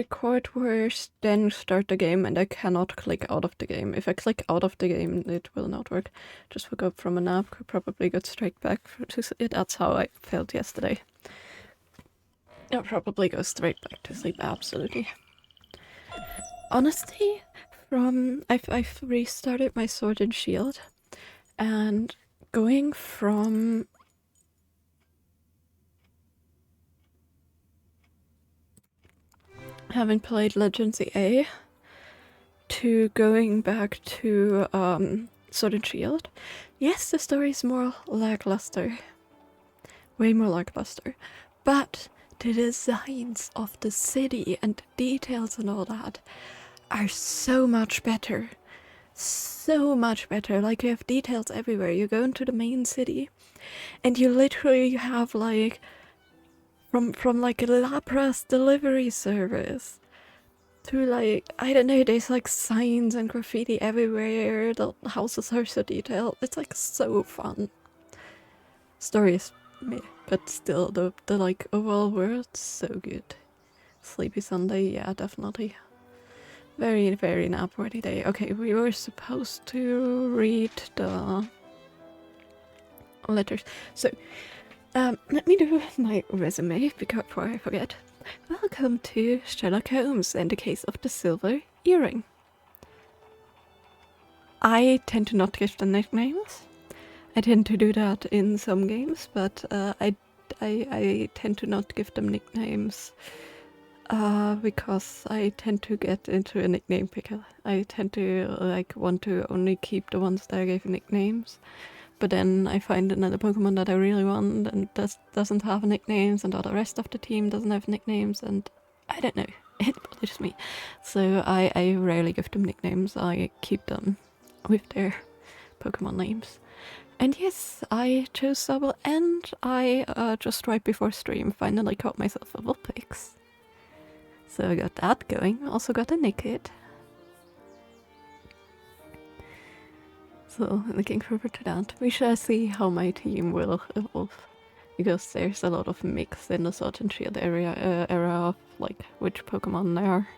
record worse, then start the game, and I cannot click out of the game. If I click out of the game, it will not work. Just woke up from a nap, could probably go straight back to sleep. That's how I felt yesterday. I'll probably go straight back to sleep, absolutely. Honestly, I've restarted my Sword and Shield, and going from having played Legends EA to going back to Sword and Shield, yes, the story is more lackluster. Way more lackluster. But the designs of the city and the details and all that are so much better. So much better. Like, you have details everywhere. You go into the main city and you literally have like from like a Lapras delivery service to like, I don't know, there's like signs and graffiti everywhere. The houses are so detailed. It's like so fun. Story is meh, but still the like overall world, so good. Sleepy Sunday, yeah, definitely. Very, very nap-worthy day. Okay, we were supposed to read the letters. So, let me do my resume before I forget. Welcome to Sherlock Holmes and the Case of the Silver Earring. I tend to not give the nicknames. I tend to do that in some games, but I tend to not give them nicknames because I tend to get into a nickname picker. I tend to like want to only keep the ones that I gave nicknames, but then I find another Pokemon that I really want and doesn't have nicknames, and all the rest of the team doesn't have nicknames, and I don't know. It bothers me. So I rarely give them nicknames. I keep them with their Pokemon names. And yes, I chose Double, and I just right before stream finally caught myself a Vulpix. So I got that going. Also got a Nickit. So looking forward to that. We shall see how my team will evolve, because there's a lot of mix in the Sword and Shield era of like which Pokemon there are.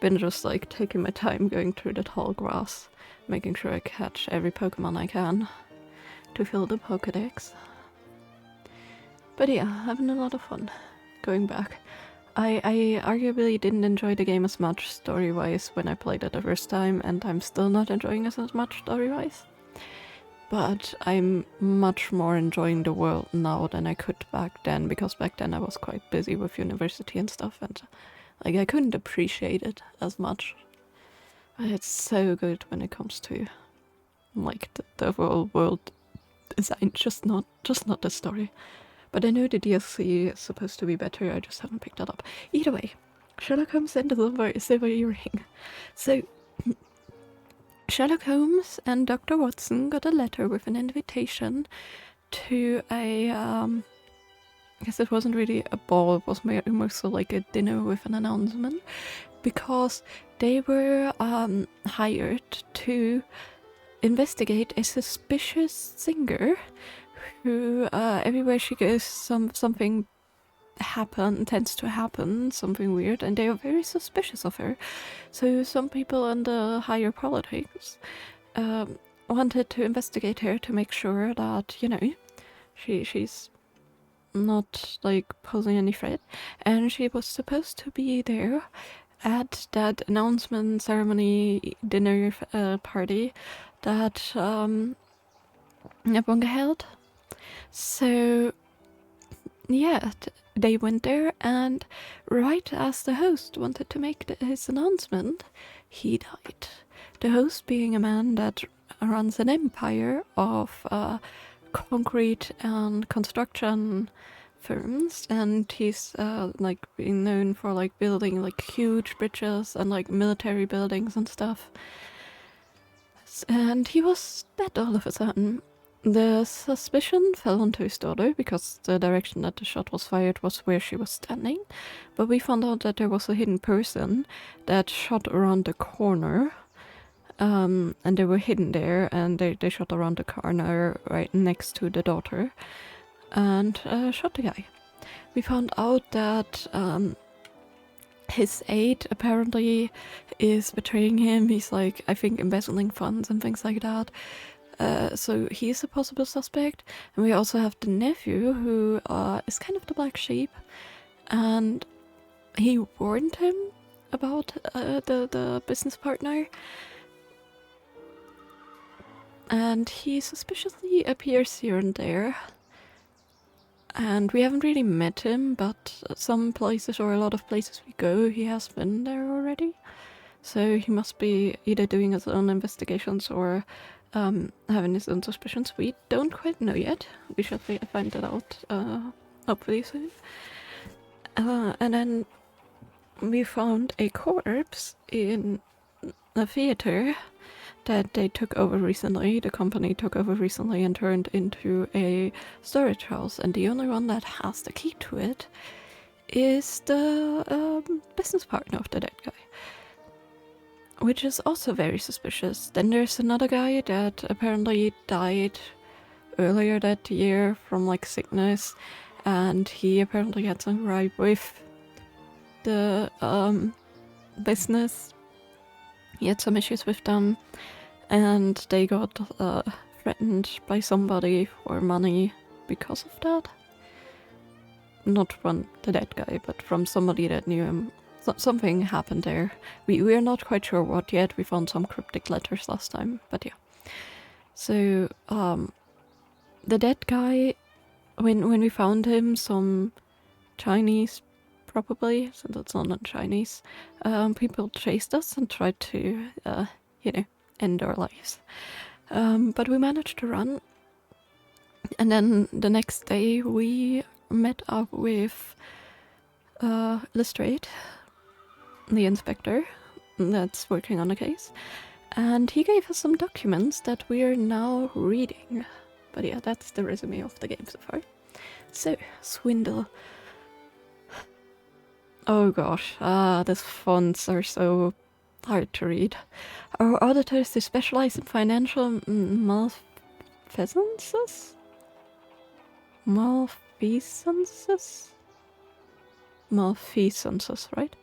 Been just like taking my time going through the tall grass, making sure I catch every Pokemon I can to fill the Pokédex. But yeah, having a lot of fun going back. I arguably didn't enjoy the game as much story-wise when I played it the first time, and I'm still not enjoying it as much story-wise. But I'm much more enjoying the world now than I could back then, because back then I was quite busy with university and stuff, and like I couldn't appreciate it as much. But it's so good when it comes to like the overall world design, just not the story. But I know the DLC is supposed to be better, I just haven't picked that up. Either way, Sherlock Holmes and the Silver Earring. So, Sherlock Holmes and Dr. Watson got a letter with an invitation to a, I guess it wasn't really a ball, it was more so like a dinner with an announcement, because they were hired to investigate a suspicious singer who, everywhere she goes, something tends to happen, something weird, and they are very suspicious of her. So some people in the higher politics wanted to investigate her to make sure that, you know, she's not like posing any threat, and she was supposed to be there at that announcement ceremony dinner party that everyone held. So yeah, they went there, and right as the host wanted to make his announcement, he died. The host being a man that runs an empire of concrete and construction firms, and he's like being known for like building like huge bridges and like military buildings and stuff. And he was dead all of a sudden. The suspicion fell onto his daughter because the direction that the shot was fired was where she was standing, but we found out that there was a hidden person that shot around the corner, and they were hidden there, and they shot around the corner right next to the daughter and shot the guy. We found out that his aide apparently is betraying him. He's like, I think, embezzling funds and things like that. So he's a possible suspect. And we also have the nephew, who is kind of the black sheep. And he warned him about the business partner. And he suspiciously appears here and there. And we haven't really met him, but some places or a lot of places we go, he has been there already. So he must be either doing his own investigations or having his own suspicions. We don't quite know yet. We shall find that out hopefully soon. And then we found a corpse in a theater that they took over recently, the company took over recently and turned into a storage house, and the only one that has the key to it is the business partner of the dead guy, which is also very suspicious. Then there's another guy that apparently died earlier that year from like sickness, and he apparently had some gripe with the business. He had some issues with them, and they got threatened by somebody for money because of that. Not from the dead guy, but from somebody that knew him. Something happened there. We're not quite sure what yet. We found some cryptic letters last time, but yeah. So, the dead guy, when we found him, some Chinese, probably, since it's not in Chinese, people chased us and tried to, end our lives. But we managed to run. And then the next day we met up with Lestrade, the inspector that's working on the case. And he gave us some documents that we are now reading. But yeah, that's the resume of the game so far. So, swindle. Oh gosh, these fonts are so hard to read. Our auditors, they specialize in financial malfeasances? Malfeasances, right?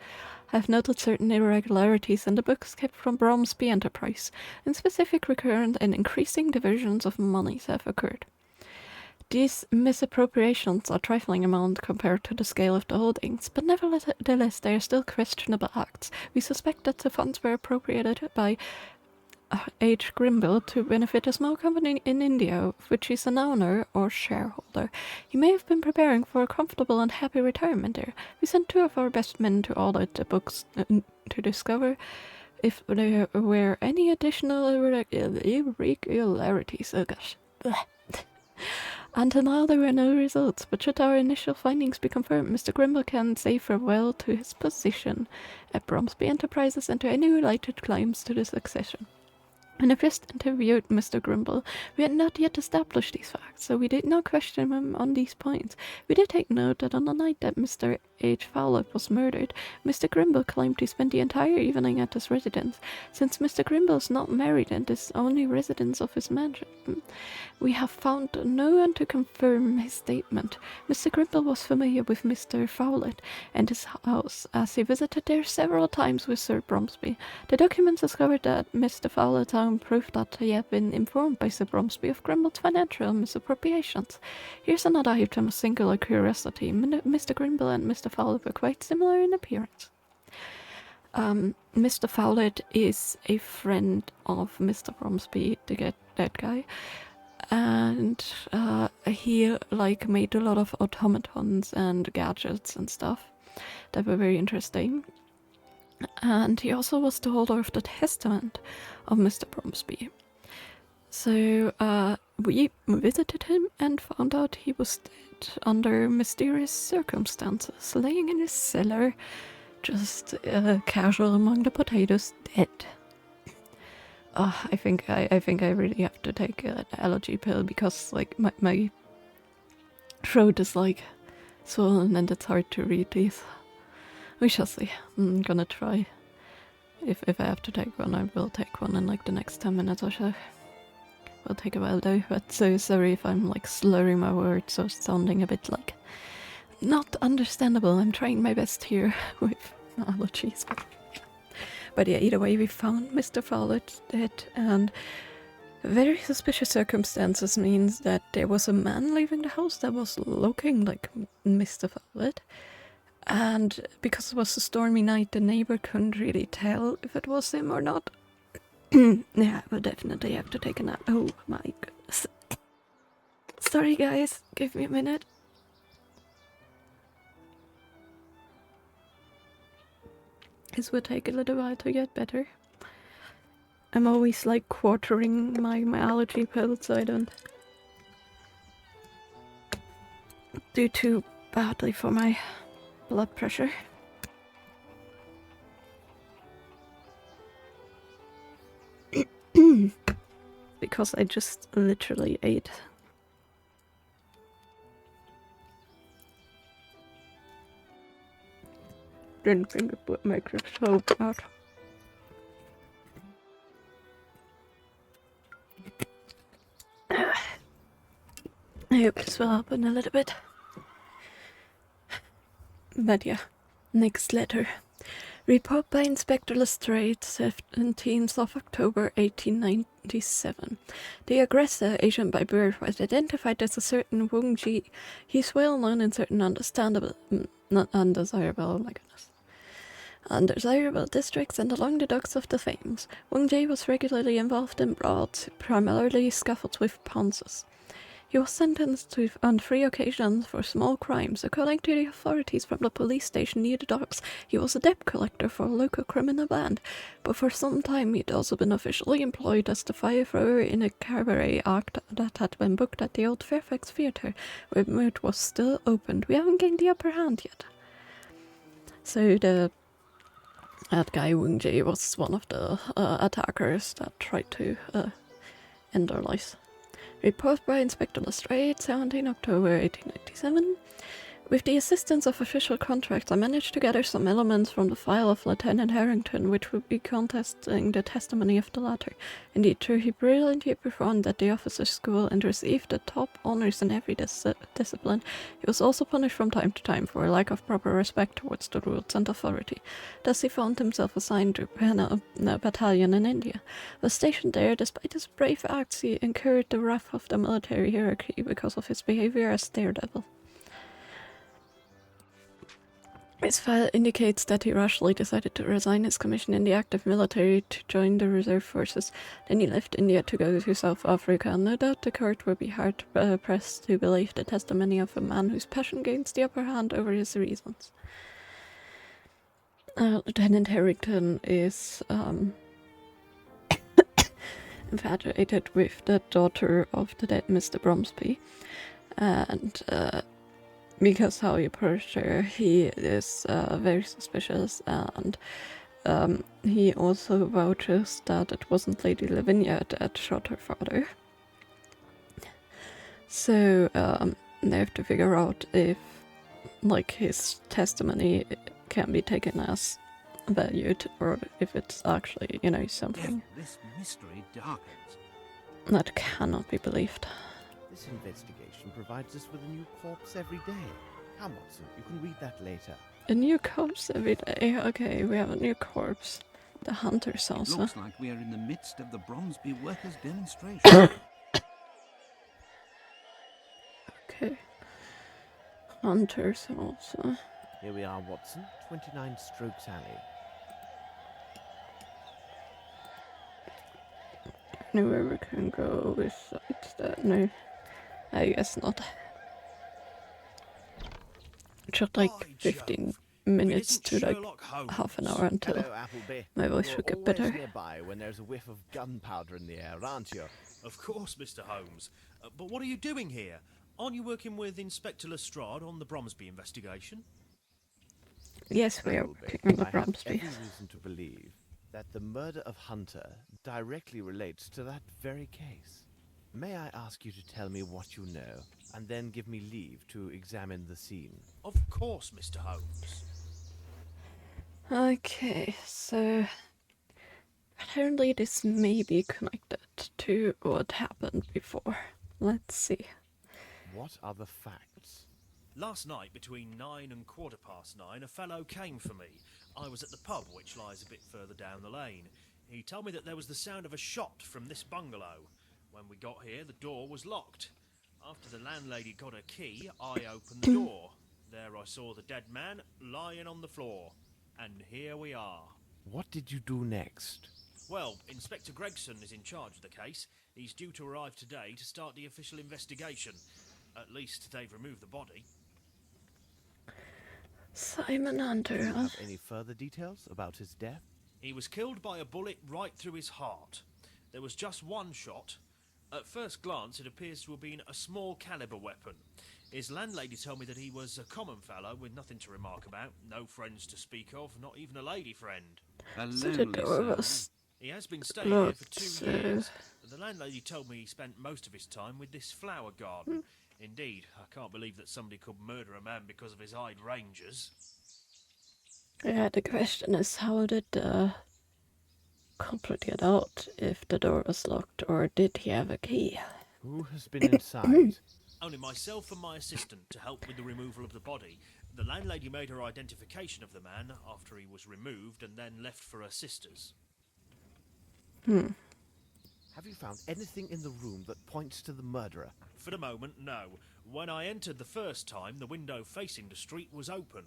I've noted certain irregularities in the books kept from Bromsby Enterprise. In specific, recurrent and increasing diversions of monies have occurred. These misappropriations are trifling amount compared to the scale of the holdings, but nevertheless they are still questionable acts. We suspect that the funds were appropriated by H. Grimble to benefit a small company in India, of which he's an owner or shareholder. He may have been preparing for a comfortable and happy retirement there. We sent 2 of our best men to audit the books to discover if there were any additional irregularities. Oh gosh. Until now there were no results, but should our initial findings be confirmed, Mr. Grimble can say farewell to his position at Bromsby Enterprises and to any related claims to the succession. When I first interviewed Mr. Grimble, we had not yet established these facts, so we did not question him on these points. We did take note that on the night that Mr. H. Fowler was murdered, Mr. Grimble claimed he spent the entire evening at his residence. Since Mr. Grimble is not married and is only residence of his mansion, we have found no one to confirm his statement. Mr. Grimble was familiar with Mr. Fowler and his house, as he visited there several times with Sir Bromsby. The documents discovered that Mr. Fowler proved that he had been informed by Sir Bromsby of Grimble's financial misappropriations. Here's another item of singular curiosity. Mr. Grimble and Mr. Fowler were quite similar in appearance. Mr. Fowler is a friend of Mr. Bromsby, the dead guy, and he made a lot of automatons and gadgets and stuff that were very interesting. And he also was the holder of the testament of Mr. Bromsby. So we visited him and found out he was dead under mysterious circumstances, laying in his cellar, just casual among the potatoes, dead. I think I really have to take an allergy pill because my throat is swollen and it's hard to read these. We shall see. I'm gonna try. If I have to take one, I will take one in the next 10 minutes or so. Will take a while though, but so sorry if I'm slurring my words or sounding a bit not understandable. I'm trying my best here with Allergies. But yeah, either way, we found Mr. Follett dead, and very suspicious circumstances means that there was a man leaving the house that was looking like Mr. Follett. And because it was a stormy night, the neighbor couldn't really tell if it was him or not. Yeah, we'll definitely have to take a nap. Oh my goodness. Sorry guys, give me a minute. This will take a little while to get better. I'm always like quartering my allergy pills so I don't do too badly for my blood pressure. Because I just literally ate. Didn't think it would make it so bad. I hope this will happen a little bit. But yeah, next letter. Report by Inspector Lestrade, 17th of October 1897. The aggressor, Asian by birth, was identified as a certain Wong Ji. He is well known in certain not undesirable, oh my goodness. Undesirable districts and along the docks of the Thames. Wong Ji was regularly involved in brawls, primarily scuffles with Ponces. He was sentenced to on 3 occasions for small crimes. According to the authorities from the police station near the docks, he was a debt collector for a local criminal band, but for some time he'd also been officially employed as the fire thrower in a cabaret act that had been booked at the old Fairfax Theatre, where it was still opened. We haven't gained the upper hand yet. So that guy Wong Ji was one of the attackers that tried to end their lives. Report by Inspector Lestrade, 17 October 1897. With the assistance of official contracts, I managed to gather some elements from the file of Lieutenant Harrington, which would be contesting the testimony of the latter. Indeed, true, he brilliantly performed at the officers' school and received the top honors in every discipline. He was also punished from time to time for a lack of proper respect towards the rules and authority. Thus he found himself assigned to a battalion in India. Was stationed there, despite his brave acts, he incurred the wrath of the military hierarchy because of his behavior as daredevil. His file indicates that he rashly decided to resign his commission in the active military to join the reserve forces. Then he left India to go to South Africa. No doubt the court will be hard pressed to believe the testimony of a man whose passion gains the upper hand over his reasons. Lieutenant Harrington is infatuated with the daughter of the dead Mr. Bromsby, and because how you approached her, he is very suspicious, and he also vouches that it wasn't Lady Lavinia that shot her father. So they have to figure out if, like, his testimony can be taken as valued, or if it's actually, you know, something this mystery darkens. that cannot be believed. This investigation provides us with a new corpse every day. Come, Watson, you can read that later. A new corpse every day. Okay, we have a new corpse. The Hunter's also. Looks like we are in the midst of the Bromsby workers' demonstration. Okay. Hunter's also. Here we are, Watson, 29 Strokes Alley. Anywhere we can go besides that? No, I guess not. It took like 15 minutes to like half an hour until Hello, Appleby. my voice You're should get always better. nearby when there's a whiff of gunpowder in the air, aren't you? Of course, Mr. Holmes. But what are you doing here? Aren't you working with Inspector Lestrade on the Bromsby investigation? Yes, we are Appleby, working on the I have Bromsby. every reason to believe that the murder of Hunter directly relates to that very case. May I ask you to tell me what you know, and then give me leave to examine the scene? Of course, Mr. Holmes. Okay, so apparently this may be connected to what happened before. Let's see. What are the facts? Last night, between 9 and 9:15, a fellow came for me. I was at the pub, which lies a bit further down the lane. He told me that there was the sound of a shot from this bungalow. When we got here, the door was locked. After the landlady got a key, I opened the door. There I saw the dead man lying on the floor. And here we are. What did you do next? Well, Inspector Gregson is in charge of the case. He's due to arrive today to start the official investigation. At least they've removed the body. Simon Hunter. Have any further details about his death? He was killed by a bullet right through his heart. There was just one shot. At first glance, it appears to have been a small caliber weapon. His landlady told me that he was a common fellow with nothing to remark about, no friends to speak of, not even a lady friend. So the door was He has been staying here for 2 so- years. The landlady told me he spent most of his time with this flower garden. Indeed, I can't believe that somebody could murder a man because of his hydrangeas. Yeah, the question is, how did the culprit get out if the door was locked, or did he have a key? Who has been inside? Only myself and my assistant to help with the removal of the body. The landlady made her identification of the man after he was removed and then left for her sisters. Have you found anything in the room that points to the murderer? For the moment, no. When I entered the first time, the window facing the street was open.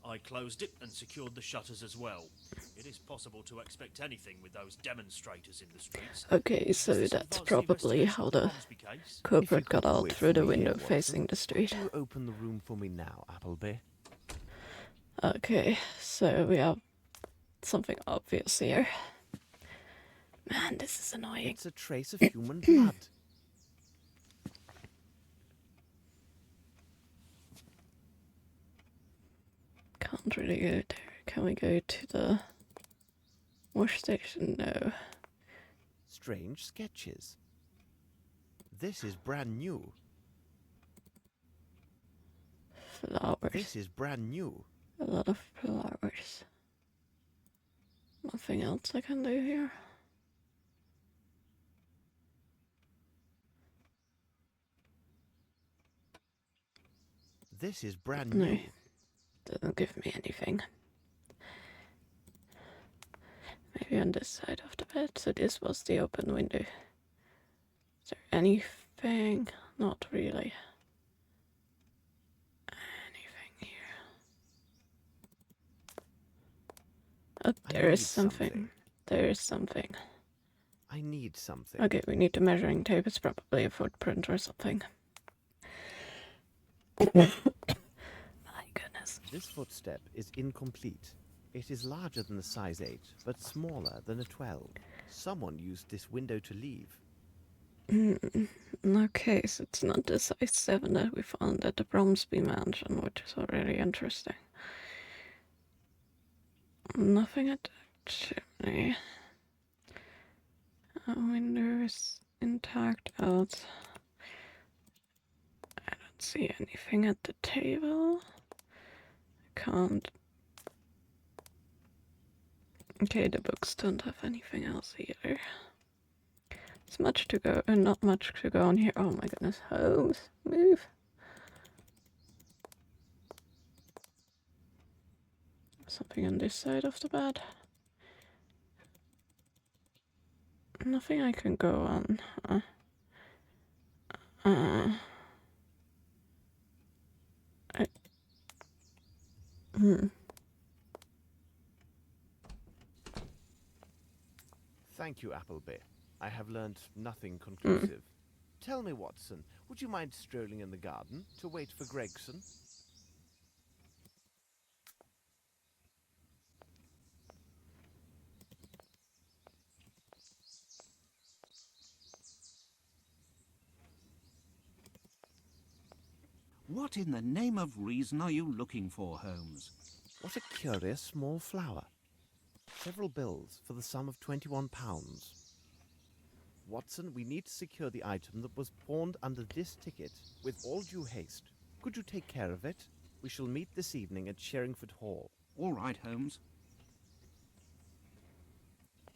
I closed it and secured the shutters as well. It is possible to expect anything with those demonstrators in the streets. Okay, so Does this that's advance the probably investigation how of the the Bromsby case? If you culprit could got out wait through for the me window here, facing Watson, the street. Could you open the room for me now, Appleby? Okay, so we have something obvious here. Man, this is annoying. It's a trace of human blood. Can't really go there. Can we go to the wash station? No. Strange sketches. This is brand new. Flowers. This is brand new. A lot of flowers. Nothing else I can do here. This is brand No. new. Doesn't give me anything. Maybe on this side of the bed. So this was the open window. Is there anything? Not really. Anything here? Oh, I there is need something. There is something. I need something. Okay, we need the measuring tape. It's probably a footprint or something. My goodness. This footstep is incomplete. It is larger than a size 8, but smaller than a 12. Someone used this window to leave. Okay, so it's not the size 7 that we found at the Bromsby mansion, which is already interesting. Nothing at the chimney. Window is intact out. I don't see anything at the table. Can't. Okay, the books don't have anything else either. It's much to go, and not much to go on here. Oh my goodness, Holmes, move. Something on this side of the bed. Nothing I can go on. Thank you, Appleby. I have learned nothing conclusive. Tell me, Watson, would you mind strolling in the garden to wait for Gregson? What in the name of reason are you looking for, Holmes? What a curious small flower. Several bills for the sum of £21. Watson, we need to secure the item that was pawned under this ticket with all due haste. Could you take care of it? We shall meet this evening at Sherringford Hall. All right, Holmes.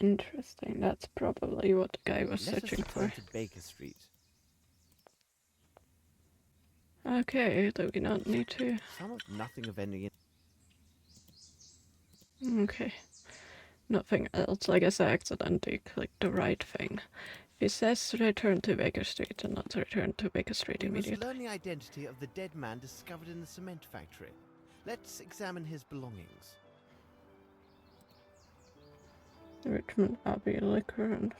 Interesting, that's probably what the guy was Let us searching return for. to Baker Street. Okay, do we not need to? Some of nothing of any. Okay. Nothing else. I guess I accidentally clicked the right thing. It says return to Baker Street and not return to Baker Street We must immediately. learn the identity of the dead man discovered in the cement factory. Let's examine his belongings. Richmond Abbey liquor and...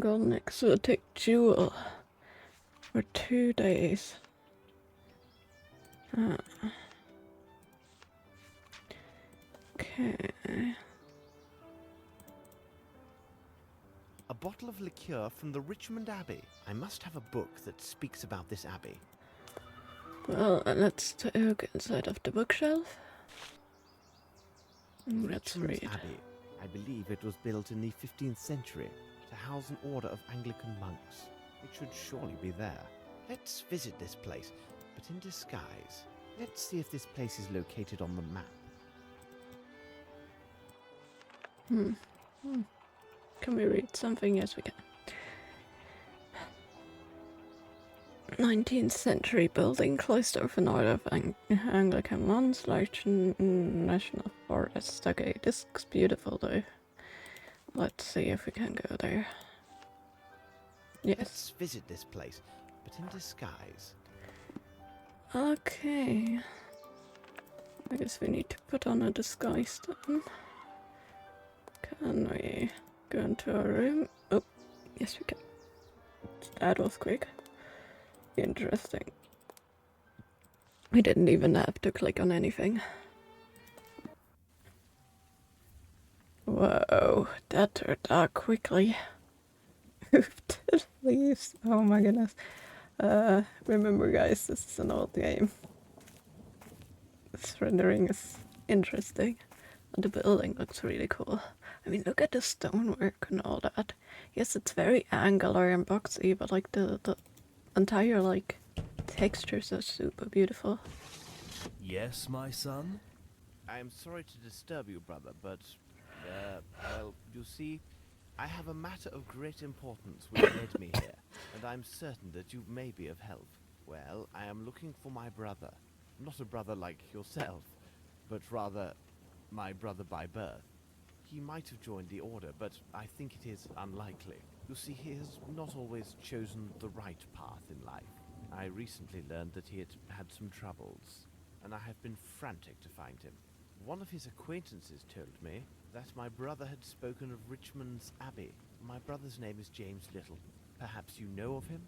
Golden exotic jewel for 2 days. Okay. A bottle of liqueur from the Richmond Abbey. I must have a book that speaks about this abbey. Well, let's look inside of the bookshelf. Let's Richmond's read. Abbey. I believe it was built in the 15th century to house an order of Anglican monks. It should surely be there. Let's visit this place, but in disguise. Let's see if this place is located on the map. Can we read something? Yes, we can. 19th century building, cloister of an order of Anglican monks, large national forest. Okay, this looks beautiful though. Let's see if we can go there. Yes. Let's visit this place, but in disguise. Okay. I guess we need to put on a disguise then. Can we go into our room? Oh, yes we can. That was quick. Interesting. We didn't even have to click on anything. Whoa, that turned out quickly. Please. Oh my goodness. Remember guys, this is an old game. This rendering is interesting. The building looks really cool. I mean, look at the stonework and all that. Yes, it's very angular and boxy, but like the entire like textures are super beautiful. Yes, my son? I am sorry to disturb you, brother, but, well, you see, I have a matter of great importance which led me here, and I'm certain that you may be of help. Well, I am looking for my brother. Not a brother like yourself, but rather my brother by birth. He might have joined the order, but I think it is unlikely. You see, he has not always chosen the right path in life. I recently learned that he had had some troubles, and I have been frantic to find him. One of his acquaintances told me that my brother had spoken of Richmond's Abbey. My brother's name is James Little. Perhaps you know of him?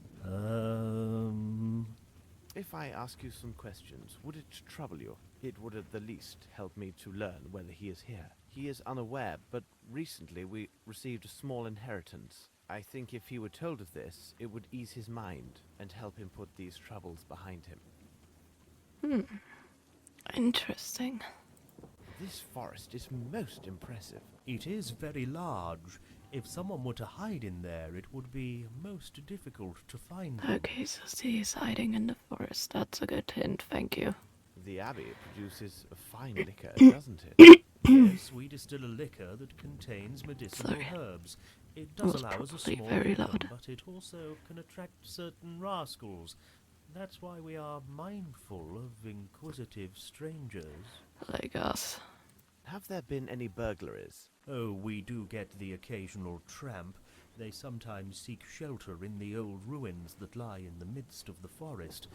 If I ask you some questions, would it trouble you? It would at the least help me to learn whether he is here. He is unaware, but recently we received a small inheritance. I think if he were told of this, it would ease his mind and help him put these troubles behind him. Interesting. This forest is most impressive. It is very large. If someone were to hide in there, it would be most difficult to find them. Okay, so he's hiding in the forest. That's a good hint, thank you. The abbey produces a fine liquor, doesn't it? Yes, we distill a liquor that contains medicinal Sorry. herbs. It does Was allow us a probably small very income, loud. but it also can attract certain rascals. That's why we are mindful of inquisitive strangers. Like us. Have there been any burglaries? Oh, we do get the occasional tramp. They sometimes seek shelter in the old ruins that lie in the midst of the forest.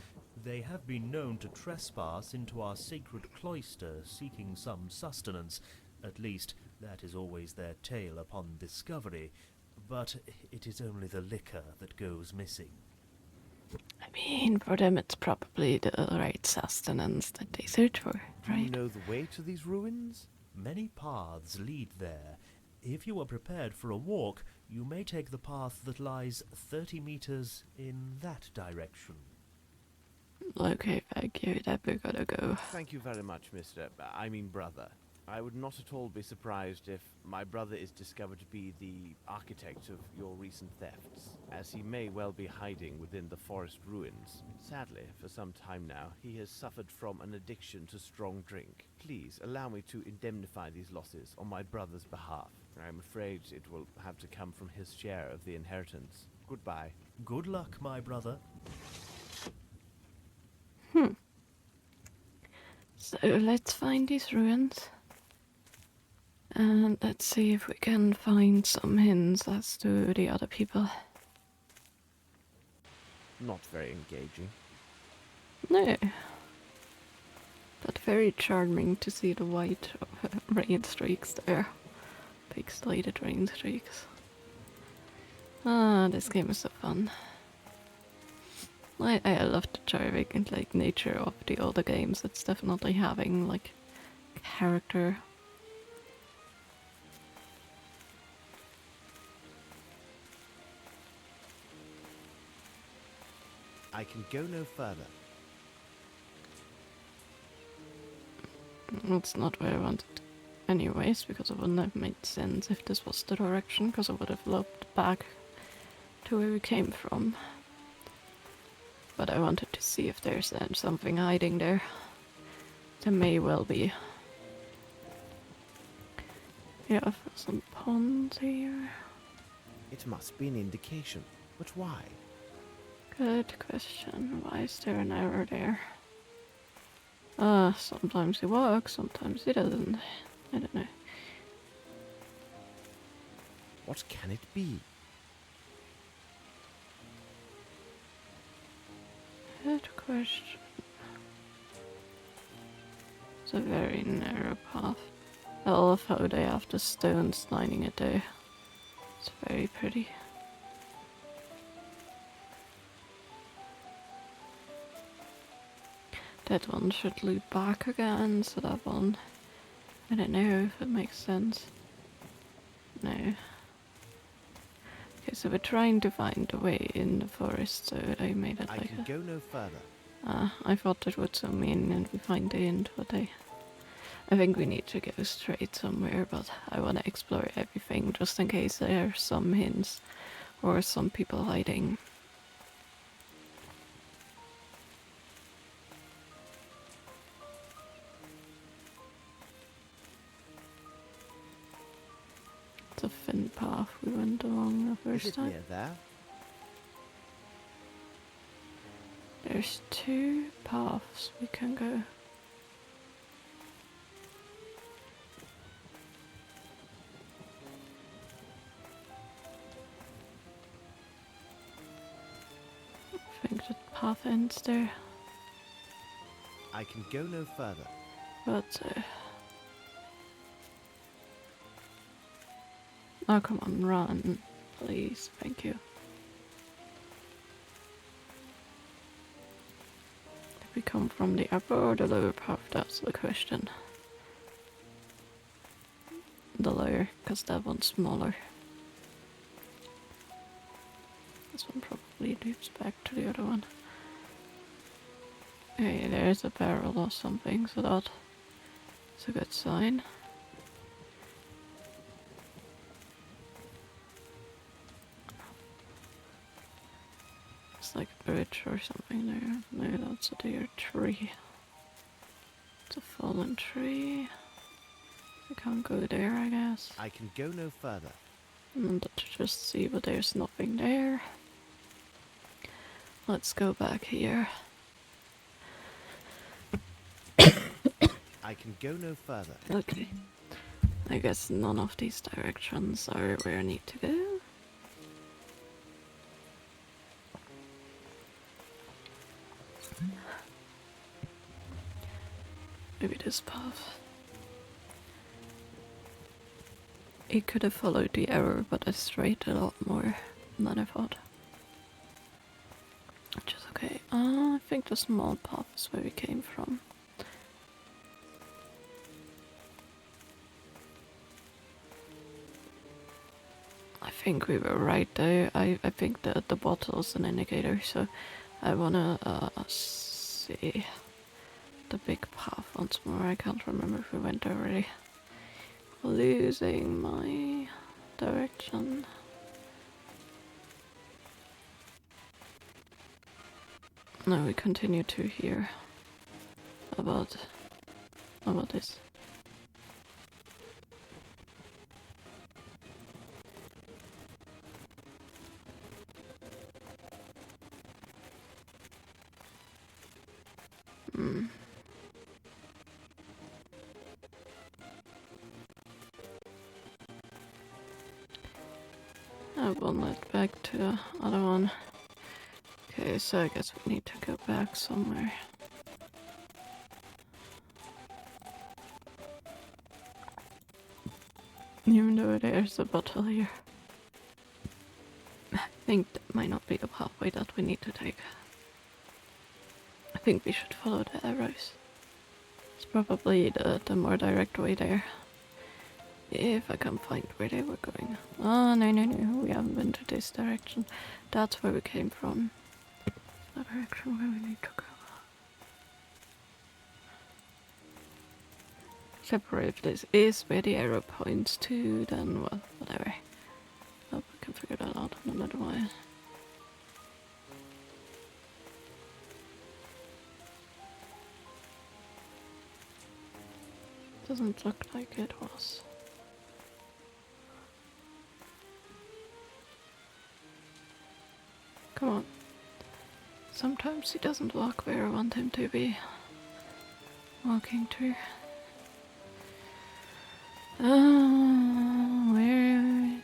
They have been known to trespass into our sacred cloister, seeking some sustenance. At least, that is always their tale upon discovery. But it is only the liquor that goes missing. I mean, for them it's probably the right sustenance that they search for, Do you right? know the way to these ruins? Many paths lead there. If you are prepared for a walk, you may take the path that lies 30 meters in that direction. Okay, thank you. That we gotta go. Thank you very much, brother. I would not at all be surprised if my brother is discovered to be the architect of your recent thefts, as he may well be hiding within the forest ruins. Sadly, for some time now, he has suffered from an addiction to strong drink. Please allow me to indemnify these losses on my brother's behalf. I am afraid it will have to come from his share of the inheritance. Goodbye. Good luck, my brother. So let's find these ruins. And let's see if we can find some hints as to the other people. Not very engaging. No. But very charming to see the white rain streaks there. Pixelated rain streaks. Ah, this game is so fun. I love the charming and like nature of the older games. It's definitely having like character. I can go no further. That's not where I wanted anyways, because it wouldn't have made sense if this was the direction, because I would have looked back to where we came from. But I wanted to see if there's something hiding there. There may well be. Yeah, some ponds here. It must be an indication. But why? Good question. Why is there an error there? Sometimes it works, sometimes it doesn't. I don't know. What can it be? Good question. It's a very narrow path. I love how they have the stones lining it there. It's very pretty. That one should loop back again, so that one... I don't know if it makes sense. No. Okay, so we're trying to find a way in the forest, so I made it I like can go no further. I thought it would zoom in and we find the end, but I think we need to go straight somewhere, but I want to explore everything just in case there are some hints or some people hiding. It's a thin path we went along the Is first it time. near there? There's two paths we can go. I think the path ends there, I can go no further. but oh, come on, run, please, thank you. Did we come from the upper or the lower path? That's the question. The lower, because that one's smaller. This one probably loops back to the other one. Hey, there's a barrel or something, so that's a good sign. It's like a bridge or something there. No, that's a deer tree. It's a fallen tree. I can't go there, I guess. I can go no further. And to just see, but there's nothing there. Let's go back here. I can go no further. Okay. I guess none of these directions are where I need to go. Maybe this path. It could have followed the arrow, but I strayed a lot more than I thought. Which is okay. I think the small path is where we came from. I think we were right there. I think that the bottle is an indicator, so I wanna see the big path once more. I can't remember if we went already. Losing my direction. No, we continue to here. About this. I will let back to the other one. Okay, so I guess we need to go back somewhere. Even though there's a bottle here. I think that might not be the pathway that we need to take. I think we should follow the arrows. It's probably the more direct way there. If I can find where they were going. Oh, no, we haven't been to this direction. That's where we came from. The direction where we need to go. Except if this is where the arrow points to, then, well, whatever. Hope we can figure that out in another way. Doesn't look like it was. Come on. Sometimes he doesn't walk where I want him to be walking to. Where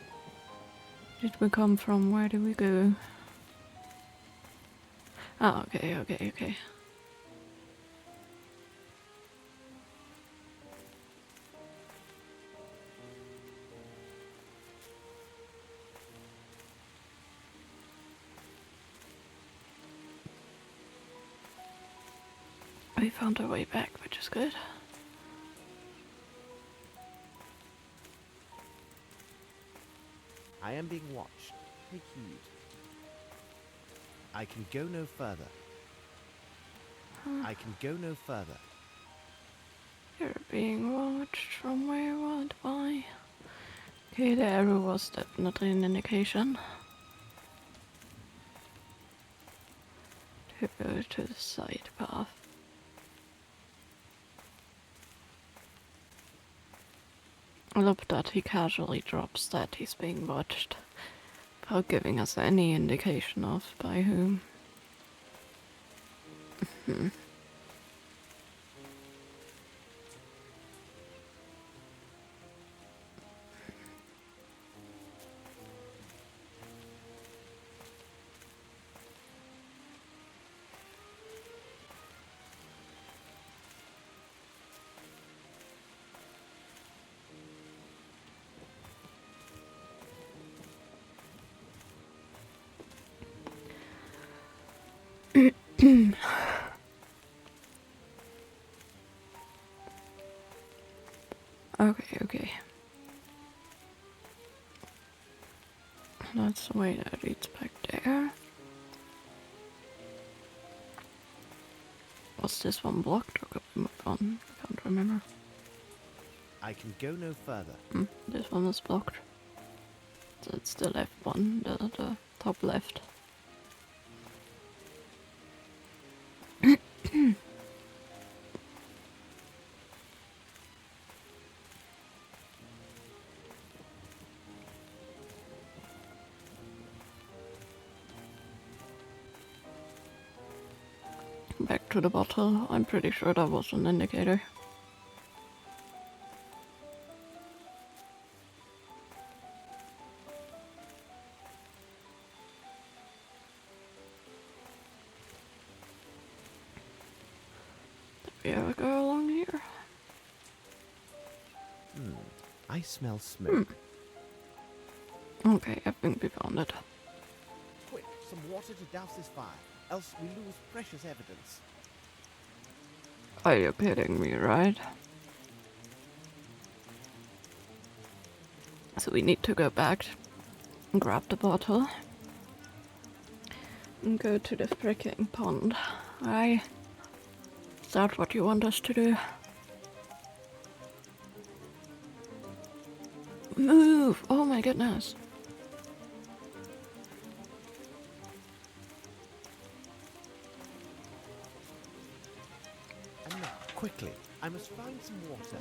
did we come from? Where did we go? Oh, okay. We found our way back, which is good. I am being watched. Take heed. I can go no further. I can go no further. You're being watched from where? What? Why? Okay, the arrow was definitely an indication to go to the side path. I love that he casually drops that he's being watched without giving us any indication of by whom. Okay. That's the way that leads back there. Was this one blocked or could we move on? I can't remember. I can go no further. This one was blocked. So it's the left one, the top left. Back to the bottle. I'm pretty sure that was an indicator. Did we ever go along here? I smell smoke. Okay, I think we found it. Quick, some water to douse this fire, else we lose precious evidence. Are you kidding me, right? So we need to go back and grab the bottle and go to the freaking pond. Right? Is that what you want us to do? Move! Oh my goodness. And now, quickly, I must find some water.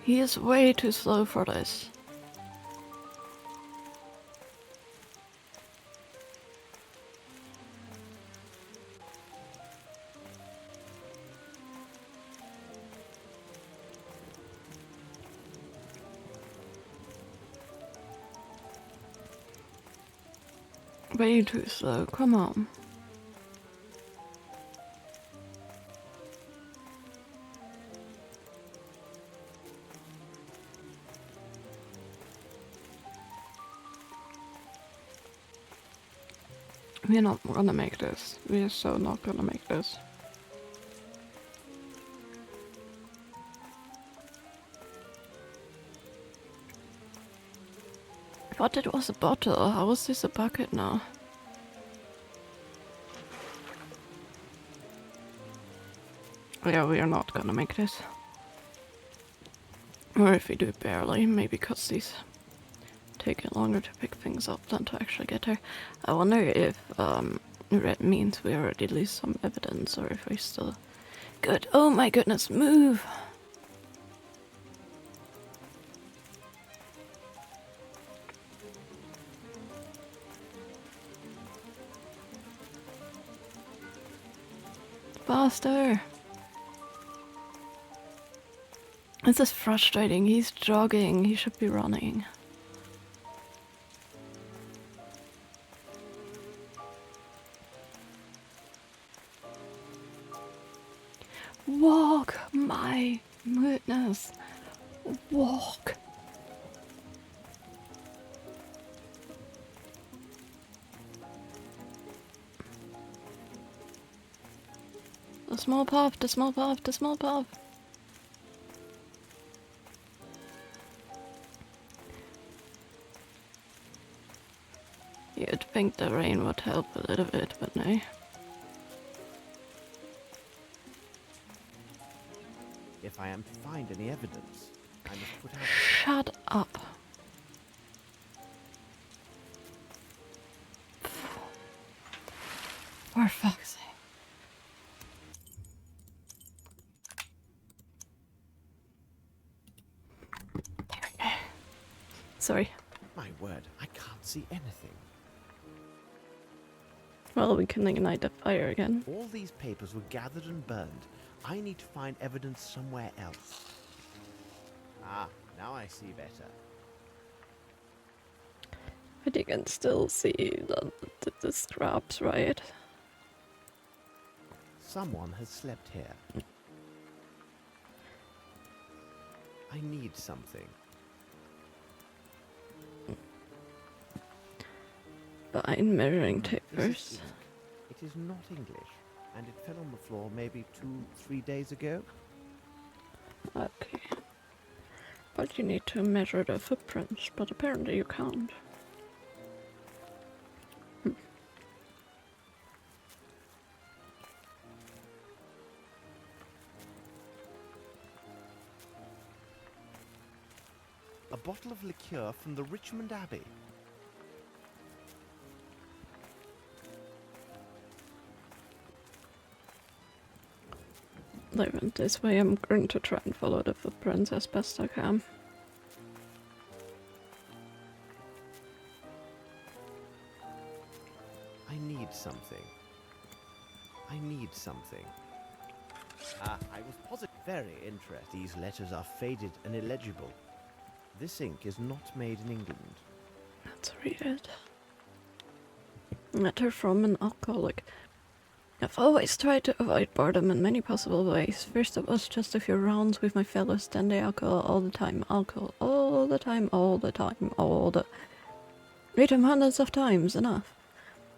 He is way too slow for this. Way too slow, come on. We're not gonna make this. We're so not gonna make this. I thought it was a bottle. How is this a bucket now? Yeah, we are not gonna make this. Or if we do barely, maybe because these take it longer to pick things up than to actually get there. I wonder if red means we already lose some evidence or if we still... Good. Oh my goodness, move! Faster! This is frustrating. He's jogging. He should be running. Walk! My goodness. Walk! The small puff, the small puff, the small puff. You'd think the rain would help a little bit, but no. If I am to find any evidence, I must put out... Shut up. For fuck's sake. There we go. Sorry. My word, I can't see anything. Well, we can ignite the fire again. All these papers were gathered and burned. I need to find evidence somewhere else. Ah, now I see better. But you can still see the scraps, right? Someone has slept here. I need something. Fine, measuring tape This is first. ink. It is not English, and it fell on the floor maybe 2-3 days ago. Okay. But you need to measure the footprints, but apparently you can't. A bottle of liqueur from the Richmond Abbey. They went this way. I'm going to try and follow the footprints as best I can. I need something. I need something. Ah, I was positive. Very interesting. These letters are faded and illegible. This ink is not made in England. Let's read it. Letter from an alcoholic. I've always tried to avoid boredom in many possible ways. First it was just a few rounds with my fellows, then the alcohol all the time. Alcohol all the time, all the time, all the... Read them hundreds of times, enough.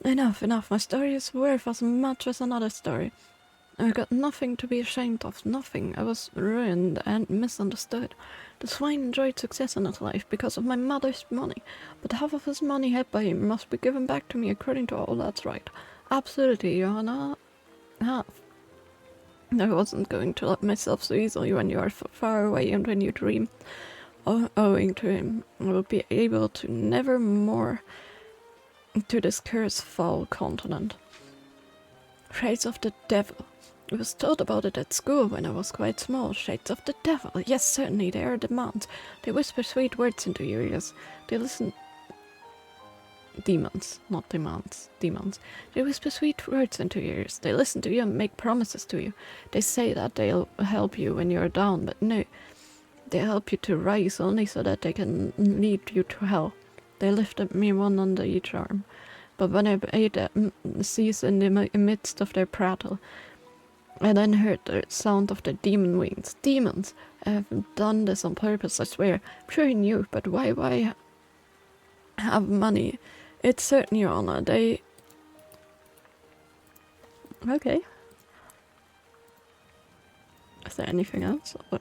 Enough. My story is worth as much as another story. I've got nothing to be ashamed of, nothing. I was ruined and misunderstood. The swine enjoyed success in his life because of my mother's money, but half of his money had by him must be given back to me according to all that's right. Absolutely, Johanna. Half. I wasn't going to let myself so easily when you are far away and when you dream. Owing to him, I will be able to never more to this cursed foul continent. Shades of the devil. I was told about it at school when I was quite small. Shades of the devil. Yes, certainly, they are demons. They whisper sweet words into your ears. They listen... Demons, not demands. Demons. They whisper sweet words into your ears. They listen to you and make promises to you. They say that they'll help you when you're down, but no. They help you to rise only so that they can lead you to hell. They lifted me one under each arm. But when I ate ceased in the midst of their prattle, I then heard the sound of the demon wings. Demons! I haven't done this on purpose, I swear. I'm sure he knew, but why have money? It's certain, Your Honor, they... Okay. Is there anything else? Oh,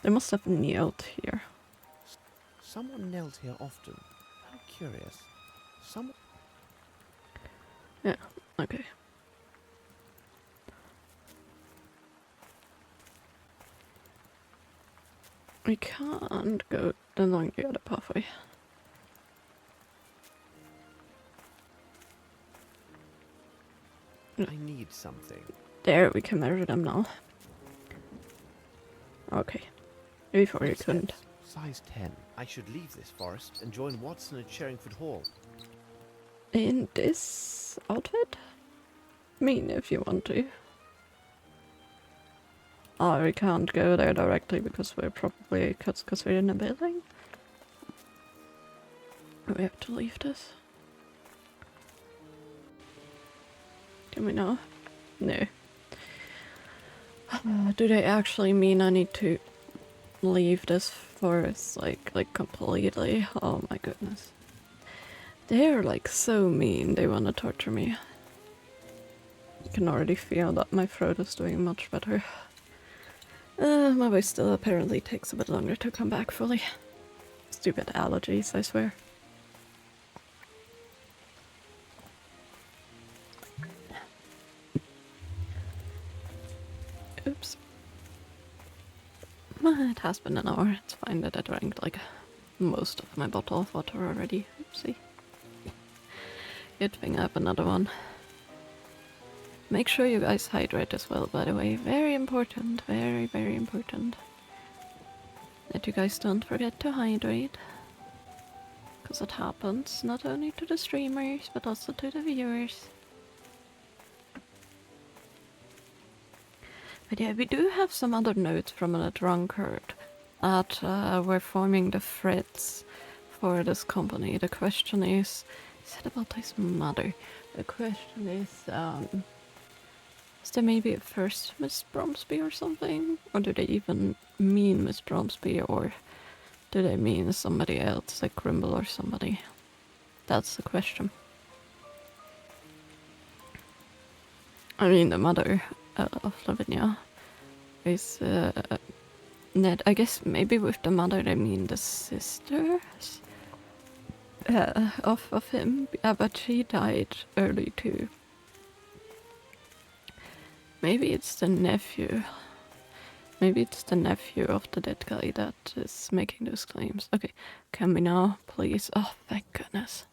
they must have knelt here. Someone knelt here often. How curious. Yeah, okay. We can't go along the other pathway. I need something. There, we can measure them now. Okay. Before you couldn't. Size 10. I should leave this forest and join Watson at Sherringford Hall. In this outfit? I mean, if you want to. Oh, we can't go there directly because we're probably... because we're in a building. We have to leave this. Can we now? No. Do they actually mean I need to leave this forest like completely? Oh my goodness. They're like so mean, they want to torture me. I can already feel that my throat is doing much better. My voice still apparently takes a bit longer to come back fully. Stupid allergies, I swear. Oops. It has been an hour. It's fine that I drank like most of my bottle of water already. Oopsie. Good thing I have another one. Make sure you guys hydrate as well, by the way. Very important. Very, very important. That you guys don't forget to hydrate. Because it happens not only to the streamers, but also to the viewers. But yeah, we do have some other notes from a drunkard that were forming the threats for this company. The question is it about his mother? The question is there maybe a first Miss Bromsby or something? Or do they even mean Miss Bromsby, or do they mean somebody else, like Grimble or somebody? That's the question. I mean, the mother of Lavinia is Ned. I guess maybe with the mother they mean the sisters of him. Yeah, but she died early too. Maybe it's the nephew. Maybe it's the nephew of the dead guy that is making those claims. Okay, can we now, please? Oh, thank goodness.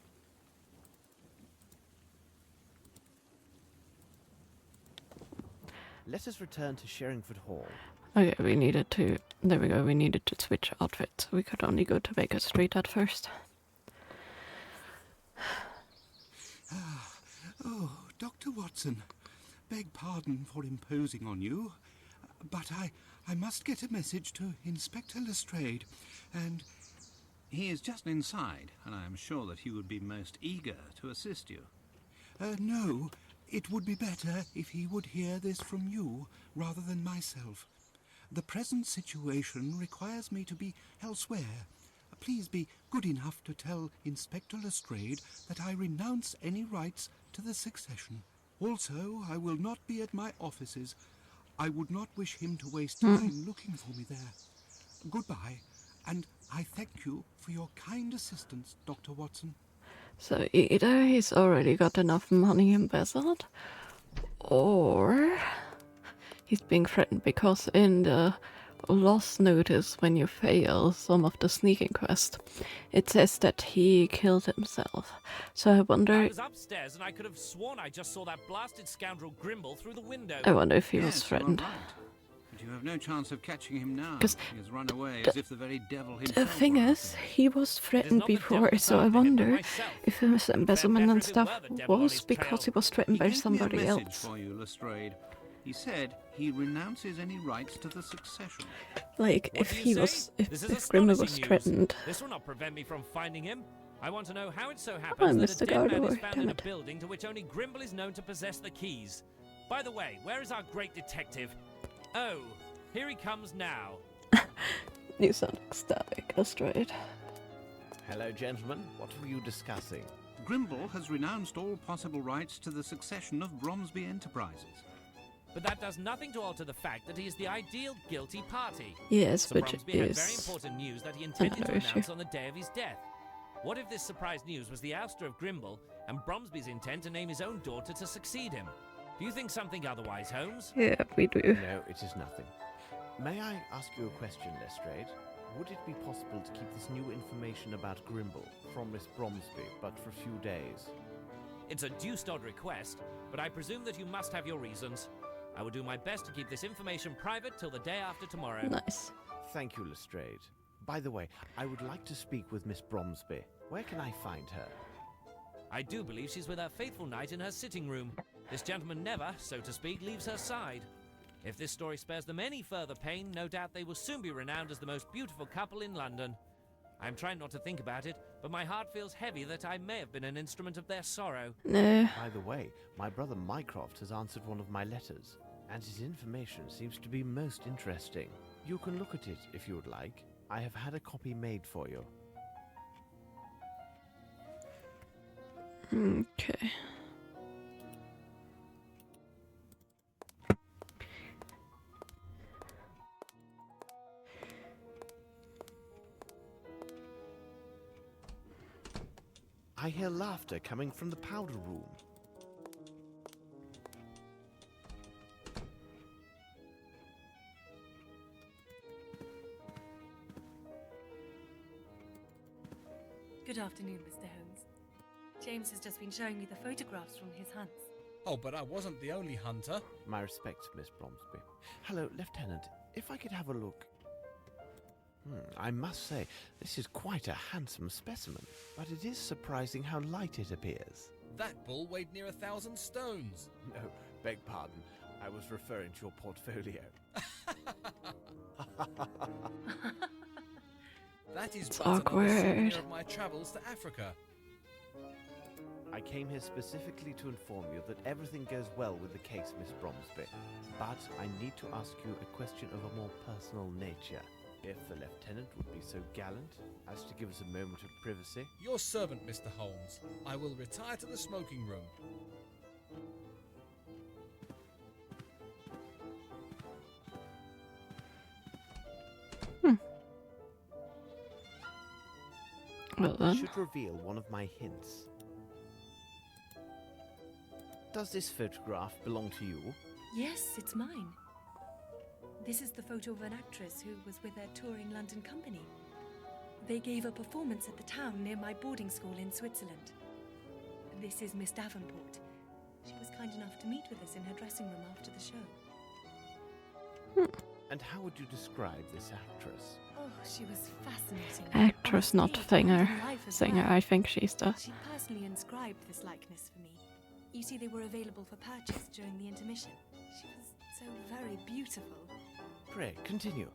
Let us return to Sherringford Hall. Okay, we needed to... There we go, we needed to switch outfits. We could only go to Baker Street at first. Oh, Dr. Watson. Beg pardon for imposing on you, but I must get a message to Inspector Lestrade, and... He is just inside, and I am sure that he would be most eager to assist you. No, it would be better if he would hear this from you rather than myself. The present situation requires me to be elsewhere. Please be good enough to tell Inspector Lestrade that I renounce any rights to the succession. Also, I will not be at my offices. I would not wish him to waste time looking for me there. Goodbye, and I thank you for your kind assistance, Dr. Watson. So either he's already got enough money embezzled, or he's being threatened, because in the loss notice when you fail some of the sneaking quest, it says that he killed himself. So I wonder... I was upstairs and I could have sworn I just saw that blasted scoundrel Grimble through the window. I wonder if he was Yes, threatened. you are right. But you have no chance of catching him now. 'Cause he has run away as if the very devil himself The thing were is, after him. he was threatened not the before, devil so I after him, but wonder myself. if his embezzlement better and if it stuff were the devil on was his because trail. he was threatened He by gave me a somebody message else. for you, Lestrade. He said he renounces any rights to the succession. Like, What if do you he say? was, if This is Grimmer was astonishing news. threatened, This will not prevent me from finding him. I want to know how it so happens that missed a the dead guard man is door, found damn in a it. building to which only Grimble is known to possess the keys. By the way, where is our great detective? Oh, here he comes now. You sound ecstatic, Lestrade. Hello, gentlemen. What were you discussing? Grimble has renounced all possible rights to the succession of Bromsby Enterprises. But that does nothing to alter the fact that he is the ideal guilty party. Yes, Sir which Bromsby had very is important news that he intended to another issue. announce on the day of his death. What if this surprise news was the ouster of Grimble and Bromsby's intent to name his own daughter to succeed him? Do you think something otherwise, Holmes? Yeah, we do. No, it is nothing. May I ask you a question, Lestrade? Would it be possible to keep this new information about Grimble from Miss Bromsby, but for a few days? It's a deuced odd request, but I presume that you must have your reasons. I will do my best to keep this information private till the day after tomorrow. Nice. Thank you, Lestrade. By the way, I would like to speak with Miss Bromsby. Where can I find her? I do believe she's with her faithful knight in her sitting room. This gentleman never, so to speak, leaves her side. If this story spares them any further pain, no doubt they will soon be renowned as the most beautiful couple in London. I'm trying not to think about it, but my heart feels heavy that I may have been an instrument of their sorrow. No. By the way, my brother Mycroft has answered one of my letters, and his information seems to be most interesting. You can look at it if you would like. I have had a copy made for you. Okay. I hear laughter coming from the powder room. Good afternoon, Mr. Holmes. James has just been showing me the photographs from his hunts. Oh, but I wasn't the only hunter. My respects, Miss Bromsby. Hello, Lieutenant. If I could have a look. I must say, this is quite a handsome specimen, but it is surprising how light it appears. That bull weighed near 1,000 stones. No, beg pardon. I was referring to your portfolio. That is It's but another awkward. souvenir of my travels to Africa. I came here specifically to inform you that everything goes well with the case, Miss Bromsby. But I need to ask you a question of a more personal nature. If the Lieutenant would be so gallant as to give us a moment of privacy. Your servant, Mr. Holmes. I will retire to the smoking room. Well I then. should reveal one of my hints. Does this photograph belong to you? Yes, it's mine. This is the photo of an actress who was with their touring London company. They gave a performance at the town near my boarding school in Switzerland. This is Miss Davenport. She was kind enough to meet with us in her dressing room after the show. And how would you describe this actress? Oh, she was fascinating. Actress, On not stage singer. and in life as Singer, well. I think she's the. She personally inscribed this likeness for me. You see, they were available for purchase during the intermission. She was so very beautiful. Pray, continue.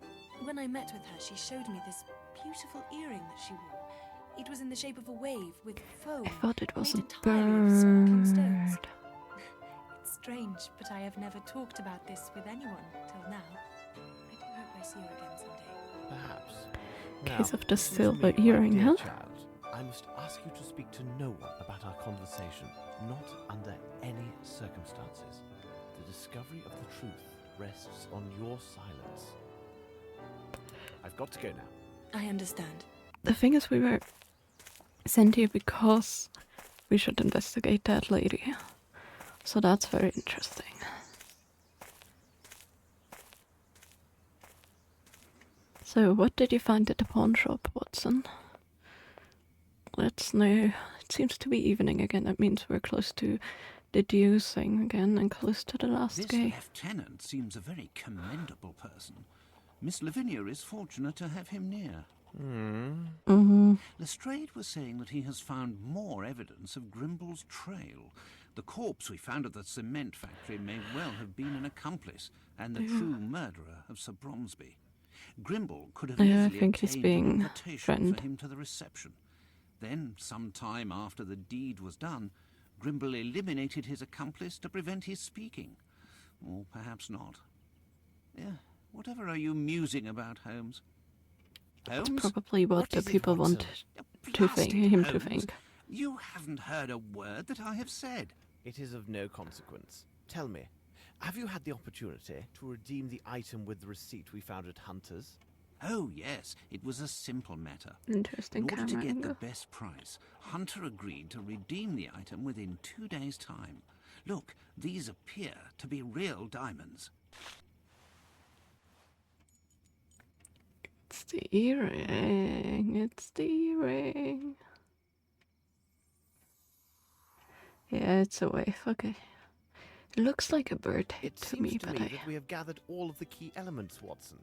When I met with her, she showed me this beautiful earring that she wore. It was in the shape of a wave with foam. I thought it was a made entirely of sparkling stones. bird. It's strange, but I have never talked about this with anyone till now. I do hope I see her again someday. Perhaps. Case of the listen to silver me, my earring, dear huh? child. I must ask you to speak to no one about our conversation, not under any circumstances. The discovery of the truth rests on your silence. I've got to go now. I understand. The thing is, we were sent here because we should investigate that lady. So that's very interesting. So, what did you find at the pawn shop, Watson? Let's know. It seems to be evening again. That means we're close to deducing again and close to the last This gate. lieutenant seems a very commendable person. Miss Lavinia is fortunate to have him near. Lestrade was saying that he has found more evidence of Grimble's trail. The corpse we found at the cement factory may well have been an accomplice and the true murderer of Sir Bromsby. Grimble could have Yeah, I easily think he's obtained being an invitation threatened. for him to the reception. Then, some time after the deed was done, Grimble eliminated his accomplice to prevent his speaking. Or perhaps not. Whatever are you musing about, Holmes? That's Holmes? probably what the is it, people want Watson? to think, Blasted him to Holmes, think. You haven't heard a word that I have said. It is of no consequence. Tell me, have you had the opportunity to redeem the item with the receipt we found at Hunter's? Oh, yes, it was a simple matter. Interesting In order to camera get the angle. best price, Hunter agreed to redeem the item within 2 days' time. Look, these appear to be real diamonds. It's the earring. It's the earring. Yeah, it's a wave. Okay. It looks like a bird head It to seems me, to but me that we have gathered all of the key elements, Watson.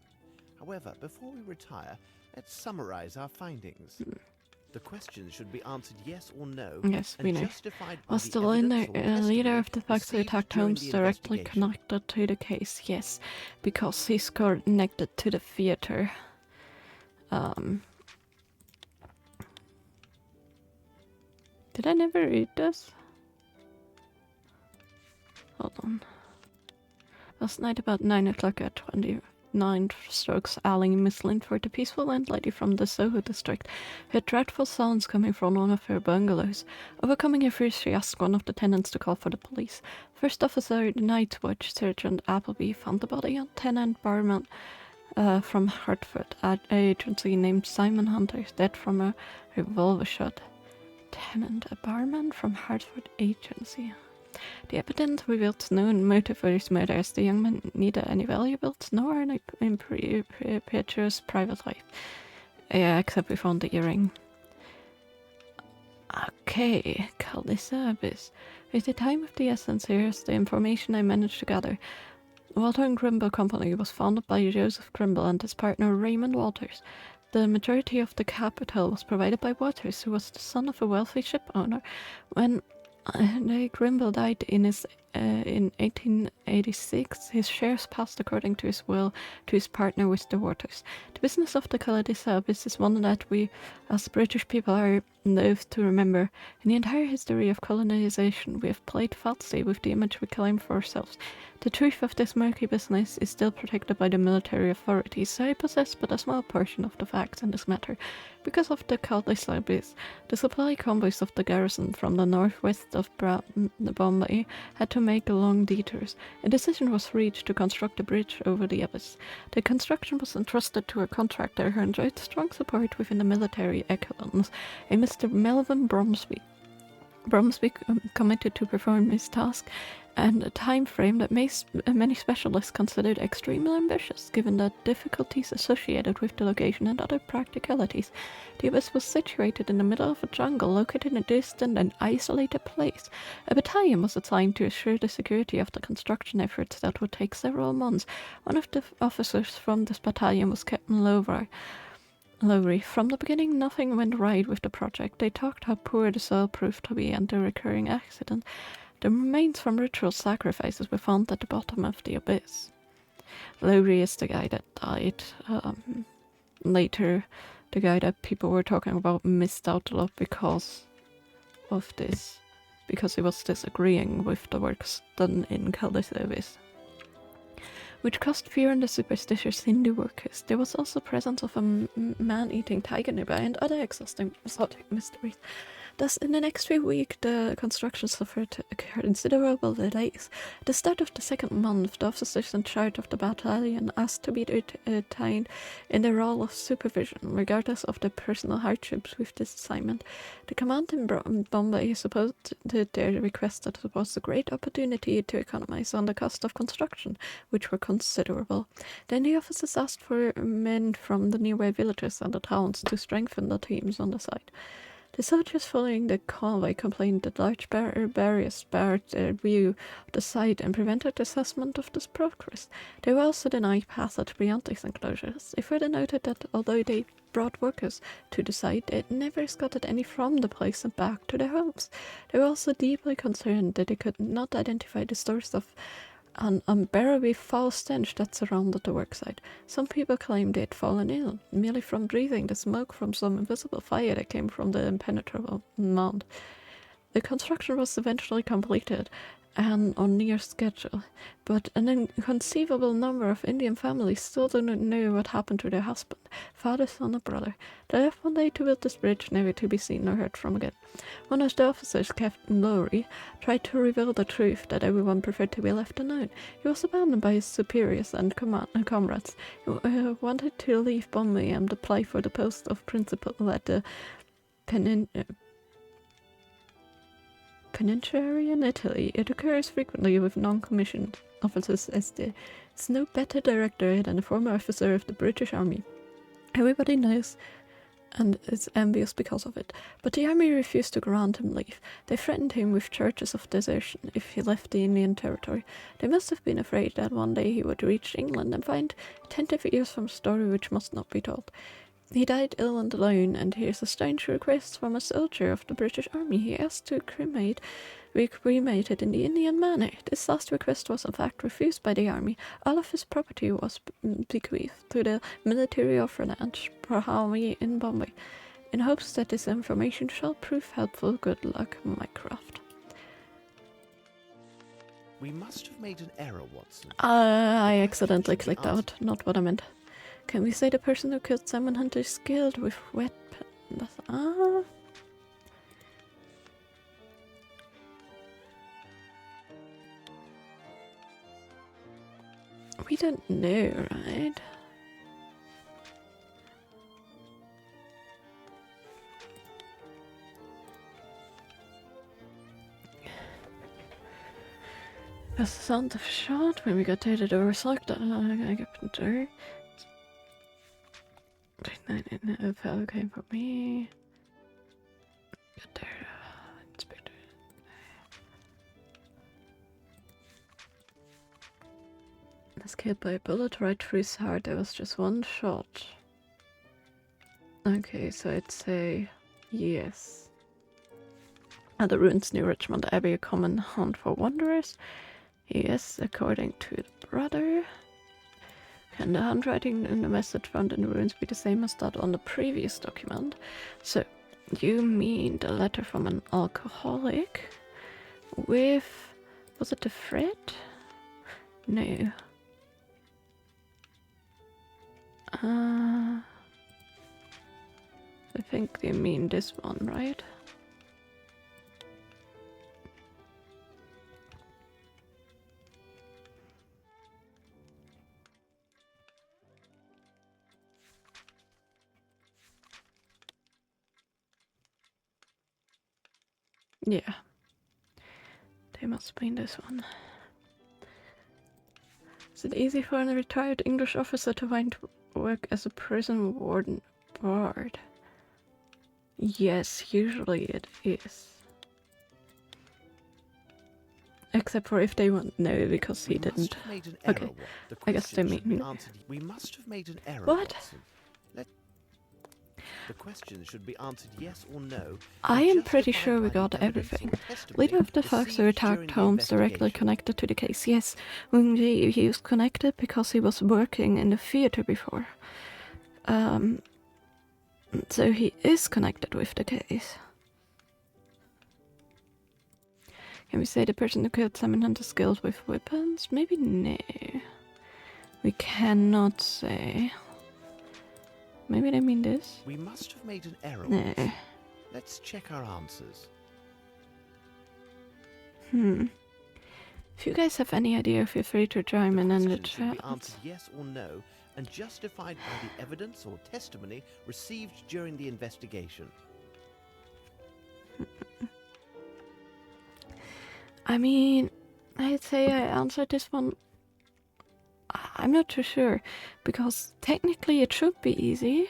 However, before we retire, let's summarize our findings. The questions should be answered yes or no, Yes, we and know. justified by Was the the evidence leader, or leader of the testimony thugs who received attacked during Holmes the directly investigation. connected to the case? Yes, because he's connected to the theater. Did I never read this? Hold on. Last night about 9 o'clock at 29 strokes, Alley Miss Linford, a peaceful landlady from the Soho district, heard dreadful sounds coming from one of her bungalows. Overcoming her fears, she asked one of the tenants to call for the police. First officer, the night watch sergeant Appleby, found the body on tenant barman from Hartford agency named Simon Hunter, dead from a revolver shot. Tenant, a barman from Hartford agency. The evidence revealed no motive for his murder, as the young man neither any valuables nor any impetuous private life. Yeah, except we found the earring. Okay, call this service. With the time of the essence, here's the information I managed to gather. Walter and Grimble Company was founded by Joseph Grimble and his partner Raymond Walters. The majority of the capital was provided by Waters, who was the son of a wealthy ship owner. When Grimble died in 1886, his shares passed according to his will to his partner, Mr. Waters. The business of the Calais service is one that we, as British people, are loath to remember. In the entire history of colonization, we have played falsely with the image we claim for ourselves. The truth of this murky business is still protected by the military authorities, so I possess but a small portion of the facts in this matter. Because of the Calais service, the supply convoys of the garrison from the northwest of Bombay had to make long detours. A decision was reached to construct a bridge over the abyss. The construction was entrusted to a contractor who enjoyed strong support within the military echelons, a Mr. Melvin Bromsby. Bromsby committed to perform his task and a time frame that many specialists considered extremely ambitious, given the difficulties associated with the location and other practicalities. The abyss was situated in the middle of a jungle, located in a distant and isolated place. A battalion was assigned to assure the security of the construction efforts that would take several months. One of the officers from this battalion was Captain Lowry. From the beginning, nothing went right with the project. They talked how poor the soil proved to be and the recurring accidents. The remains from ritual sacrifices were found at the bottom of the abyss. Lowry is the guy that died. Later, the guy that people were talking about missed out a lot because of this. Because he was disagreeing with the works done in Calais service, which caused fear in the superstitious Hindu workers. There was also presence of a man-eating tiger nearby and other exhausting exotic mysteries. Thus, in the next few weeks, the construction suffered considerable delays. At the start of the second month, the officers in charge of the battalion asked to be retained in the role of supervision, regardless of the personal hardships with this assignment. The command in Bombay supposed their request that it was a great opportunity to economize on the cost of construction, which were considerable. Then the officers asked for men from the nearby villages and the towns to strengthen the teams on the site. The soldiers following the convoy complained that large barriers barred their view of the site and prevented assessment of this progress. They were also denied passage beyond these enclosures. They further noted that although they brought workers to the site, they had never escorted any from the place and back to their homes. They were also deeply concerned that they could not identify the source of an unbearably foul stench that surrounded the worksite. Some people claimed they'd fallen ill, merely from breathing the smoke from some invisible fire that came from the impenetrable mound. The construction was eventually completed and on near schedule, but an inconceivable number of Indian families still do not know what happened to their husband, father, son, or brother. They left one day to build this bridge, never to be seen or heard from again. One of the officers, Captain Lowry, tried to reveal the truth that everyone preferred to be left unknown. He was abandoned by his superiors and comrades. He wanted to leave Bombay and apply for the post of principal at the Peninsula in Italy. It occurs frequently with non-commissioned officers as there is no better director than a former officer of the British Army. Everybody knows and is envious because of it, but the army refused to grant him leave. They threatened him with charges of desertion if he left the Indian territory. They must have been afraid that one day he would reach England and find attentive ears from a story which must not be told. He died ill and alone, and here's a strange request from a soldier of the British Army. He asked to be cremated in the Indian manner. This last request was in fact refused by the army. All of his property was bequeathed to the military orphanage Prahami in Bombay, in hopes that this information shall prove helpful. Good luck, Mycroft. We must have made an error, Watson. I accidentally clicked out, not what I meant. Can we say the person who killed Simon Hunter is skilled with weapons? We don't know, right? As the sound of a shot when we got to the door was locked, I got the door. No, fellow came for me. Got there, inspector. Was killed by a bullet right through his heart. There was just one shot. Okay, so I'd say yes. At the ruins near Richmond Abbey, a common haunt for wanderers. Yes, according to the brother. Can the handwriting in the message found in the ruins be the same as that on the previous document? So, you mean the letter from an alcoholic with... was it the thread? No. I think you mean this one, right? Yeah. They must be in this one. Is it easy for a retired English officer to find work as a prison warden guard? Yes, usually it is. Except for if they won't know because he didn't. Okay, I guess they mean... We must have made an error. What? Watson. The question should be answered yes or no. I am pretty sure we got everything. Leader of the Fox attacked Holmes directly connected to the case. Yes, he was connected because he was working in the theater before. So he is connected with the case. Can we say the person who killed Simon Hunt is skilled with weapons? Maybe no. We cannot say. Maybe they mean this? We must have made an error. No. Let's check our answers. If you guys have any idea, feel free to chime in the chat. Should be answered yes or no, and justified by the evidence or testimony received during the investigation. I mean, I'd say I answered this one. I'm not too sure, because technically it should be easy,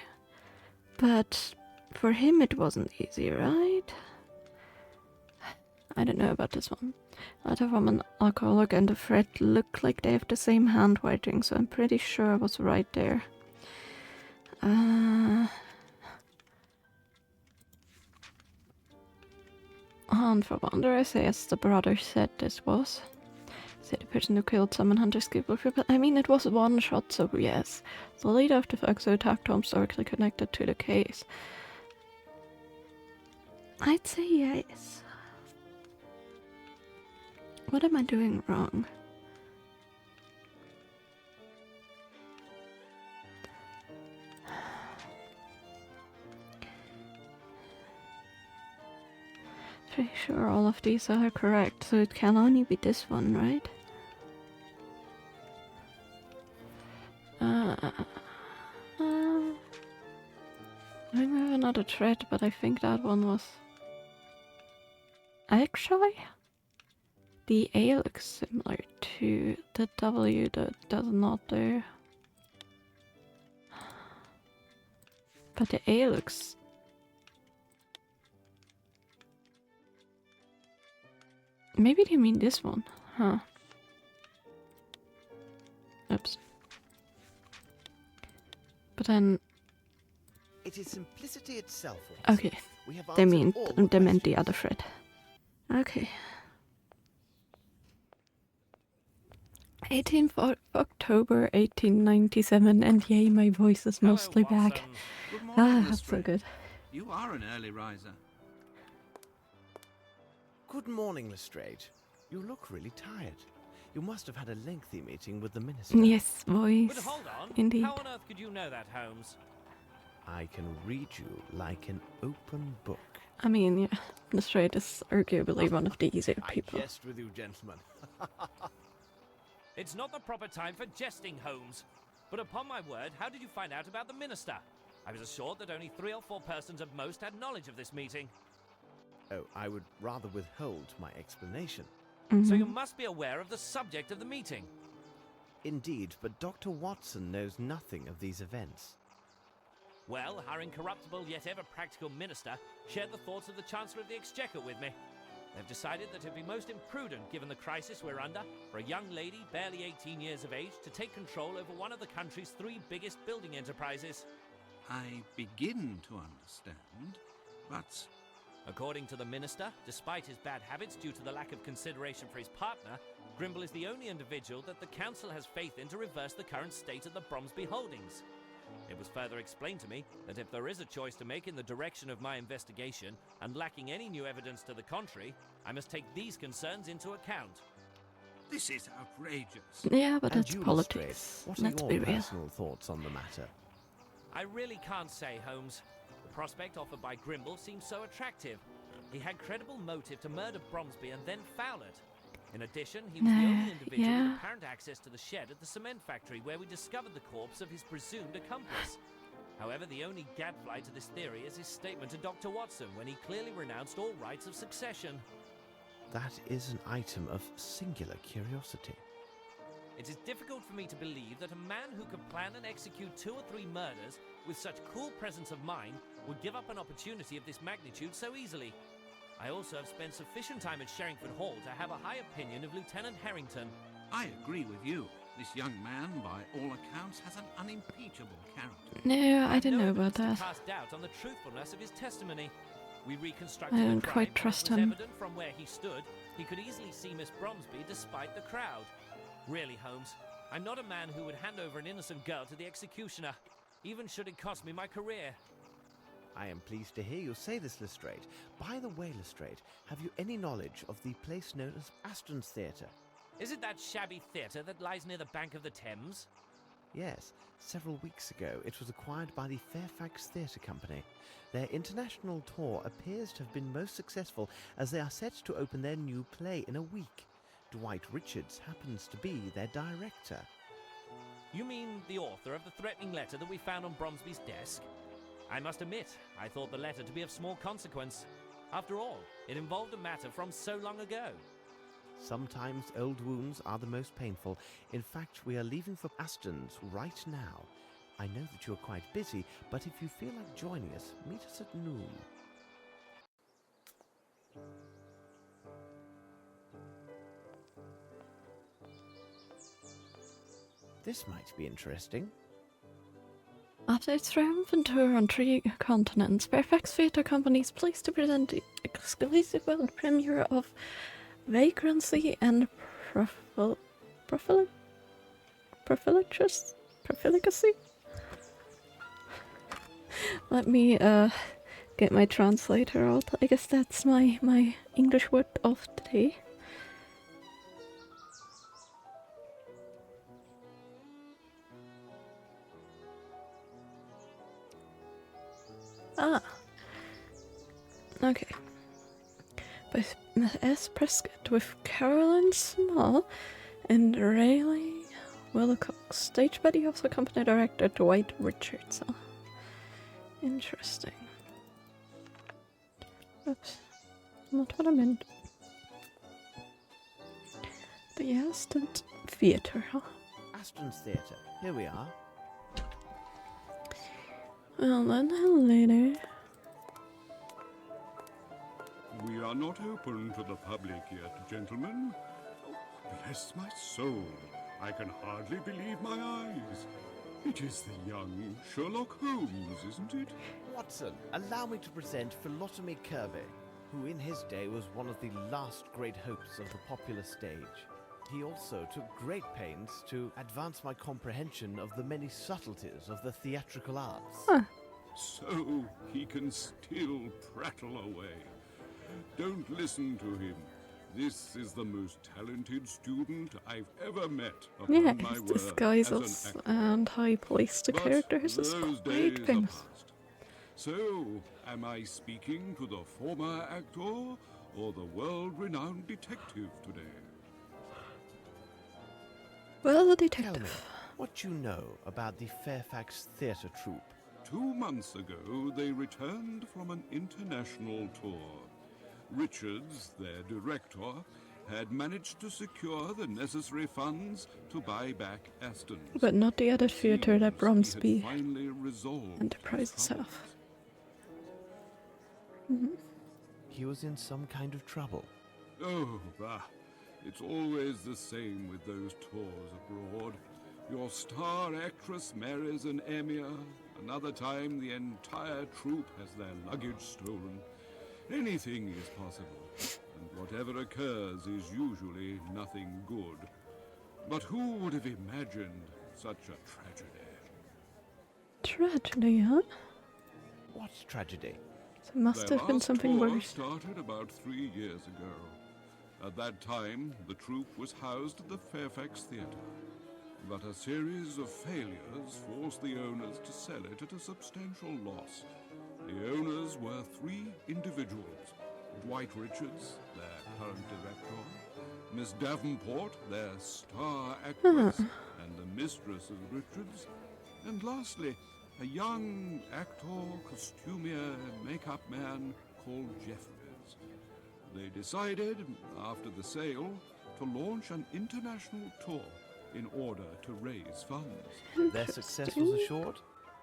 but for him it wasn't easy, right? I don't know about this one. Letter from an alcoholic and the thread look like they have the same handwriting, so I'm pretty sure I was right there. And for wonder, I say as the brother said this was. Say the person who killed Summon Hunter's Cable Trip. I mean, it was one shot, so yes. The leader of the Fox attacked Holmes directly connected to the case. I'd say yes. What am I doing wrong? Pretty sure all of these are correct, so it can only be this one, right? I have another thread, but I think that one was... Actually, the A looks similar to the W that does not there. But the A looks... Maybe they mean this one, huh? Oops. But then... It is simplicity itself. Okay, We have they answered meant all the other thread. Okay. 18th of October 1897, and yay, my voice is mostly Hello, back. Watson. Good morning, Ah, that's so Lestrade. good. You are an early riser. Good morning, Lestrade. You look really tired. You must have had a lengthy meeting with the minister. Yes, voice. But hold on. Indeed. How on earth could you know that, Holmes? I can read you like an open book. I mean, yeah, Lestrade is arguably one of the easier people. I jest with you, gentlemen. It's not the proper time for jesting, Holmes. But upon my word, how did you find out about the minister? I was assured that only 3 or 4 persons at most had knowledge of this meeting. Oh, I would rather withhold my explanation. So you must be aware of the subject of the meeting. Indeed, but Dr. Watson knows nothing of these events. Well, our incorruptible yet ever practical minister shared the thoughts of the Chancellor of the Exchequer with me. They've decided that it would be most imprudent, given the crisis we're under, for a young lady barely 18 years of age to take control over one of the country's 3 biggest building enterprises. I begin to understand, but... According to the minister, despite his bad habits due to the lack of consideration for his partner, Grimble is the only individual that the council has faith in to reverse the current state of the Bromsby holdings. It was further explained to me that if there is a choice to make in the direction of my investigation, and lacking any new evidence to the contrary, I must take these concerns into account. This is outrageous. Yeah, but And that's you, politics. Lestrade, what are Let's your be real. personal thoughts on the matter? I really can't say, Holmes. The prospect offered by Grimble seems so attractive. He had credible motive to murder Bromsby and then foul it. In addition, he was the only individual with apparent access to the shed at the cement factory where we discovered the corpse of his presumed accomplice. However, the only gadfly to this theory is his statement to Dr. Watson when he clearly renounced all rights of succession. That is an item of singular curiosity. It is difficult for me to believe that a man who could plan and execute 2 or 3 murders with such cool presence of mind would give up an opportunity of this magnitude so easily. I also have spent sufficient time at Sherringford Hall to have a high opinion of Lieutenant Harrington. I agree with you. This young man, by all accounts, has an unimpeachable character. No, I didn't No know about evidence that. to cast doubt on the truthfulness of his testimony. We reconstructed I the don't crime, quite and trust it was him. evident from where he stood he could easily see Miss Bromsby despite the crowd. Really, Holmes, I'm not a man who would hand over an innocent girl to the executioner, even should it cost me my career. I am pleased to hear you say this, Lestrade. By the way, Lestrade, have you any knowledge of the place known as Aston's Theatre? Is it that shabby theatre that lies near the bank of the Thames? Yes, several weeks ago it was acquired by the Fairfax Theatre Company. Their international tour appears to have been most successful as they are set to open their new play in a week. Dwight Richards happens to be their director. You mean the author of the threatening letter that we found on Bromsby's desk? I must admit, I thought the letter to be of small consequence. After all, it involved a matter from so long ago. Sometimes old wounds are the most painful. In fact, we are leaving for Aston's right now. I know that you are quite busy, but if you feel like joining us, meet us at noon. This might be interesting. After its triumphant tour on 3 continents, Fairfax Theatre Company is pleased to present the exclusive world premiere of Vagrancy and Profilicacy? Let me get my translator out. I guess that's my English word of the day. Ah. Okay. By S. Prescott with Carolyn Small and Rayleigh Wilcox. Staged by the also company director Dwight Richards. Oh. Interesting. Oops. Not what I meant. The Aston Theatre, huh? Aston's Theatre. Here we are. Well then, later. We are not open to the public yet, gentlemen. Oh, bless my soul. I can hardly believe my eyes. It is the young Sherlock Holmes, isn't it? Watson, allow me to present Philotomy Kirby, who in his day was one of the last great hopes of the popular stage. He also took great pains to advance my comprehension of the many subtleties of the theatrical arts. Huh. So he can still prattle away. Don't listen to him. This is the most talented student I've ever met upon Yeah, my his word disguises as an actor. and how he plays the But characters is those quite days are famous. past. So, am I speaking to the former actor or the world-renowned detective today? Well, the Tell me, detective. what you know about the Fairfax Theatre Troupe? 2 months ago, they returned from an international tour. Richards, their director, had managed to secure the necessary funds to buy back Aston's. But not the other theatre that Seems he Bromsby had finally resolved Enterprises his have. troubles. He was in some kind of trouble. Oh, bah. It's always the same with those tours abroad. Your star actress marries an emir. Another time, the entire troupe has their luggage stolen. Anything is possible, and whatever occurs is usually nothing good. But who would have imagined such a tragedy? Tragedy, huh? What tragedy? So it must Their have been last something tour worse. started about 3 years ago. At that time, the troupe was housed at the Fairfax Theatre. But a series of failures forced the owners to sell it at a substantial loss. The owners were 3 individuals. Dwight Richards, their current director, Miss Davenport, their star actress, and the mistress of Richards, and lastly, a young actor, costumier, makeup man called Jeffries. They decided, after the sale, to launch an international tour in order to raise funds. Their success was assured?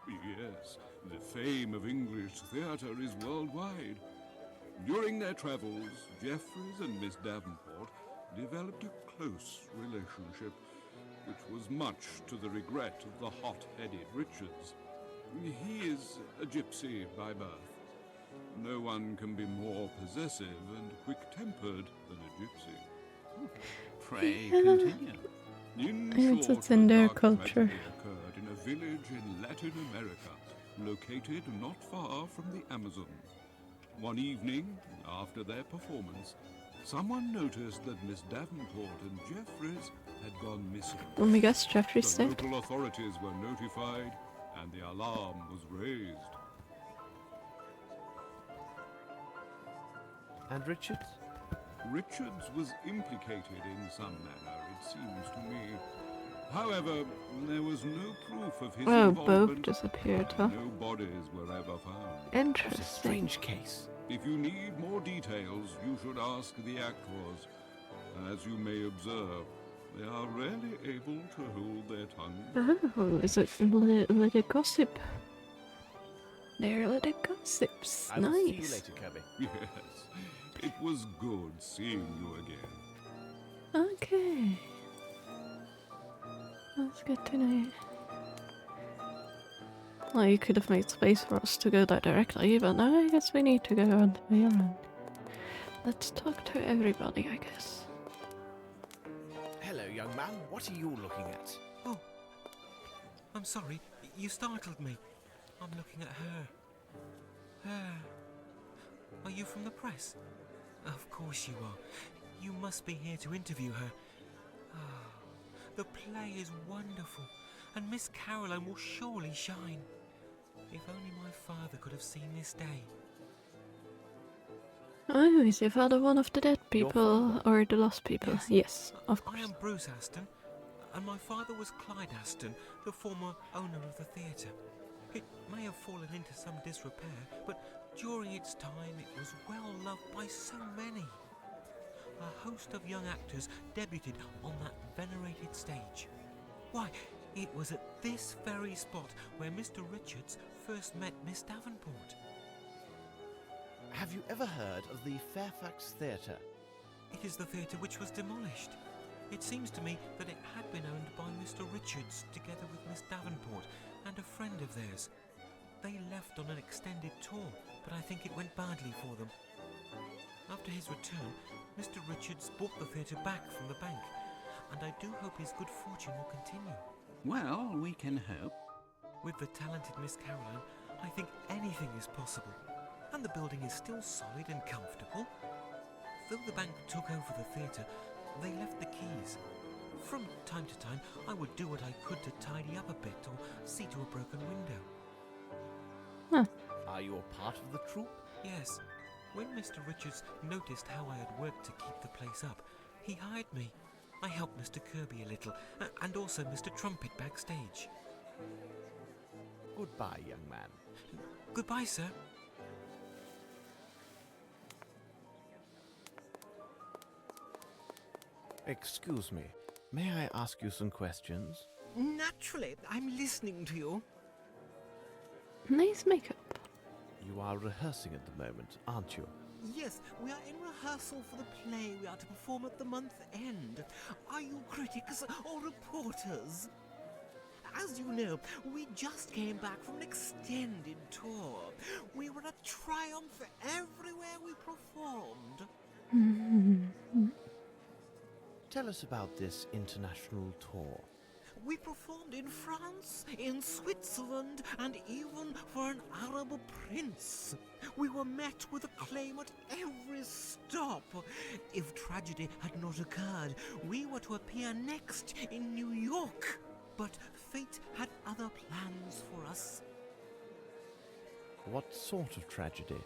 Yes, the fame of English theatre is worldwide. During their travels, Jeffries and Miss Davenport developed a close relationship, which was much to the regret of the hot-headed Richards. He is a gypsy by birth. No one can be more possessive and quick-tempered than a gypsy. Pray continue. In It's short, in a their dark culture. tragedy occurred in a village in Latin America, located not far from the Amazon. One evening, after their performance, someone noticed that Miss Davenport and Jeffries had gone missing. Let me guess, Jeffrey's The dead. local authorities were notified, and the alarm was raised. And Richards? Richards was implicated in some manner, it seems to me. However, there was no proof of his Oh, both involvement. disappeared, huh? No bodies were ever found. It's a Interesting. strange case. If you need more details, you should ask the actors. As you may observe, they are rarely able to hold their tongues. Oh, is it little gossip? They're little gossips. I will see you Nice. later, Kirby. Yes, it was good seeing you again. Okay. That's good to know. Well, you could have made space for us to go there directly, but no, I guess we need to go on the way around. Let's talk to everybody, I guess. young man. What are you looking at? Oh, I'm sorry. You startled me. I'm looking at her. Are you from the press? Of course you are. You must be here to interview her. The play is wonderful, and Miss Caroline will surely shine. If only my father could have seen this day. Oh, is your father one of the dead people or the lost people? Yes, of course. I am Bruce Aston, and my father was Clyde Aston, the former owner of the theatre. It may have fallen into some disrepair, but during its time it was well loved by so many. A host of young actors debuted on that venerated stage. Why, it was at this very spot where Mr. Richards first met Miss Davenport. Have you ever heard of the Fairfax Theatre? It is the theatre which was demolished. It seems to me that it had been owned by Mr. Richards together with Miss Davenport and a friend of theirs. They left on an extended tour, but I think it went badly for them. After his return, Mr. Richards bought the theatre back from the bank, and I do hope his good fortune will continue. Well, we can hope. With the talented Miss Caroline, I think anything is possible, and the building is still solid and comfortable. Though the bank took over the theatre, they left the keys. From time to time, I would do what I could to tidy up a bit or see to a broken window. Huh. Are you a part of the troupe? Yes. When Mr. Richards noticed how I had worked to keep the place up, he hired me. I helped Mr. Kirby a little, and also Mr. Trumpet backstage. Goodbye, young man. Goodbye, sir. Excuse me. May I ask you some questions? Naturally, I'm listening to you. Nice makeup. You You are rehearsing at the moment, aren't you? Yes, we are in rehearsal for the play we are to perform at the month end. Are you critics or reporters? As you know, we just came back from an extended tour. We were a triumph everywhere we performed. Tell us about this international tour. We performed in France, in Switzerland, and even for an Arab prince. We were met with acclaim at every stop. If tragedy had not occurred, we were to appear next in New York. But fate had other plans for us. What sort of tragedy?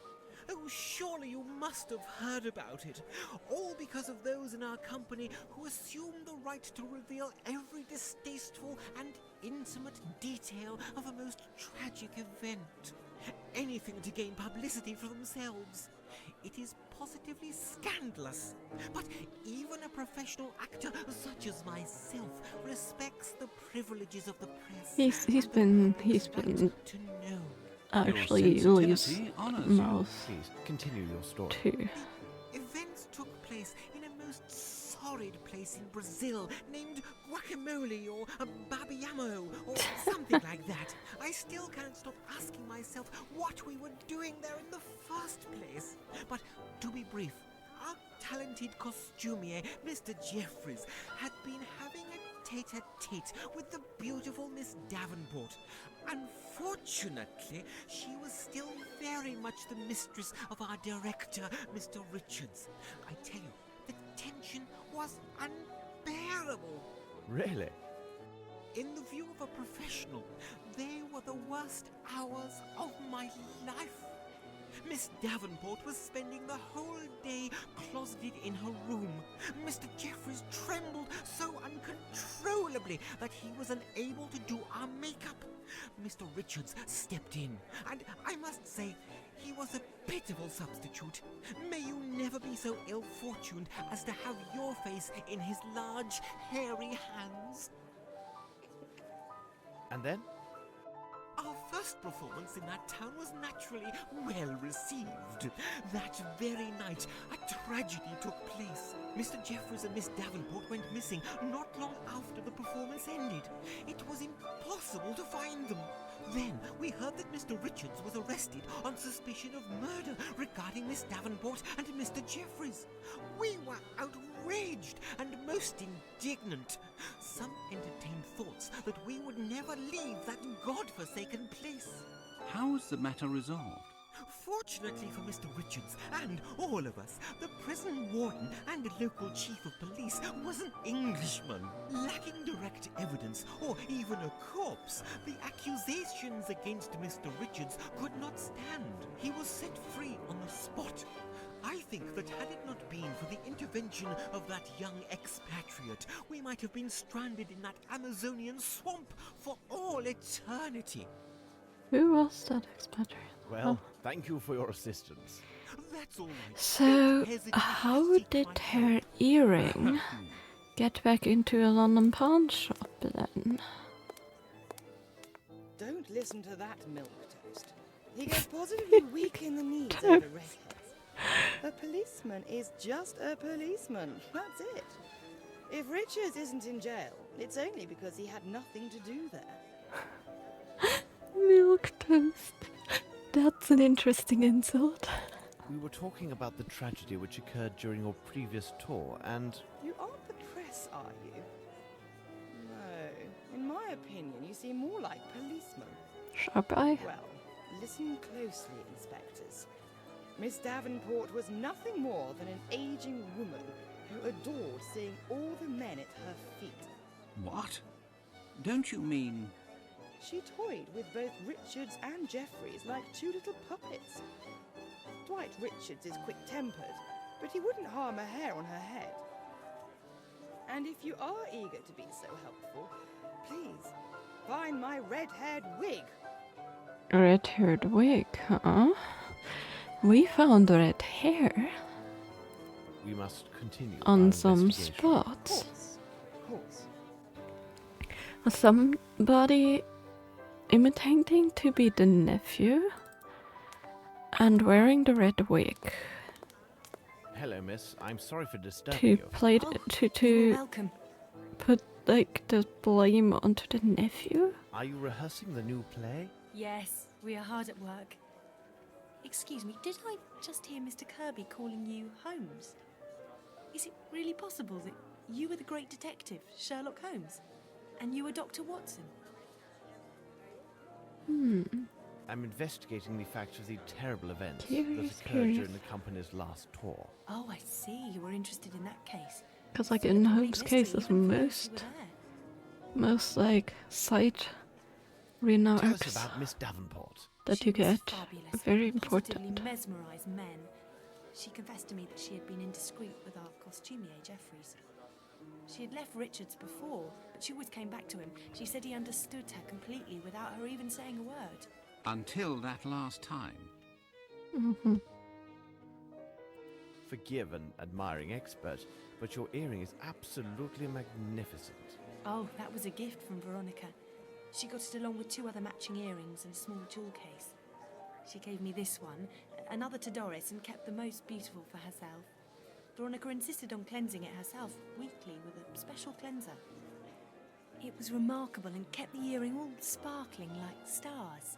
Oh, surely you must have heard about it. All because of those in our company who assumed the right to reveal every distasteful and intimate detail of a most tragic event. Anything to gain publicity for themselves. It is positively scandalous. But even a professional actor such as myself respects the privileges of the press. He's been to know. Actually Your leaves sensitivity honours you. mouth Please, continue your story. too. Events took place in a most sordid place in Brazil named Guacamole or Babiamo or something like that. I still can't stop asking myself what we were doing there in the first place. But to be brief, our talented costumier, Mr. Jeffries, had been having a tete-a-tete with the beautiful Miss Davenport. Unfortunately, she was still very much the mistress of our director, Mr. Richards. I tell you, the tension was unbearable. Really? In the view of a professional, they were the worst hours of my life. Miss Davenport was spending the whole day closeted in her room. Mr. Jeffries trembled so uncontrollably that he was unable to do our makeup. Mr. Richards stepped in, and I must say, he was a pitiful substitute. May you never be so ill-fortuned as to have your face in his large, hairy hands. And then? Our first performance in that town was naturally well received. That very night, a tragedy took place. Mr. Jeffries and Miss Davenport went missing not long after the performance ended. It was impossible to find them. Then we heard that Mr. Richards was arrested on suspicion of murder regarding Miss Davenport and Mr. Jeffries. We were outraged, and most indignant. Some entertained thoughts that we would never leave that god-forsaken place. How is the matter resolved? Fortunately for Mr. Richards and all of us, the prison warden and the local chief of police was an Englishman. Lacking direct evidence or even a corpse, the accusations against Mr. Richards could not stand. He was set free on the spot. I think that had it not been for the intervention of that young expatriate, we might have been stranded in that Amazonian swamp for all eternity. Who was that expatriate? Well, thank you for your assistance. That's all right. So, Don't hesitate to how seek did my her help. earring get back into a London pawn shop then? Don't listen to that milk toast. He goes positively weak in the knees over redheads. A policeman is just a policeman. That's it. If Richards isn't in jail, it's only because he had nothing to do there. Milk toast. That's an interesting insult. We were talking about the tragedy which occurred during your previous tour, and You aren't the press, are you? No. In my opinion, you seem more like policemen. Sharp eye. Well, listen closely, inspectors. Miss Davenport was nothing more than an aging woman who adored seeing all the men at her feet. What? Don't you mean... She toyed with both Richards and Jeffries like two little puppets. Dwight Richards is quick-tempered, but he wouldn't harm a hair on her head. And if you are eager to be so helpful, please, find my red-haired wig. Red-haired wig, huh? We found red hair we must continue on our some investigation. spots. Of course. Somebody imitating to be the nephew and wearing the red wig Hello, miss. I'm sorry for disturbing to you. play Oh, to You're to welcome. put like the blame onto the nephew. Are you rehearsing the new play? Yes, we are hard at work. Excuse me, did I just hear Mr. Kirby calling you Holmes? Is it really possible that you were the great detective, Sherlock Holmes, and you were Dr. Watson? I'm investigating the facts of the terrible events Curious, that occurred curious. during the company's last tour. Oh, I see. You were interested in that case. Because like Still a in complete Holmes' mystery, cases, even for those who were there. most like side Tell us remarks about Miss Davenport. that She you was get fabulous, very positively important. mesmerise men. She confessed to me that she had been indiscreet with our costumier, Jeffries. She had left Richards before, but she always came back to him. She said he understood her completely without her even saying a word. Until that last time. Hmm. Forgive an admiring expert, but your earring is absolutely magnificent. Oh, that was a gift from Veronica. She got it along with two other matching earrings and a small jewel case. She gave me this one, another to Doris, and kept the most beautiful for herself. Veronica insisted on cleansing it herself weekly with a special cleanser. It was remarkable and kept the earring all sparkling like stars.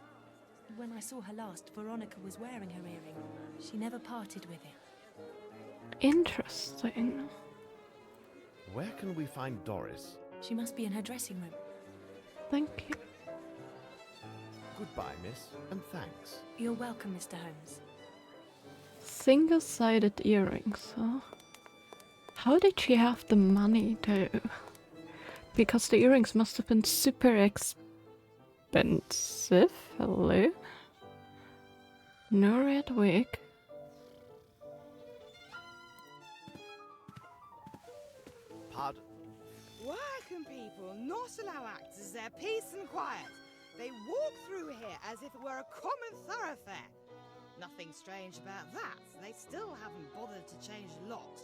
When I saw her last, Veronica was wearing her earring. She never parted with it. Interesting. Where can we find Doris? She must be in her dressing room. Thank you. Goodbye, miss, and thanks. You're welcome, Mr. Holmes. Single-sided earrings, huh? How did she have the money though? Because the earrings must have been super expensive. Hello? No red wig. Pardon? Why can people not allow actors their peace and quiet? They walk through here as if it were a common thoroughfare. Nothing strange about that. They still haven't bothered to change the locks.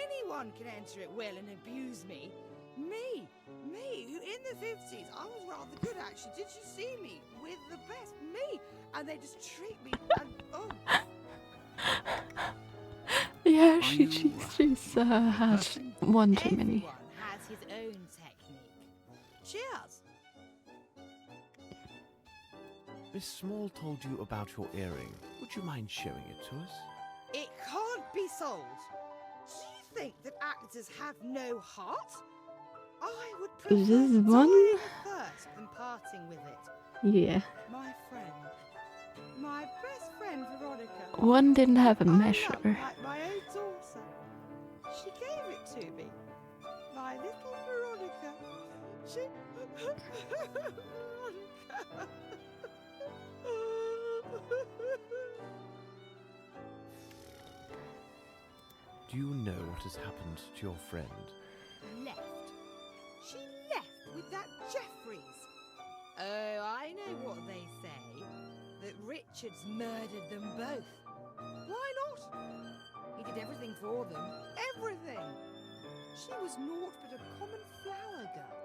Anyone can enter at will and abuse me. Me, who in the 50s, I was rather good actually. Did you see me? With the best, me. And they just treat me and, oh. Yeah, Are she's had rehearsing? one too many. Everyone has his own technique. Cheers. Miss Small told you about your earring. Would you mind showing it to us? It can't be sold. Do you think that actors have no heart? I would Is prefer this one? dying first than parting with it. Yeah. My friend. My best friend, Veronica. One didn't have a I love measure. like my own daughter. She gave it to me. My little Veronica. She... Veronica. Do you know what has happened to your friend? Left. She left with that Jeffries. Oh, I know what they say. That Richards murdered them both. Why not? He did everything for them. Everything. She was naught but a common flower girl.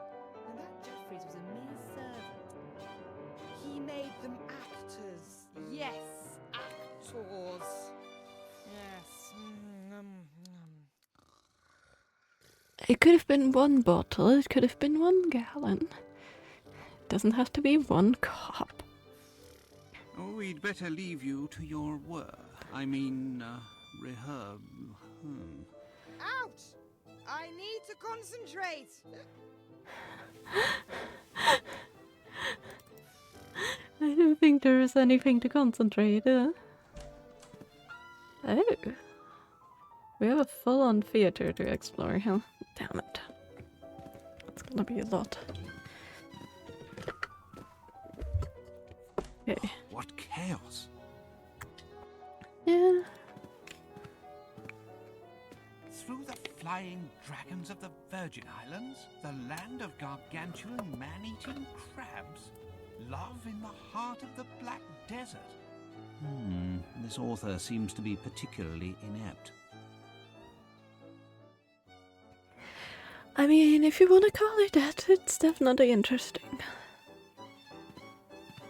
And that Jeffries was a mere servant. He made them actors. Yes, actors. Yes. It could have been 1 bottle, it could have been 1 gallon. It doesn't have to be 1 cup. Oh, we'd better leave you to your work. I mean, Out! I need to concentrate. I don't think there is anything to concentrate on. Oh. We have a full-on theater to explore, huh? Damn it. It's gonna be a lot. Okay. what chaos! Yeah. Through the flying dragons of the Virgin Islands, the land of gargantuan man-eating crabs, love in the heart of the Black Desert. This author seems to be particularly inept. I mean, if you want to call it that, it's definitely interesting.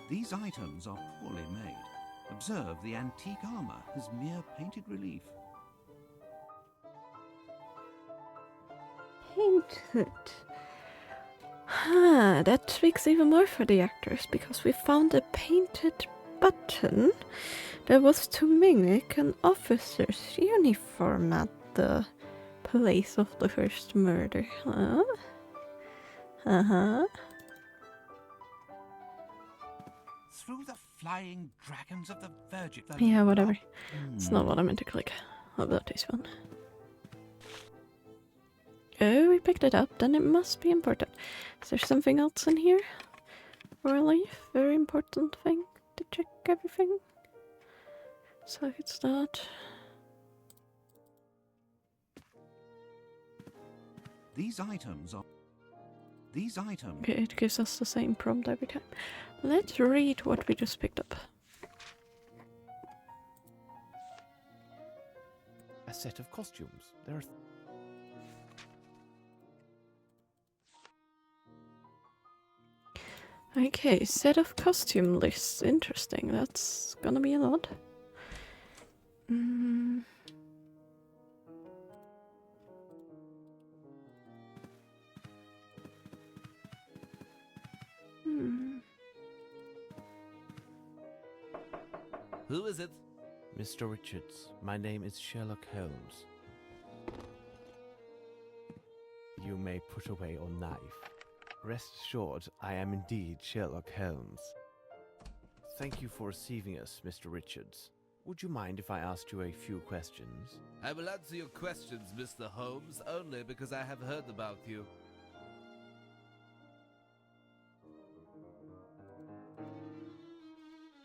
These items are poorly made. Observe the antique armor as mere painted relief. Painted. Huh, that speaks even more for the actors, because we found a painted button that was to mimic an officer's uniform at the place of the first murder. Huh? Uh-huh. Through the flying dragons of the Virgin... Yeah, whatever. It's not what I meant to click. How about this one? Oh, we picked it up. Then it must be important. Is there something else in here? Really? Very important thing to check everything. So it's that. These items are... Okay, it gives us the same prompt every time. Let's read what we just picked up. A set of costumes. There are... Okay, set of costume lists. Interesting. That's gonna be a lot. Who is it? Mr. Richards, my name is Sherlock Holmes. You may put away your knife. Rest assured, I am indeed Sherlock Holmes. Thank you for receiving us, Mr. Richards. Would you mind if I asked you a few questions? I will answer your questions, Mr. Holmes, only because I have heard about you.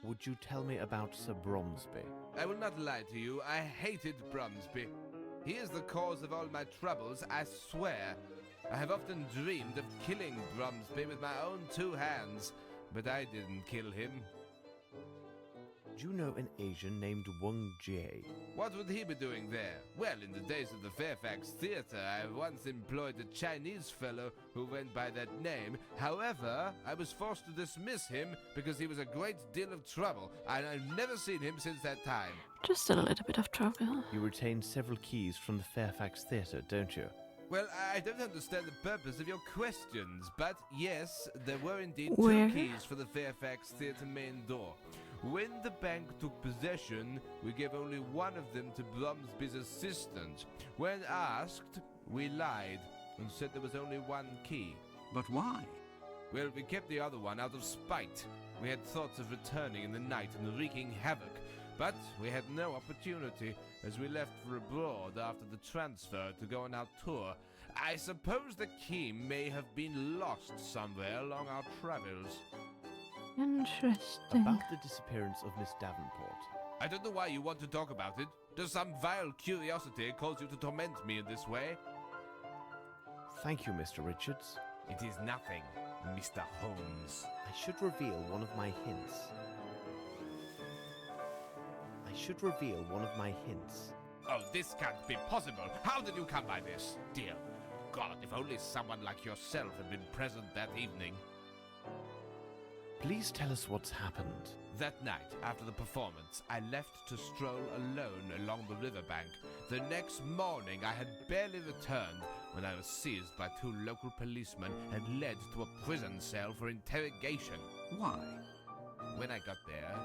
Would you tell me about Sir Bromsby? I will not lie to you, I hated Bromsby. He is the cause of all my troubles, I swear. I have often dreamed of killing Bromsby with my own 2 hands, but I didn't kill him. Do you know an Asian named Wang Jie? What would he be doing there? Well, in the days of the Fairfax Theatre, I once employed a Chinese fellow who went by that name. However, I was forced to dismiss him because he was a great deal of trouble, and I've never seen him since that time. Just a little bit of trouble. You retain several keys from the Fairfax Theatre, don't you? Well, I don't understand the purpose of your questions, but yes, there were indeed Where? 2 keys for the Fairfax Theatre main door. When the bank took possession, we gave only one of them to Bromsby's assistant. When asked, we lied and said there was only one key. But why? Well, we kept the other one out of spite. We had thoughts of returning in the night and wreaking havoc, but we had no opportunity as we left for abroad after the transfer to go on our tour. I suppose the key may have been lost somewhere along our travels. Interesting. About the disappearance of Miss Davenport. I don't know why you want to talk about it. Does some vile curiosity cause you to torment me in this way? Thank you, Mr. Richards. It is nothing, Mr. Holmes. I should reveal one of my hints. Oh, this can't be possible. How did you come by this? Dear God, if only someone like yourself had been present that evening. Please tell us what's happened. That night, after the performance, I left to stroll alone along the riverbank. The next morning, I had barely returned when I was seized by 2 local policemen and led to a prison cell for interrogation. Why? When I got there,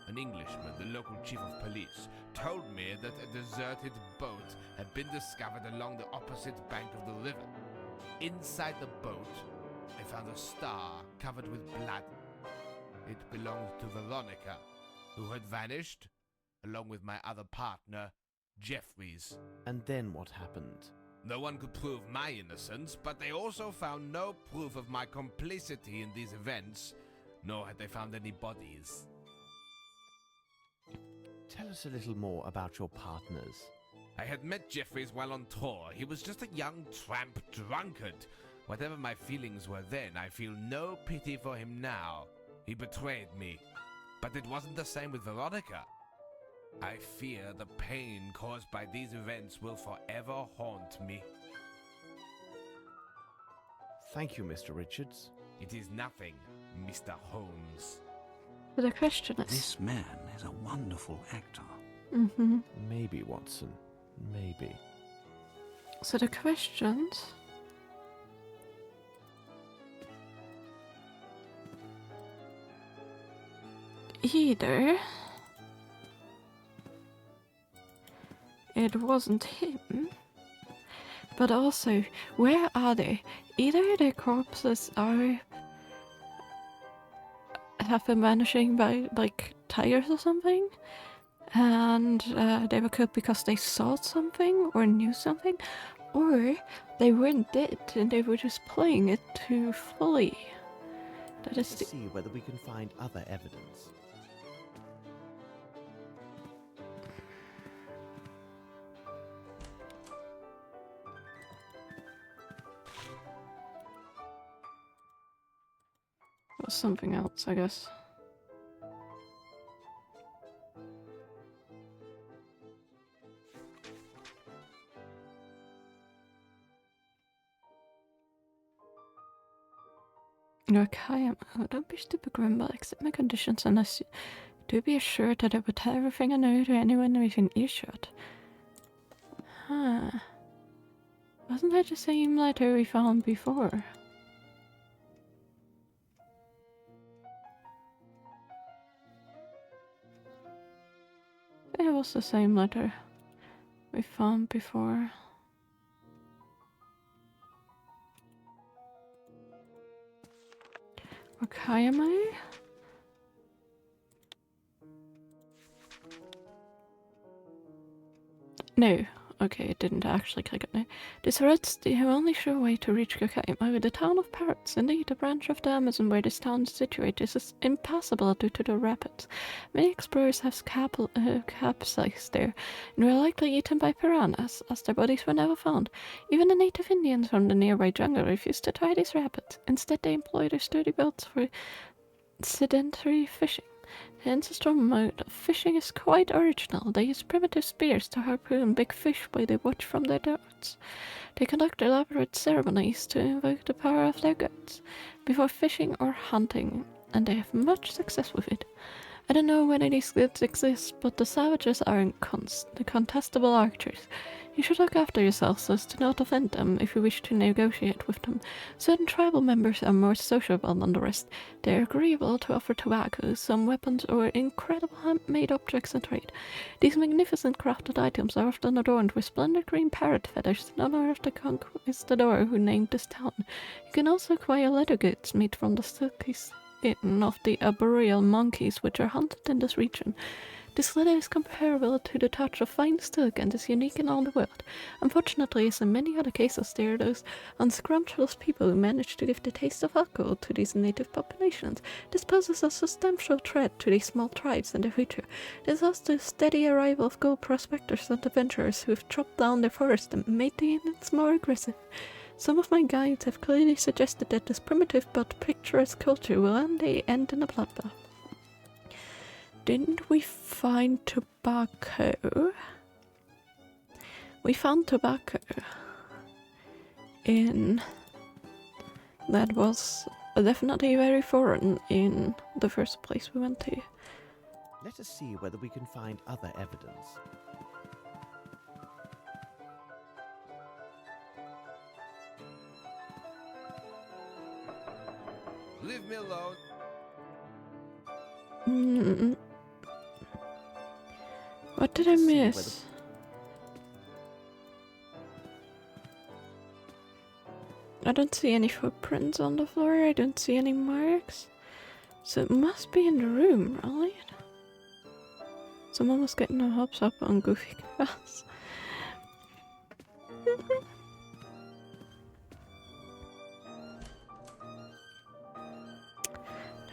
an Englishman, the local chief of police, told me that a deserted boat had been discovered along the opposite bank of the river. Inside the boat, I found a star covered with blood. It belonged to Veronica, who had vanished, along with my other partner, Jeffries. And then what happened? No one could prove my innocence, but they also found no proof of my complicity in these events, nor had they found any bodies. Tell us a little more about your partners. I had met Jeffries while on tour. He was just a young tramp drunkard. Whatever my feelings were then, I feel no pity for him now. He betrayed me. But it wasn't the same with Veronica. I fear the pain caused by these events will forever haunt me. Thank you, Mr. Richards. It is nothing, Mr. Holmes. But the question is... This man is a wonderful actor. Mm-hmm. Maybe, Watson. Maybe. So the questions... Either it wasn't him, but also, where are they? Either their corpses have been vanishing by, like, tires or something, and they were killed because they saw something or knew something, or they weren't dead and they were just playing it too fully. That is Let's see whether we can find other evidence. something else, I guess. Okay, don't be stupid, Grimble. Accept my conditions unless you do be assured that I will tell everything I know to anyone within earshot. Huh. Wasn't that the same letter we found before? It was the same letter we found before. Okay, am I? No. Okay, it didn't actually click it now. This road's the only sure way to reach Kakaima. The town of Parrots, indeed, a branch of the Amazon where this town is situated, is impassable due to the rapids. Many explorers have capsized there, and were likely eaten by piranhas, as their bodies were never found. Even the native Indians from the nearby jungle refused to try these rapids. Instead, they employed their sturdy boats for sedentary fishing. The ancestral mode of fishing is quite original. They use primitive spears to harpoon big fish while they watch from their darts. They conduct elaborate ceremonies to invoke the power of their gods before fishing or hunting, and they have much success with it. I don't know whether these gods exist, but the savages are incontestable archers. You should look after yourself so as to not offend them if you wish to negotiate with them. Certain tribal members are more sociable than the rest. They are agreeable to offer tobacco, some weapons, or incredible handmade objects in trade. These magnificent crafted items are often adorned with splendid green parrot feathers in honor of the conquistador who named this town. You can also acquire leather goods made from the silky skin of the arboreal monkeys which are hunted in this region. This leather is comparable to the touch of fine silk and is unique in all the world. Unfortunately, as in many other cases, there are those unscrupulous people who manage to give the taste of alcohol to these native populations. This poses a substantial threat to these small tribes in the future. There is also the steady arrival of gold prospectors and adventurers who have chopped down their forest and made the Indians more aggressive. Some of my guides have clearly suggested that this primitive but picturesque culture will one day end in a bloodbath. Didn't we find tobacco? We found tobacco in... That was definitely very foreign in the first place we went to. Let us see whether we can find other evidence. Leave me alone. What did I miss? I don't see any footprints on the floor, I don't see any marks. So it must be in the room, right? Someone was getting their hopes up on Goofy Grass. There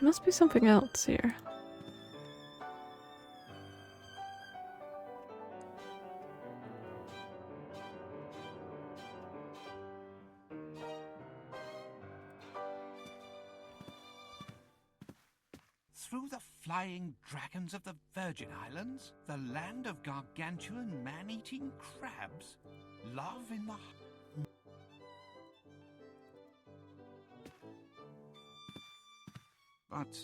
must be something else here. Through the flying dragons of the Virgin Islands, the land of gargantuan man-eating crabs, love in the... But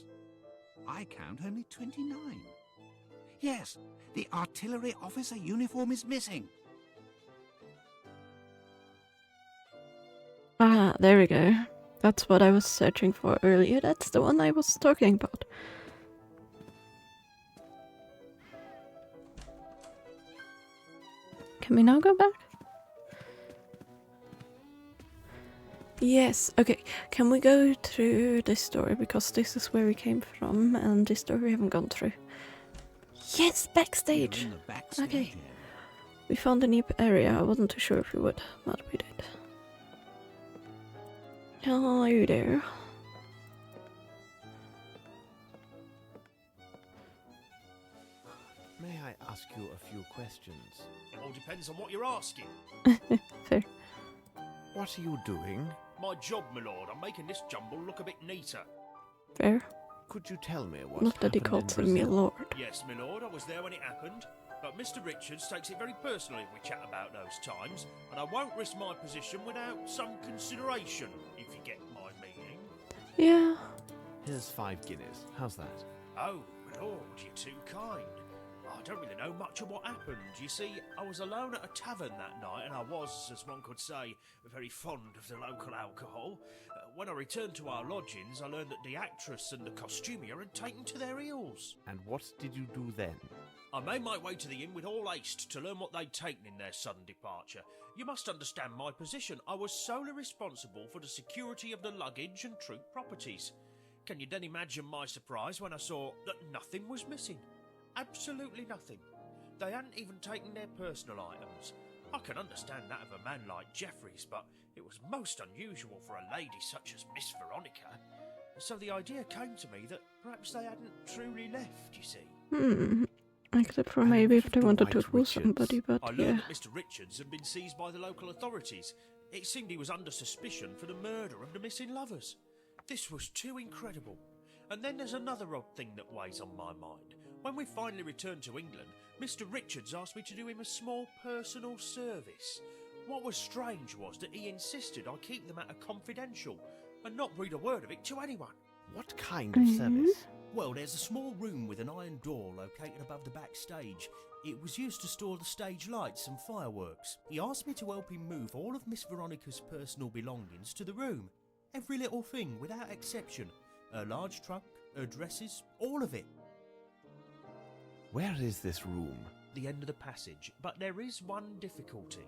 I count only 29. Yes, the artillery officer uniform is missing. Ah, there we go. That's what I was searching for earlier. That's the one I was talking about. Can we now go back? Yes, okay. Can we go through this door? Because this is where we came from, and this door we haven't gone through. Yes, backstage! You're in the backstage Okay. area. We found a new area. I wasn't too sure if we would, but we did. Hello there. May I ask you a few questions? It all depends on what you're asking. Fair. What are you doing? My job, my lord. I'm making this jumble look a bit neater. Fair. Could you tell me what Not that he happened calls in me Brazil? lord. Yes, my lord, I was there when it happened. But Mr. Richards takes it very personally if we chat about those times, and I won't risk my position without some consideration, if you get my meaning. Yeah. Here's 5 guineas. How's that? Oh, my lord, you're too kind. I don't really know much of what happened. You see, I was alone at a tavern that night, and I was, as one could say, very fond of the local alcohol. When I returned to our lodgings, I learned that the actress and the costumier had taken to their heels. And what did you do then? I made my way to the inn with all haste to learn what they'd taken in their sudden departure. You must understand my position. I was solely responsible for the security of the luggage and troop properties. Can you then imagine my surprise when I saw that nothing was missing? Absolutely nothing. They hadn't even taken their personal items. I can understand that of a man like Jeffries, but it was most unusual for a lady such as Miss Veronica. So the idea came to me that perhaps they hadn't truly left, you see. Except for maybe if they wanted to fool somebody, but I learned yeah. that Mr. Richards had been seized by the local authorities. It seemed he was under suspicion for the murder of the missing lovers. This was too incredible. And then there's another odd thing that weighs on my mind. When we finally returned to England, Mr. Richards asked me to do him a small personal service. What was strange was that he insisted I keep the matter confidential and not breathe a word of it to anyone. What kind of service? Well, there's a small room with an iron door located above the backstage. It was used to store the stage lights and fireworks. He asked me to help him move all of Miss Veronica's personal belongings to the room. Every little thing, without exception. Her large trunk, her dresses, all of it. Where is this room? The end of the passage, but there is one difficulty.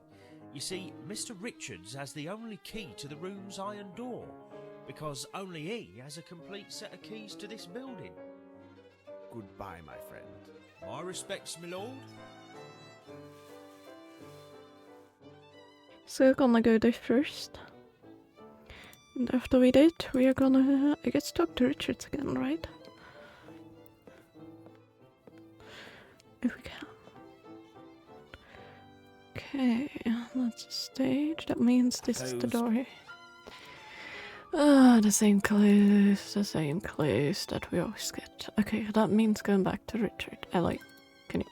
You see, Mr. Richards has the only key to the room's iron door, because only he has a complete set of keys to this building. Goodbye, my friend. My respects, my lord. So we're gonna go there first. And after we did, we are gonna, I guess, talk to Richards again, right? If we can. Okay, that's a stage. That means this is the door here. Ah, the same clues that we always get. Okay, that means going back to Richard. Ellie, can you?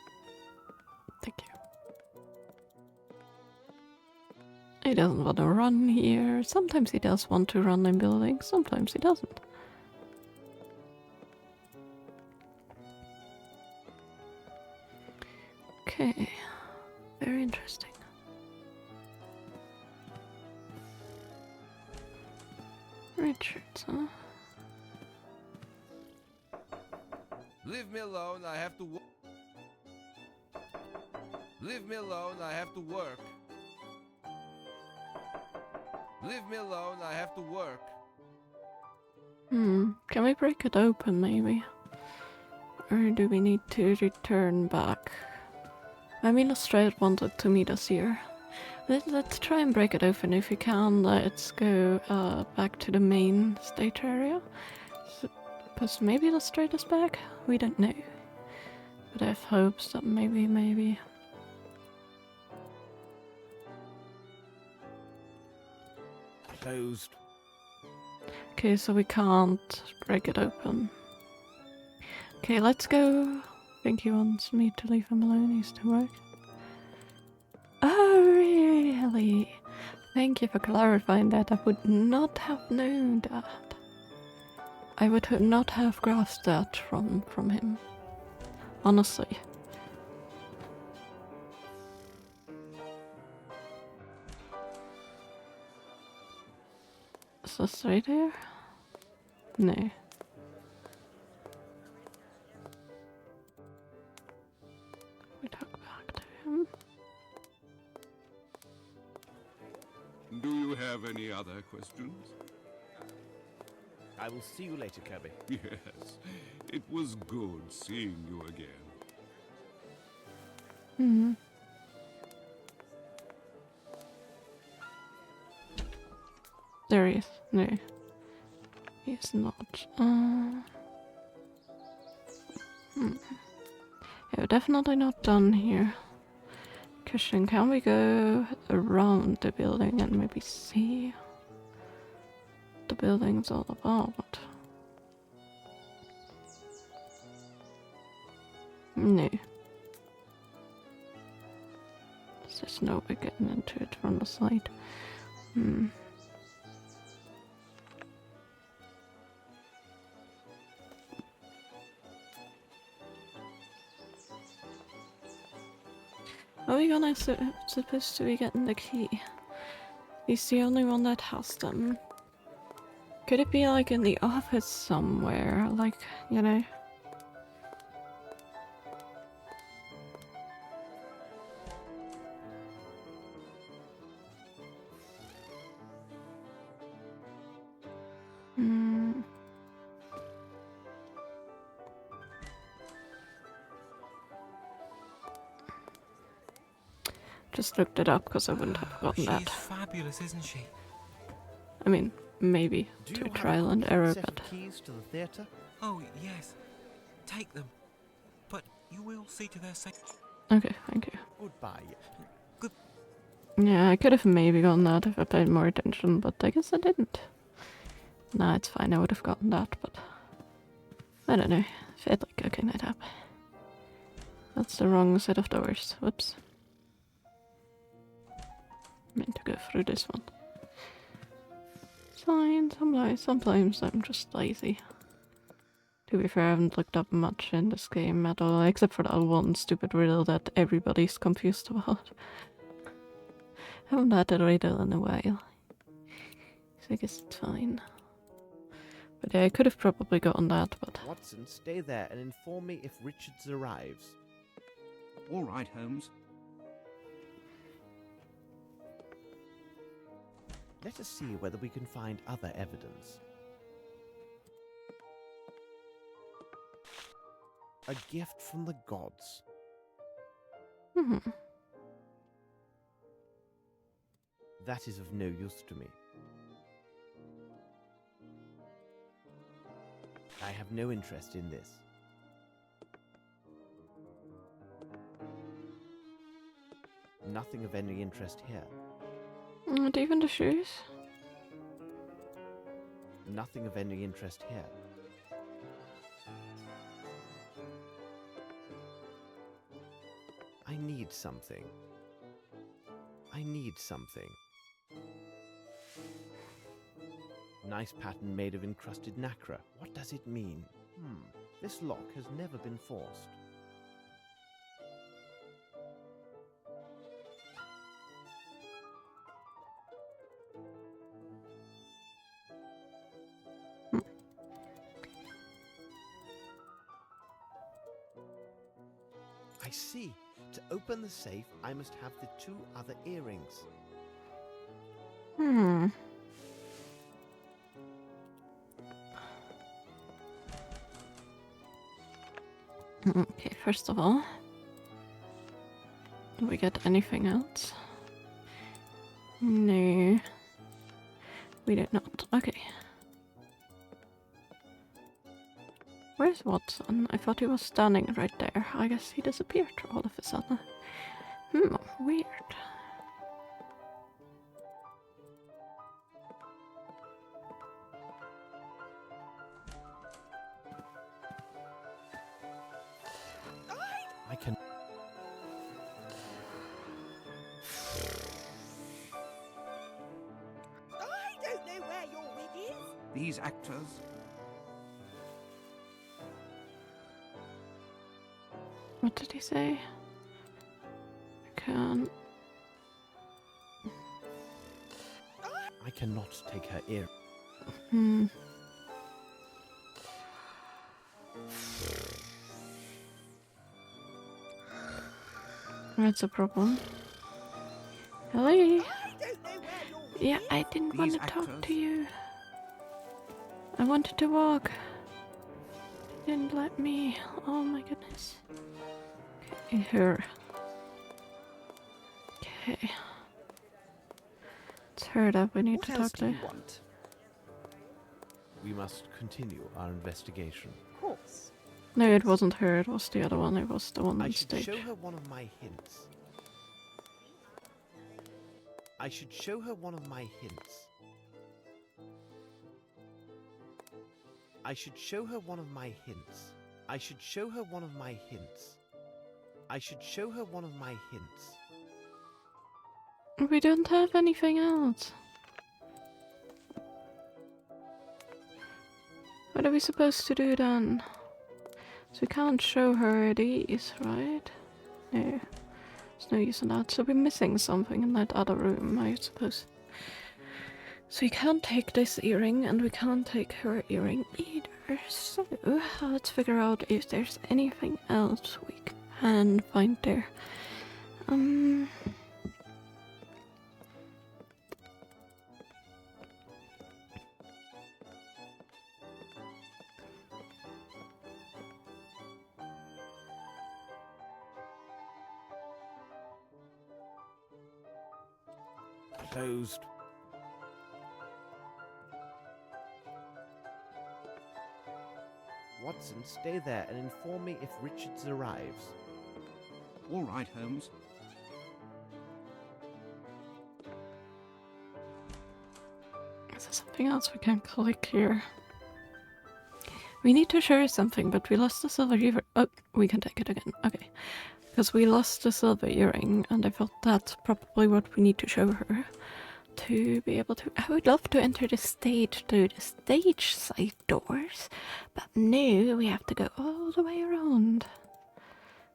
Thank you. He doesn't want to run here. Sometimes he does want to run in buildings, sometimes he doesn't. Okay, very interesting. Richards, huh? Leave me alone, I have to work. Leave me alone, I have to work. Leave me alone, I have to work. Can we break it open maybe? Or do we need to return back? I mean, Lestrade wanted to meet us here. Let's try and break it open if you can. Let's go back to the main stage area. Because maybe Lestrade is back? We don't know. But I have hopes that maybe. Closed. Okay, so we can't break it open. Okay, let's go. I think he wants me to leave him alone. He's to work. Oh, really? Thank you for clarifying that. I would not have known that. I would not have grasped that from him. Honestly. Is this right here? No. We talk back to him. Do you have any other questions? I will see you later, Kirby. Yes, it was good seeing you again. There he is. No. He's not. Yeah, definitely not done here. Question, can we go around the building and maybe see what the building's all about? No. There's no way getting into it from the side. Are we gonna supposed to be getting the key? He's the only one that has them. Could it be like in the office somewhere? Like, you know? Just looked it up because I wouldn't have gotten that. She's fabulous, isn't she? I mean, maybe to trial and error, set but of keys to the theatre? Oh, yes. Take them. But you will see to their safety. okay, thank you. Goodbye. Yeah, I could have maybe gotten that if I paid more attention, but I guess I didn't. Nah, it's fine, I would have gotten that, but I don't know. Felt like cooking it up. That's the wrong set of doors. Whoops. Meant to go through this one. It's fine, sometimes I'm just lazy. To be fair, I haven't looked up much in this game at all, except for that one stupid riddle that everybody's confused about. I haven't had a riddle in a while, so I guess it's fine. But yeah, I could have probably gotten that, but... Watson, stay there and inform me if Richards arrives. All right, Holmes. Let us see whether we can find other evidence. A gift from the gods. That is of no use to me. I have no interest in this. Nothing of any interest here. Not even the shoes? Nothing of any interest here. I need something. I need something. Nice pattern made of encrusted nacre. What does it mean? This lock has never been forced. I see. To open the safe, I must have the 2 other earrings. Okay, first of all, do we get anything else? No. We did not. Okay. Where's Watson? I thought he was standing right there. I guess he disappeared all of a sudden. Weird. I can... I don't know where your wig is. These actors... What did he say? I cannot take her ear. That's a problem. Hello? Yeah, I didn't want to talk to you. I wanted to walk. They didn't let me. Oh my goodness. Okay, here. Okay. It's her that we need to talk to. Want? We must continue our investigation. Of course. No, it wasn't her, it was the other one. It was the one I on should stage. show her one of my hints. I should show her one of my hints. I should show her one of my hints. I should show her one of my hints. I should show her one of my hints. We don't have anything else. What are we supposed to do then? So we can't show her these, right? No. There's no use in that. So we're missing something in that other room, I suppose. So we can't take this earring, and we can't take her earring either. So let's figure out if there's anything else we can find there. Closed. Watson, stay there and inform me if Richards arrives. All right, Holmes. Is there something else we can click here? We need to show her something, but we lost the silver earring. Oh, we can take it again. Okay. Because we lost the silver earring, and I thought that's probably what we need to show her. to be able to... I would love to enter the stage through the stage side doors, but no, we have to go all the way around.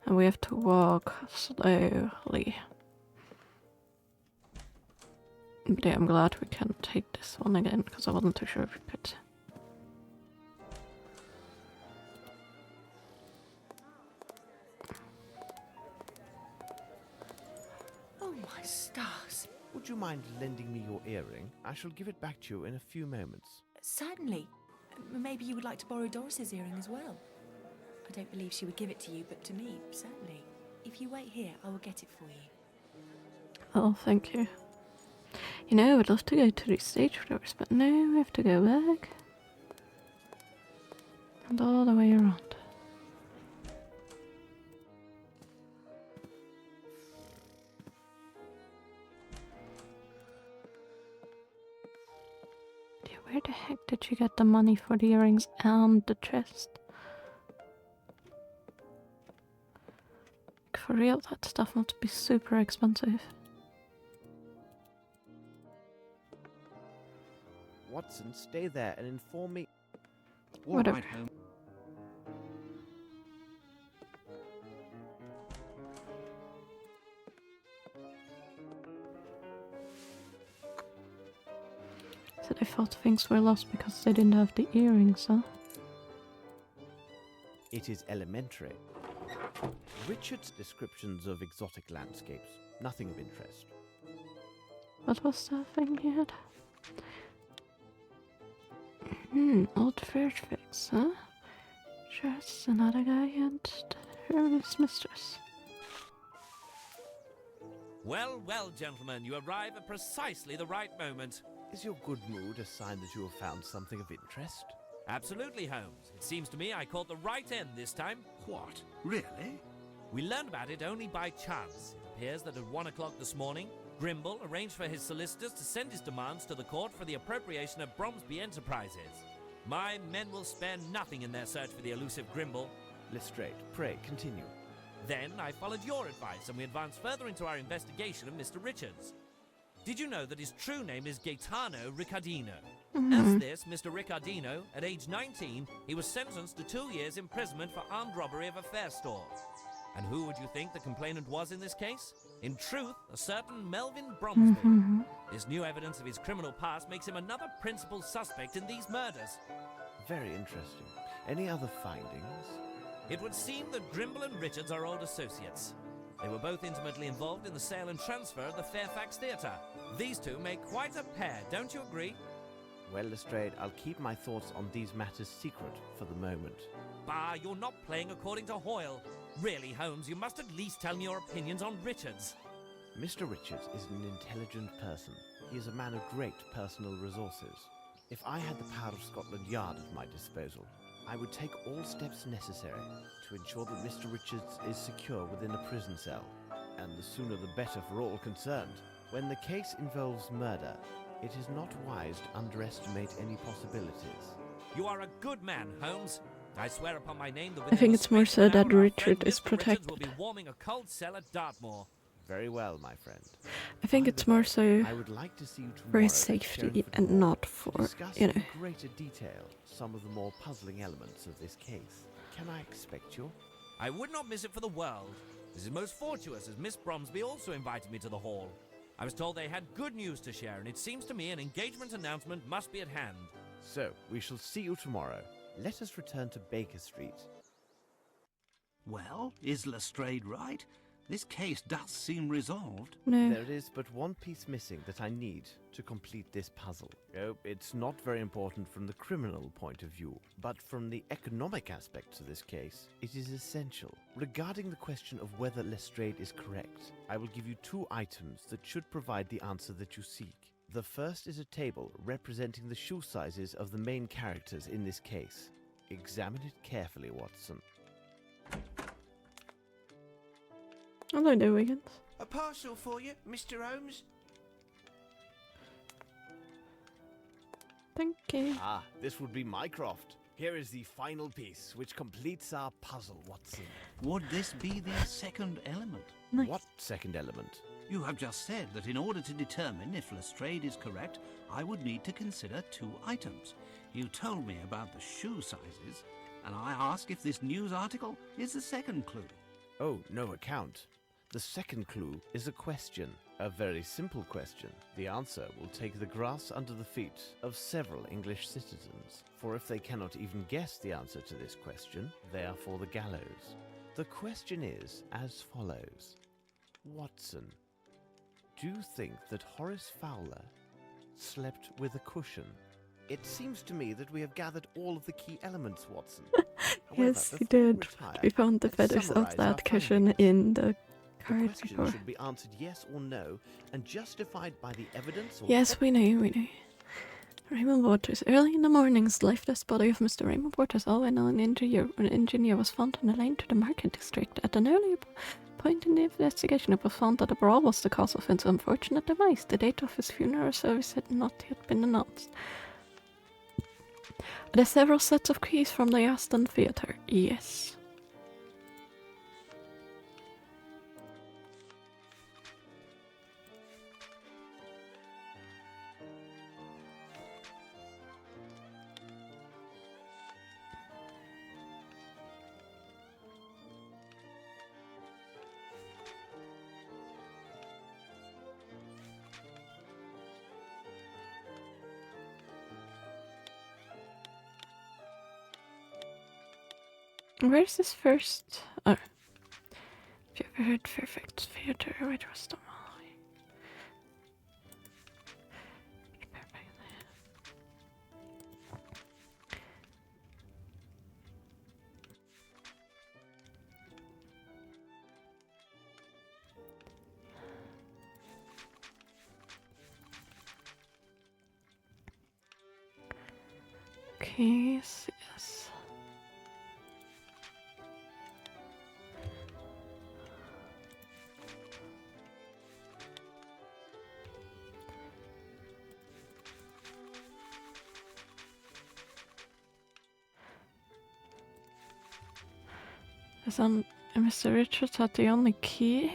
And we have to walk slowly. But yeah, I'm glad we can take this one again, because I wasn't too sure if we could. Oh my stars. Would you mind lending me your earring? I shall give it back to you in a few moments. Certainly. Maybe you would like to borrow Doris's earring as well. I don't believe she would give it to you, but to me, certainly. If you wait here, I will get it for you. Oh, thank you. You know, I would love to go to the stage doors, but no, we have to go back. And all the way around. Yeah, where the heck did you get the money for the earrings and the chest? For real, that stuff must be super expensive. Watson, stay there and inform me. Whatever. Right, Holmes. So they thought things were lost because they didn't have the earrings, huh? It is elementary. Richard's descriptions of exotic landscapes, nothing of interest. What was that thing he had? Old Fairfax, huh? Just another guy and his mistress. Well, well, gentlemen, you arrive at precisely the right moment. Is your good mood a sign that you have found something of interest? Absolutely, Holmes. It seems to me I caught the right end this time. What? Really? We learned about it only by chance. It appears that at 1 o'clock this morning, Grimble arranged for his solicitors to send his demands to the court for the appropriation of Bromsby Enterprises. My men will spare nothing in their search for the elusive Grimble. Lestrade, pray continue. Then I followed your advice and we advanced further into our investigation of Mr. Richards. Did you know that his true name is Gaetano Riccardino? As this, Mr. Riccardino, at age 19, he was sentenced to 2 years imprisonment for armed robbery of a fair store. And who would you think the complainant was in this case? In truth, a certain Melvin Bromsby. This new evidence of his criminal past makes him another principal suspect in these murders. Very interesting. Any other findings? It would seem that Grimble and Richards are old associates. They were both intimately involved in the sale and transfer of the Fairfax Theatre. These two make quite a pair, don't you agree? Well, Lestrade, I'll keep my thoughts on these matters secret for the moment. Bah, you're not playing according to Hoyle. Really, Holmes, you must at least tell me your opinions on Richards. Mr. Richards is an intelligent person. He is a man of great personal resources. If I had the power of Scotland Yard at my disposal, I would take all steps necessary to ensure that Mr. Richards is secure within a prison cell. And the sooner the better for all concerned. When the case involves murder, it is not wise to underestimate any possibilities. You are a good man, Holmes. I swear upon my name that I think it's more so that Richard is Mr. Richards protected. will be warming a cold cell at Dartmoor. Very well, my friend. I think it's more so I would like to see you for tomorrow his at safety Sherlock and Hall not to for, discuss you know. in greater detail some of the more puzzling elements of this case. Can I expect you? I would not miss it for the world. This is most fortuitous, as Miss Bromsby also invited me to the hall. I was told they had good news to share, and it seems to me an engagement announcement must be at hand. So, we shall see you tomorrow. Let us return to Baker Street. Well, is Lestrade right? This case does seem resolved. No. There is but one piece missing that I need to complete this puzzle. Oh, it's not very important from the criminal point of view, but from the economic aspects of this case, it is essential. Regarding the question of whether Lestrade is correct, I will give you 2 items that should provide the answer that you seek. The first is a table representing the shoe sizes of the main characters in this case. Examine it carefully, Watson. Hello there, Wiggins. A parcel for you, Mr. Holmes. Thank you. Ah, this would be my craft. Here is the final piece, which completes our puzzle, Watson. Would this be the second element? Nice. What second element? You have just said that in order to determine if Lestrade is correct, I would need to consider 2 items. You told me about the shoe sizes, and I ask if this news article is the second clue. Oh, no account. The second clue is a question. A very simple question. The answer will take the grass under the feet of several English citizens. For if they cannot even guess the answer to this question, they are for the gallows. The question is as follows. Watson, do you think that Horace Fowler slept with a cushion? It seems to me that we have gathered all of the key elements, Watson. Yes, he did. We found the feathers of that cushion in the The card question before. should be answered yes or no, and justified by the evidence or Yes, we know. Raymond Waters. Early in the mornings, the lifeless body of Mr. Raymond Waters, a well-known engineer, was found on the lane to the market district. At an early point in the investigation, it was found that a brawl was the cause of his unfortunate demise. The date of his funeral service had not yet been announced. Are there several sets of keys from the Aston Theatre? Yes. Where's this first? Oh. Have you ever heard Perfect Theatre? Which was the Molly? Okay, yes. Mr. Richards had the only key,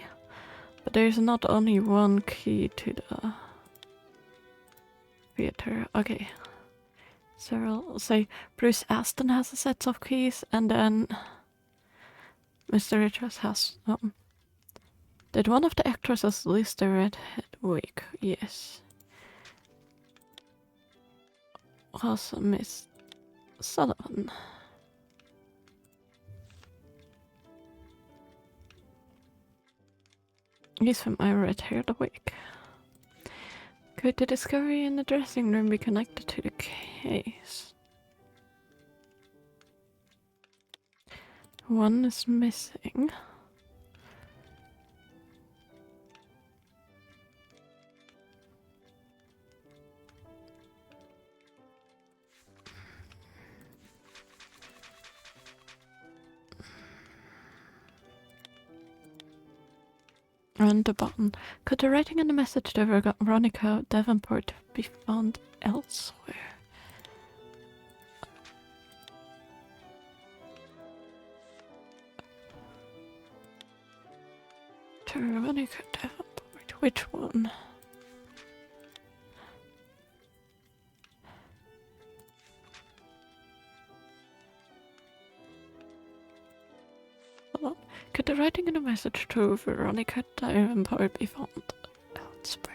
but there's not only one key to the theater. Okay. Several say Bruce Aston has a set of keys, and then Mr. Richards has Did one of the actresses lose the redhead wig? Yes. Was Miss Sullivan. Yes, from my red-haired wig. Could the discovery in the dressing room be connected to the case? One is missing. And the button. Could the writing in the message to Veronica Davenport be found elsewhere? To Veronica Davenport. Which one? Hold on. Could the writing in the message to Veronica Davenport be found elsewhere?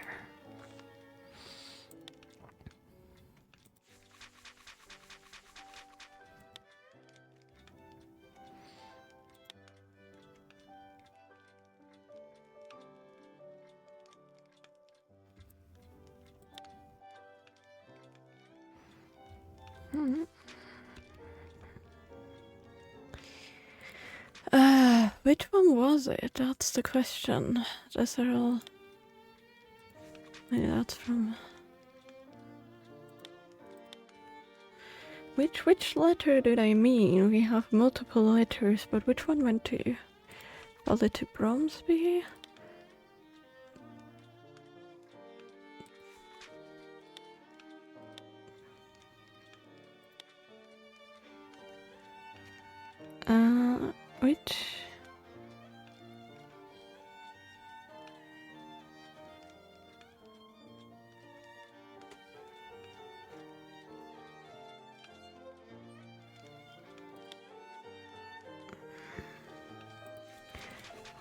Which one was it? That's the question. Those are all... Maybe that's from... Which letter did I mean? We have multiple letters, but which one went to? Was it to Bromsby? Which...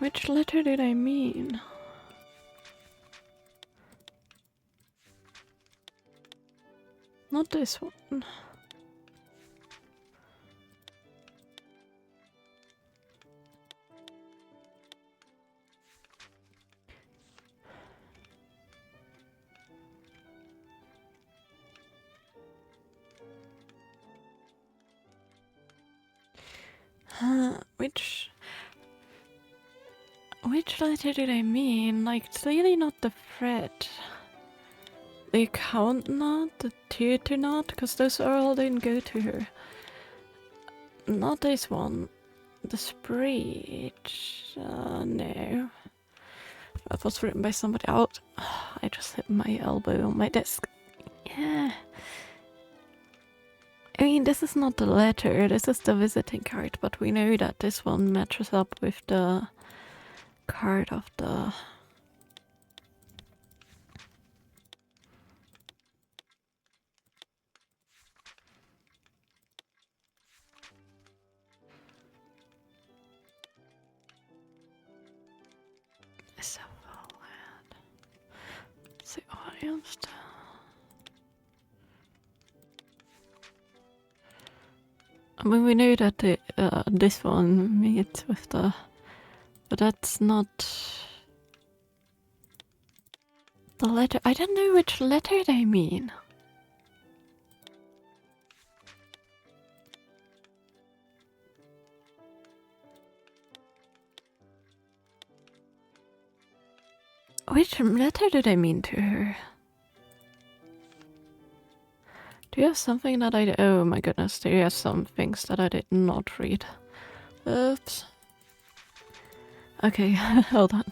Which letter did I mean? Not this one. Which letter did I mean? Like, it's really not the Fred. The account not, the theater not, because those all didn't go to her. Not this one. The speech. No. That was written by somebody out. I just hit my elbow on my desk. Yeah. I mean, this is not the letter, this is the visiting card, but we know that this one matches up with the card of the... So bad. The audience. I mean, we know that the, this one meets with the... But that's not... The letter... I don't know which letter they mean. Which letter did I mean to her? Do you have something that I... Oh my goodness, do you have some things that I did not read? Oops. Okay, hold on.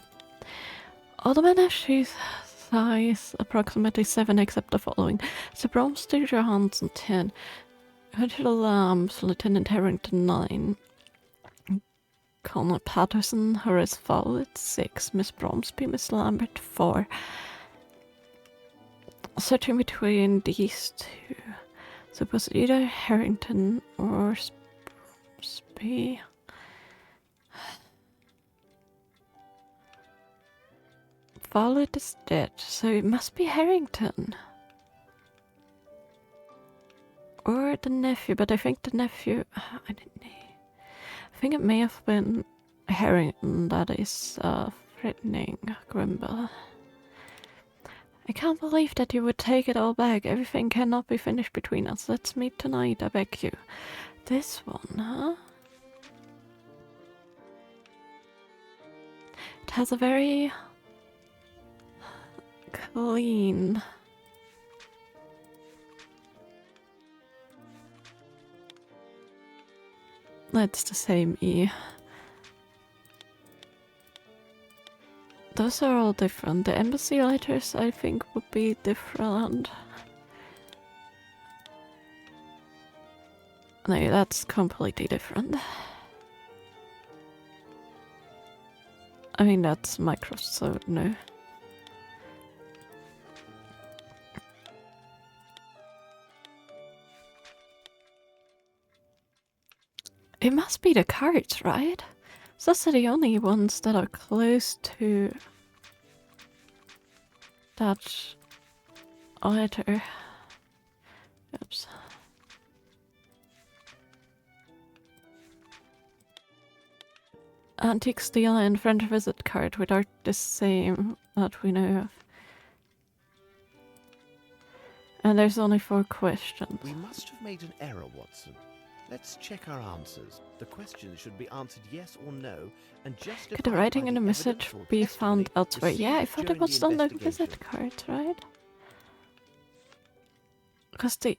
All the men have shoes size approximately 7 except the following. Sir Bromstead Johansson 10. Angela Lambs, Lieutenant Harrington 9. Connor Patterson, Horace Fowlett 6. Miss Bromsby, Miss Lambert 4. Searching between these two. So it was either Harrington or Bromsby. Fowlett is dead, so it must be Harrington. Or the nephew, but I think the nephew... I don't know. I think it may have been Harrington that is threatening Grimble. I can't believe that you would take it all back. Everything cannot be finished between us. Let's meet tonight, I beg you. This one, huh? It has a very clean... That's the same E. Those are all different. The embassy letters, I think, would be different. No, that's completely different. I mean, that's Microsoft, so no. It must be the cards, right? Those are the only ones that are close to that letter. Oops. Antique steel and French visit card, which are the same that we know of. And there's only 4 questions. We must have made an error, Watson. Let's check our answers. The questions should be answered yes or no, and just could the writing in the message be found elsewhere? Yeah, I thought it was on the visit cards, right? Because the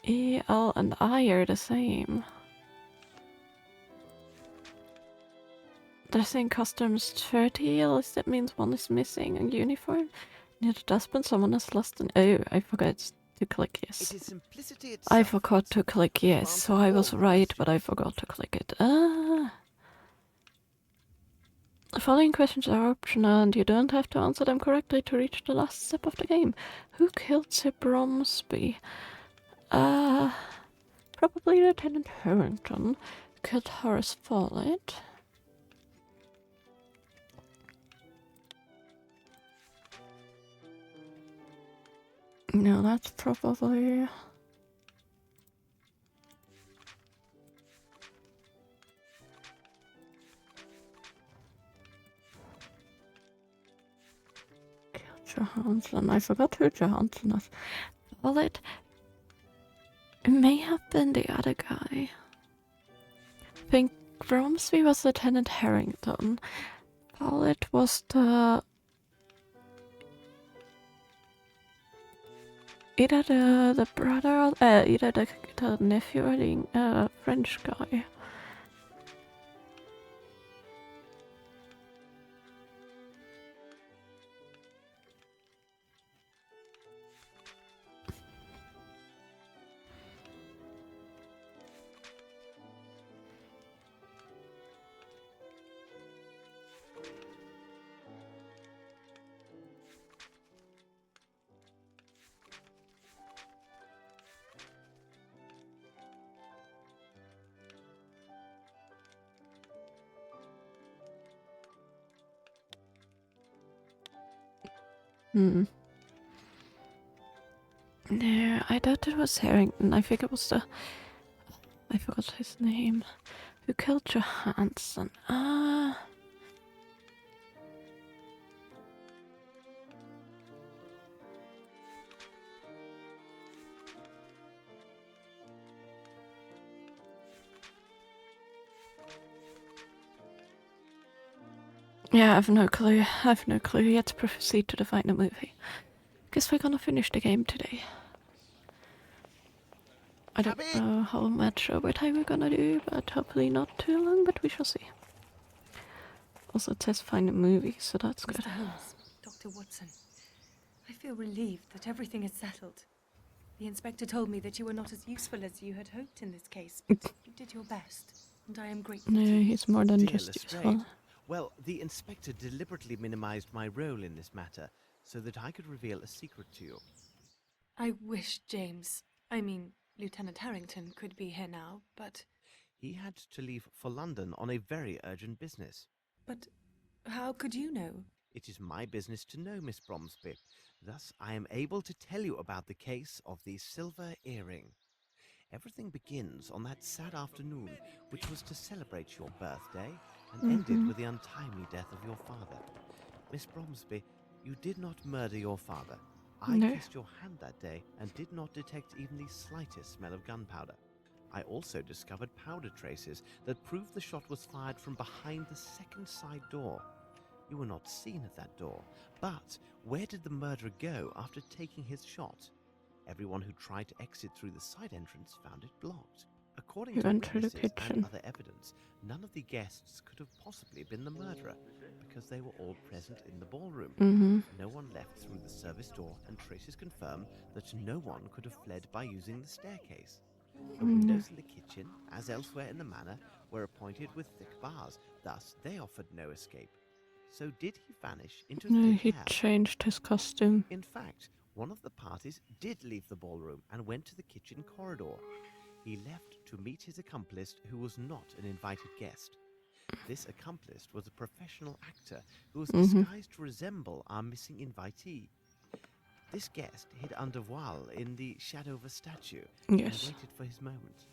E, L, and I are the same. Dressing customs 30, at least that means one is missing a uniform. Near the dustbin, someone has lost an... Oh, I forgot to click yes. It is simplicity itself. I forgot to click yes, so I was right, but I forgot to click it. The following questions are optional and you don't have to answer them correctly to reach the last step of the game. Who killed Sir Bromsby? Probably Lieutenant Harrington. Killed Horace Follett. No, that's probably... Johansson. I forgot who Johansson is. Well, it may have been the other guy. I think Bromsby was Lieutenant Harrington. Pollitt was the... either the brother, either the nephew or the French guy. Hmm. No, I thought it was Harrington. I think it was the... I forgot his name. Who killed Johansson? Yeah, I have no clue. I have no clue. Let's proceed to define the movie. Guess we're gonna finish the game today. I don't know how much overtime we're gonna do, but hopefully not too long, but we shall see. Also, it says find a movie, so that's good. Mr. Holmes, Dr. Watson, I feel relieved that everything is settled. The inspector told me that you were not as useful as you had hoped in this case, but you did your best, and I am grateful to No, you. he's more than Dear just Lestrade, useful. well, the inspector deliberately minimized my role in this matter so that I could reveal a secret to you. I wish Lieutenant Harrington could be here now, but... He had to leave for London on a very urgent business. But how could you know? It is my business to know, Miss Bromsby. Thus, I am able to tell you about the case of the silver earring. Everything begins on that sad afternoon, which was to celebrate your birthday, and ended with the untimely death of your father. Miss Bromsby, you did not murder your father. I kissed your hand that day and did not detect even the slightest smell of gunpowder. I also discovered powder traces that proved the shot was fired from behind the second side door. You were not seen at that door, but where did the murderer go after taking his shot? Everyone who tried to exit through the side entrance found it blocked. According to witnesses and other evidence, none of the guests could have possibly been the murderer because they were all present in the ballroom. No one left through the service door, and traces confirm that no one could have fled by using the staircase. The windows in the kitchen, as elsewhere in the manor, were appointed with thick bars, thus they offered no escape. So did he vanish into thin he air? changed his costume. In fact, one of the parties did leave the ballroom and went to the kitchen corridor. He left to meet his accomplice, who was not an invited guest. This accomplice was a professional actor who was disguised to resemble our missing invitee. This guest hid under voile in the shadow of a statue and waited for his moment.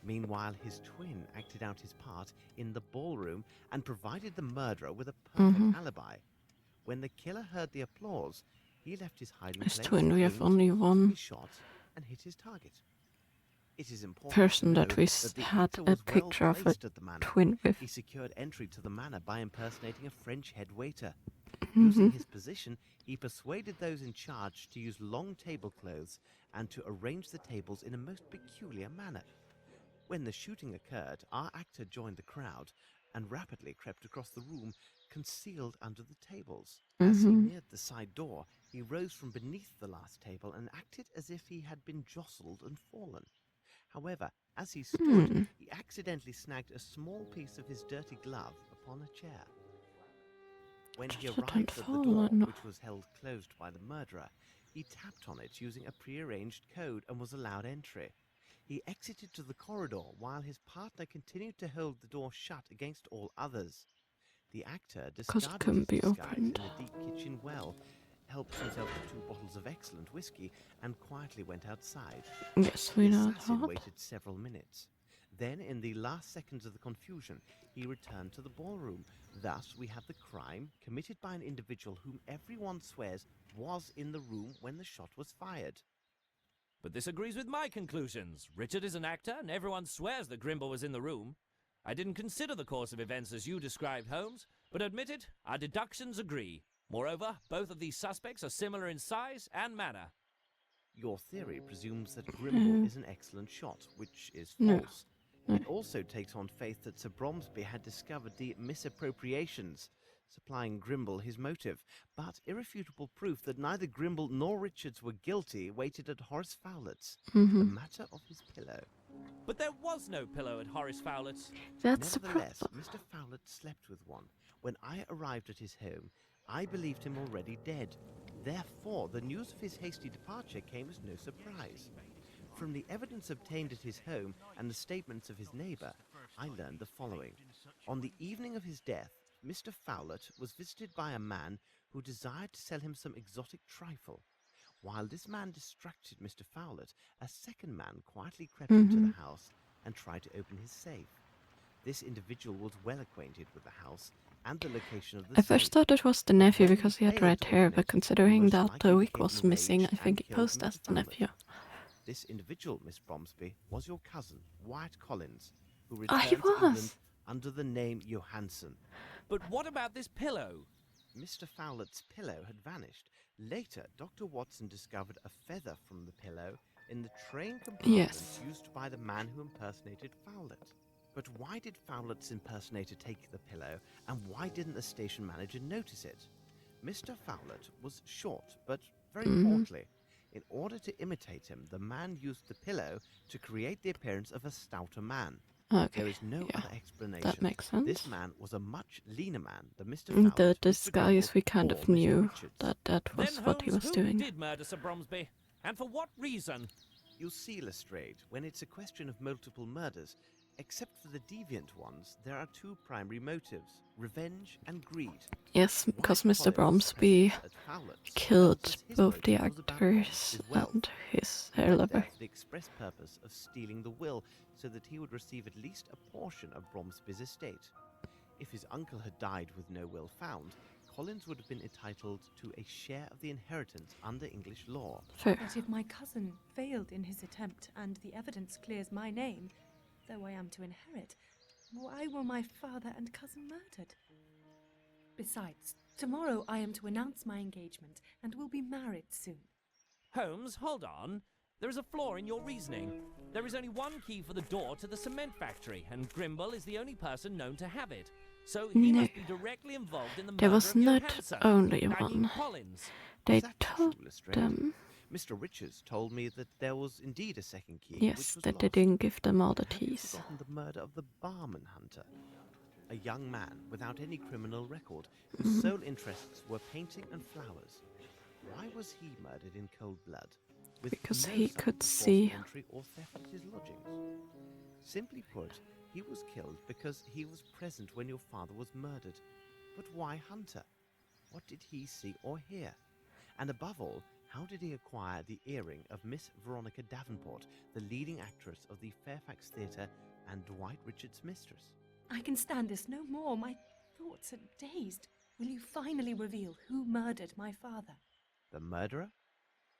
Meanwhile, his twin acted out his part in the ballroom and provided the murderer with a perfect alibi. When the killer heard the applause, he left his hiding place, twin, we have only one shot, and hit his target. It is important person to know that we that the had actor a was picture well of a placed at the manor. twin with. He secured entry to the manor by impersonating a French head waiter. Using his position, he persuaded those in charge to use long tablecloths and to arrange the tables in a most peculiar manner. When the shooting occurred, our actor joined the crowd and rapidly crept across the room, concealed under the tables. As he neared the side door, he rose from beneath the last table and acted as if he had been jostled and fallen. However, as he stood, he accidentally snagged a small piece of his dirty glove upon a chair. When he arrived at the door, which was held closed by the murderer, he tapped on it using a prearranged code and was allowed entry. He exited to the corridor while his partner continued to hold the door shut against all others. The actor discarded his disguise in the deep kitchen well, helped himself to 2 bottles of excellent whiskey, and quietly went outside. Yes, we The know assassin that. waited several minutes. Then, in the last seconds of the confusion, he returned to the ballroom. Thus, we have the crime committed by an individual whom everyone swears was in the room when the shot was fired. But this agrees with my conclusions. Richard is an actor, and everyone swears that Grimble was in the room. I didn't consider the course of events as you described, Holmes, but admit it, our deductions agree. Moreover, both of these suspects are similar in size and manner. Your theory presumes that Grimble is an excellent shot, which is No. false. It also takes on faith that Sir Bromsby had discovered the misappropriations, supplying Grimble his motive. But irrefutable proof that neither Grimble nor Richards were guilty waited at Horace Fowlett's. The matter of his pillow. But there was no pillow at Horace Fowlett's. That's a Nevertheless, problem. Mr. Fowlett slept with one. When I arrived at his home, I believed him already dead. Therefore, the news of his hasty departure came as no surprise. From the evidence obtained at his home and the statements of his neighbour, I learned the following. On the evening of his death, Mr. Fowlett was visited by a man who desired to sell him some exotic trifle. While this man distracted Mr. Fowlett, a second man quietly crept into the house and tried to open his safe. This individual was well acquainted with the house and the location of the I safe. first thought it was the nephew When he because he had failed red to hair, open but it, considering most that likely the wig became was missing, I enraged think he and killed posed Mr. as the Fowlett. nephew. This individual, Miss Bromsby, was your cousin, Wyatt Collins, who Ah, he returned to England was. under the name Johansson. But what about this pillow? Mr. Fowlett's pillow had vanished. Later, Dr. Watson discovered a feather from the pillow in the train compartment Yes. used by the man who impersonated Fowlett. But why did Fowlett's impersonator take the pillow, and why didn't the station manager notice it? Mr. Fowlett was short, but very portly. In order to imitate him, the man used the pillow to create the appearance of a stouter man. Okay, There is no yeah, other explanation. that makes sense. This man was a much leaner man than Mr. In Fowlett, the Mr. disguise, Grimble, we kind or of Mr. knew Richards. that was Then, what he Holmes, was who doing. did murder Sir Bromsby? And for what reason? You see, Lestrade, when it's a question of multiple murders, except for the deviant ones, there are 2 primary motives, revenge and greed. Yes, because Wyatt Mr. Collins' Bromsby presence at Fowlett's killed tells us his both the motive was about actors Bromsby's wealth. and his He hair went lover. there for the express purpose of stealing the will so that he would receive at least a portion of Bromsby's estate. If his uncle had died with no will found, Collins would have been entitled to a share of the inheritance under English law. Fair. But if my cousin failed in his attempt and the evidence clears my name, though I am to inherit, why were my father and cousin murdered? Besides, tomorrow I am to announce my engagement and will be married soon. Holmes, hold on. There is a flaw in your reasoning. There is only one key for the door to the cement factory, and Grimble is the only person known to have it. So he No. must be directly involved in the There murder was of not Johansson. only I mean one. Collins. They Is that true, told Lestrade? them, Mr. Richards told me that there was indeed a second key, yes, which was that they lost. didn't give them all the Have you teas. forgotten the murder of the barman hunter? A young man without any criminal record, whose sole interests were painting and flowers. Why was he murdered in cold blood? With Because no he sign could of forced see. entry or theft at his lodgings. Simply put, he was killed because he was present when your father was murdered. But why Hunter? What did he see or hear? And above all, how did he acquire the earring of Miss Veronica Davenport, the leading actress of the Fairfax Theatre and Dwight Richards' mistress? I can stand this no more. My thoughts are dazed. Will you finally reveal who murdered my father? The murderer?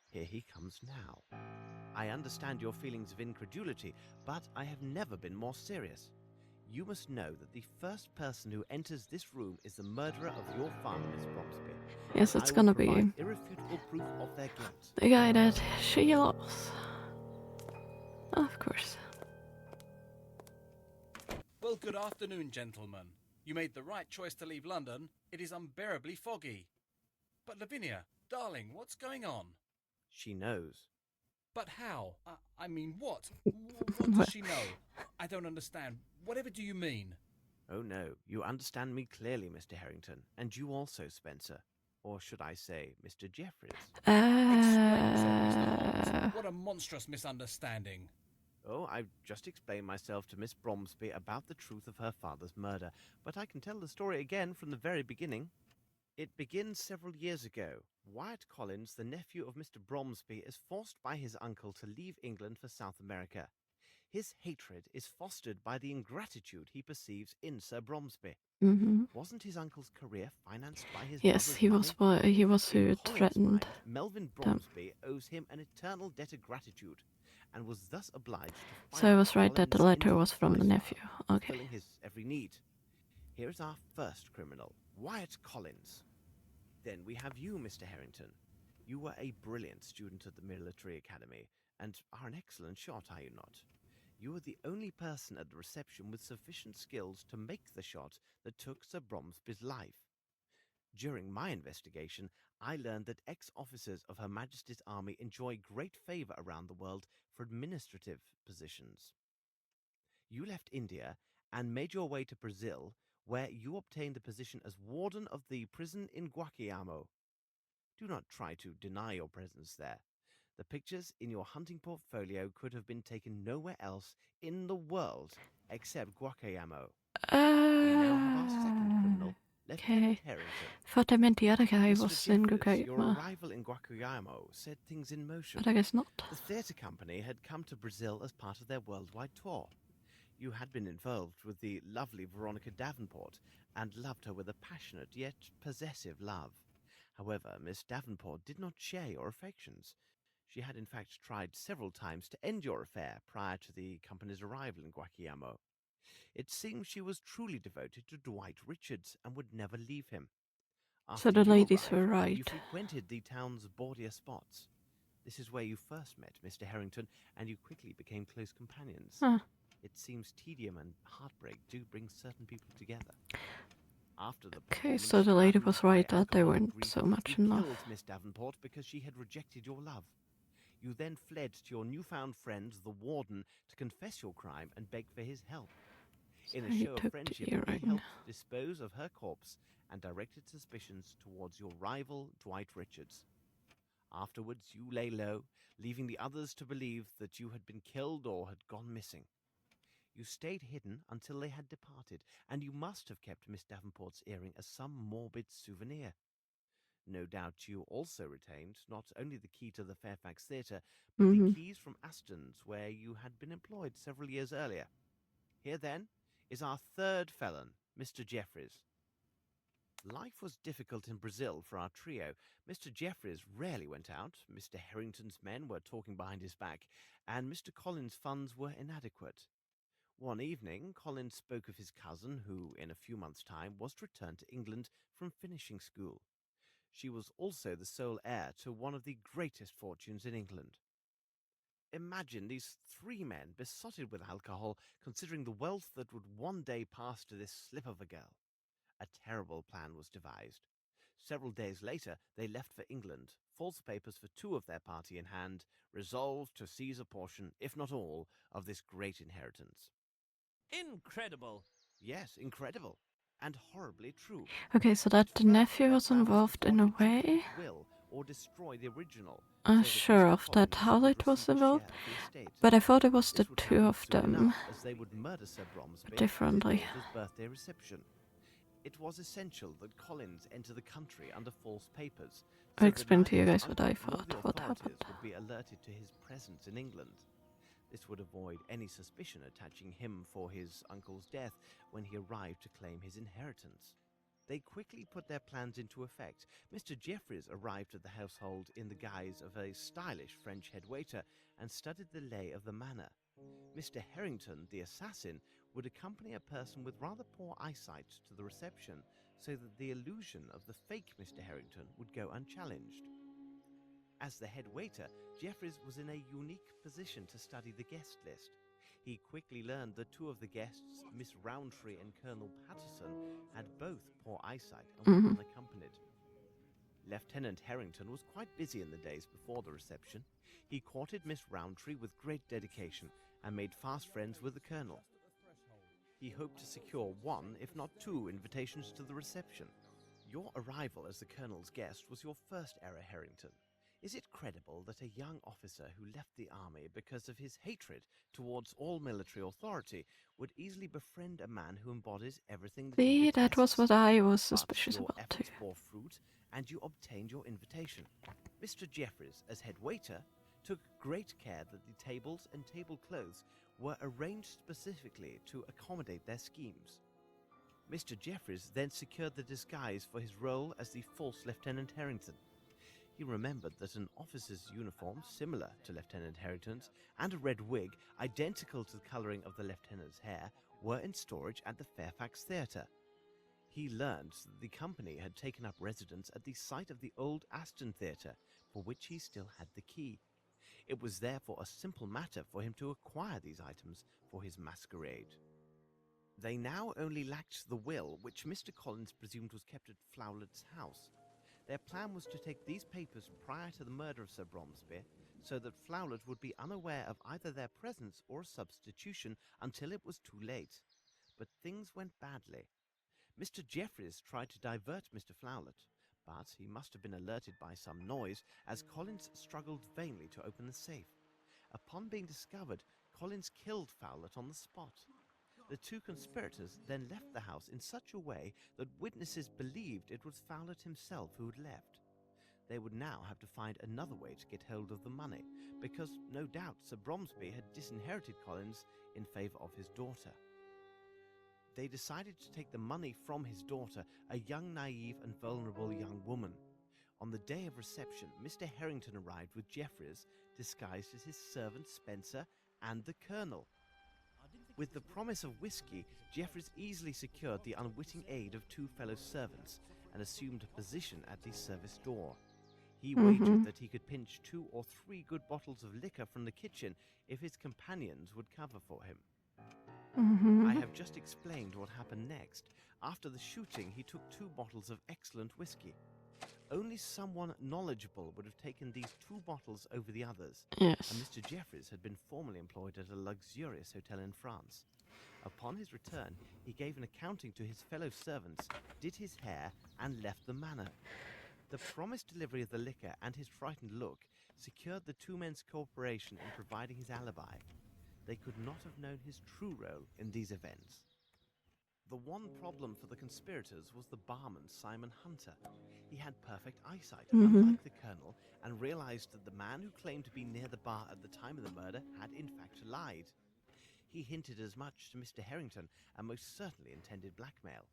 Here he comes now. I understand your feelings of incredulity, but I have never been more serious. You must know that the first person who enters this room is the murderer of your father, Miss Bromsby. Yes, I it's will gonna provide be irrefutable proof of their guilt. the guy that she lost. Of course. Well, good afternoon, gentlemen. You made the right choice to leave London. It is unbearably foggy. But Lavinia, darling, what's going on? She knows. But how? I mean, what? What does she know? I don't understand. Whatever do you mean? Oh no, you understand me clearly, Mr. Harrington, and you also, Spencer. Or should I say, Mr. Jeffries? Explain yourself, Mr. Holmes. What a monstrous misunderstanding. Oh, I've just explained myself to Miss Bromsby about the truth of her father's murder, but I can tell the story again from the very beginning. It begins several years ago, Wyatt Collins, the nephew of Mr. Bromsby, is forced by his uncle to leave England for South America. His hatred is fostered by the ingratitude he perceives in Sir Bromsby. Wasn't his uncle's career financed by his Yes, mother's he money? was. He was In who Collins' threatened mind, Melvin them. Bromsby owes him an eternal debt of gratitude, and was thus obliged to So I was right that the Collins letter into was his from the lifestyle, nephew. Okay. fulfilling his every need. Here is our first criminal, Wyatt Collins. Then we have you, Mr. Harrington. You were a brilliant student at the Military Academy, and are an excellent shot, are you not? You were the only person at the reception with sufficient skills to make the shot that took Sir Bromsby's life. During my investigation, I learned that ex-officers of Her Majesty's Army enjoy great favor around the world for administrative positions. You left India and made your way to Brazil, where you obtained the position as warden of the prison in Guaquiamo. Do not try to deny your presence there. The pictures in your hunting portfolio could have been taken nowhere else in the world except Guaquiamo. We now have our second criminal, Lieutenant Harrington. Thought I meant the other guy Mr. was in Jeffries, your Guayaquil. arrival in Guaquiamo set things in motion. But I guess not. The theatre company had come to Brazil as part of their worldwide tour. You had been involved with the lovely Veronica Davenport and loved her with a passionate yet possessive love. However, Miss Davenport did not share your affections. She had in fact tried several times to end your affair prior to the company's arrival in Guaquiamo. It seems she was truly devoted to Dwight Richards and would never leave him. So After the you ladies were arrived, right. you frequented the town's bawdier spots. This is where you first met Mr. Harrington, and you quickly became close companions. Huh. It seems tedium and heartbreak do bring certain people together. After the Okay, so the lady was right that they weren't grief, so much you in love. killed Miss Davenport because she had rejected your love. You then fled to your newfound friend, the warden, to confess your crime and beg for his help. In a So he show of took the friendship, he earring. helped dispose of her corpse and directed suspicions towards your rival, Dwight Richards. Afterwards, you lay low, leaving the others to believe that you had been killed or had gone missing. You stayed hidden until they had departed, and you must have kept Miss Davenport's earring as some morbid souvenir. No doubt you also retained not only the key to the Fairfax Theatre, but the keys from Aston's, where you had been employed several years earlier. Here, then, is our third felon, Mr. Jeffries. Life was difficult in Brazil for our trio. Mr. Jeffries rarely went out, Mr. Harrington's men were talking behind his back, and Mr. Collins' funds were inadequate. One evening, Collins spoke of his cousin, who, in a few months' time, was to return to England from finishing school. She was also the sole heir to one of the greatest fortunes in England. Imagine these three men besotted with alcohol, considering the wealth that would one day pass to this slip of a girl. A terrible plan was devised. Several days later, they left for England, false papers for two of their party in hand, resolved to seize a portion, if not all, of this great inheritance. Incredible. Yes, incredible. And horribly true. Okay, so that the nephew was involved in a way. Will or destroy the original. Sure of that how it was involved, but I thought it was the two of them As they would murder Sir Bromsby differently. at his birthday reception. It was essential that Collins enter the country under false papers. I'll explain to you guys what I thought, what happened. Would be alerted to his presence in England. This would avoid any suspicion attaching him for his uncle's death when he arrived to claim his inheritance. They quickly put their plans into effect. Mr. Jeffries arrived at the household in the guise of a stylish French head waiter and studied the lay of the manor. Mr. Harrington, the assassin, would accompany a person with rather poor eyesight to the reception so that the illusion of the fake Mr. Harrington would go unchallenged. As the head waiter, Jeffries was in a unique position to study the guest list. He quickly learned that two of the guests, Miss Rowntree and Colonel Patterson, had both poor eyesight and were unaccompanied. Lieutenant Harrington was quite busy in the days before the reception. He courted Miss Rowntree with great dedication and made fast friends with the Colonel. He hoped to secure one, if not two, invitations to the reception. Your arrival as the Colonel's guest was your first error, Harrington. Is it credible that a young officer who left the army because of his hatred towards all military authority would easily befriend a man who embodies everything that he See, that was detests? what I was But suspicious your about too. efforts bore fruit, and you obtained your invitation. Mr. Jeffries, as head waiter, took great care that the tables and tablecloths were arranged specifically to accommodate their schemes. Mr. Jeffries then secured the disguise for his role as the false Lieutenant Harrington. He remembered that an officer's uniform, similar to Lieutenant Harrington's, and a red wig, identical to the colouring of the lieutenant's hair, were in storage at the Fairfax Theatre. He learned that the company had taken up residence at the site of the old Aston Theatre, for which he still had the key. It was therefore a simple matter for him to acquire these items for his masquerade. They now only lacked the will, which Mr. Collins presumed was kept at Flowlet's house. Their plan was to take these papers prior to the murder of Sir Bromsby, so that Flowlet would be unaware of either their presence or substitution until it was too late. But things went badly. Mr. Jeffries tried to divert Mr. Flowlet, but he must have been alerted by some noise, as Collins struggled vainly to open the safe. Upon being discovered, Collins killed Flowlet on the spot. The two conspirators then left the house in such a way that witnesses believed it was Flowlet himself who had left. They would now have to find another way to get hold of the money, because no doubt Sir Bromsby had disinherited Collins in favour of his daughter. They decided to take the money from his daughter, a young, naive and vulnerable young woman. On the day of reception, Mr. Harrington arrived with Jeffries, disguised as his servant Spencer and the Colonel. With the promise of whiskey, Jeffries easily secured the unwitting aid of two fellow servants and assumed a position at the service door. He wagered that he could pinch 2 or 3 good bottles of liquor from the kitchen if his companions would cover for him. I have just explained what happened next. After the shooting, he took 2 bottles of excellent whiskey. Only someone knowledgeable would have taken these 2 bottles over the others. Yes. And Mr. Jeffries had been formerly employed at a luxurious hotel in France. Upon his return, he gave an accounting to his fellow servants, did his hair, and left the manor. The promised delivery of the liquor and his frightened look secured the 2 men's cooperation in providing his alibi. They could not have known his true role in these events. The one problem for the conspirators was the barman, Simon Hunter. He had perfect eyesight, unlike the Colonel, and realized that the man who claimed to be near the bar at the time of the murder had in fact lied. He hinted as much to Mr. Harrington and most certainly intended blackmail.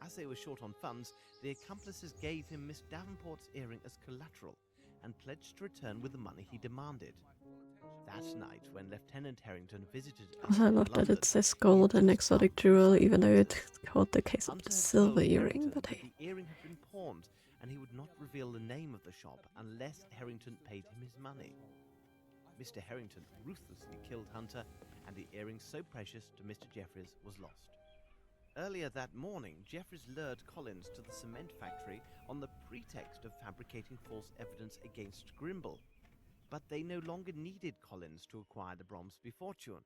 As they were short on funds, the accomplices gave him Miss Davenport's earring as collateral and pledged to return with the money he demanded. That night, when Lieutenant Harrington visited us I in love that London, it says gold and exotic jewel, even though it's called the case of Hunter the had silver told earring, Harrington but that hey. the earring had been pawned, and he would not reveal the name of the shop unless Harrington paid him his money. Mr. Harrington ruthlessly killed Hunter, and the earring so precious to Mr. Jeffries was lost. Earlier that morning, Jeffries lured Collins to the cement factory on the pretext of fabricating false evidence against Grimble. But they no longer needed Collins to acquire the Bromsby fortune.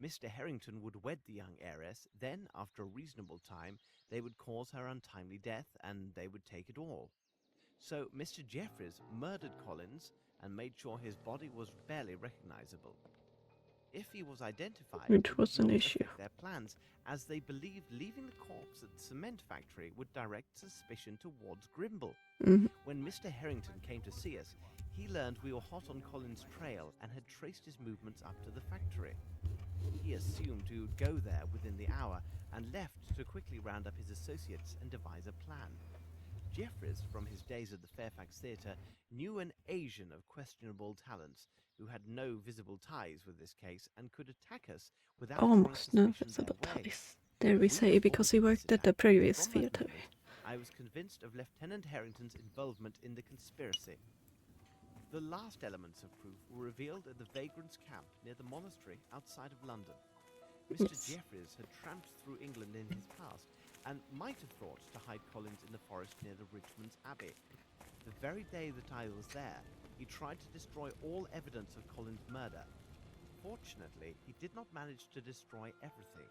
Mr. Harrington would wed the young heiress, then, after a reasonable time, they would cause her untimely death, and they would take it all. So Mr. Jeffries murdered Collins and made sure his body was barely recognizable. If he was identified, Which it was would an not issue. affect their plans, as they believed leaving the corpse at the cement factory would direct suspicion towards Grimble. When Mr. Harrington came to see us, he learned we were hot on Collins' trail and had traced his movements up to the factory. He assumed we would go there within the hour and left to quickly round up his associates and devise a plan. Jeffries, from his days at the Fairfax Theatre, knew an Asian of questionable talents who had no visible ties with this case and could attack us without Almost no drawing suspicion visible their way. ties. Dare we say, because he worked at the previous From that theatre. moment, I was convinced of Lieutenant Harrington's involvement in the conspiracy. The last elements of proof were revealed at the vagrants' camp near the monastery outside of London. Mr. Jeffries had tramped through England in his past and might have thought to hide Collins in the forest near the Richmond's Abbey. The very day that I was there, he tried to destroy all evidence of Collins' murder. Fortunately, he did not manage to destroy everything.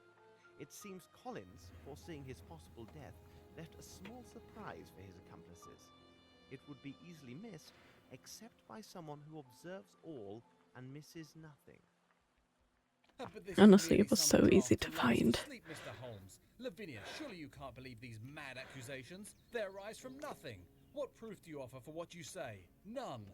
It seems Collins, foreseeing his possible death, left a small surprise for his accomplices. It would be easily missed, except by someone who observes all and misses nothing. But this Honestly, is it was some so draught easy to to lull us find. sleep, Mr. Holmes. Lavinia, surely you can't believe these mad accusations. They arise from nothing. What proof do you offer for what you say? None.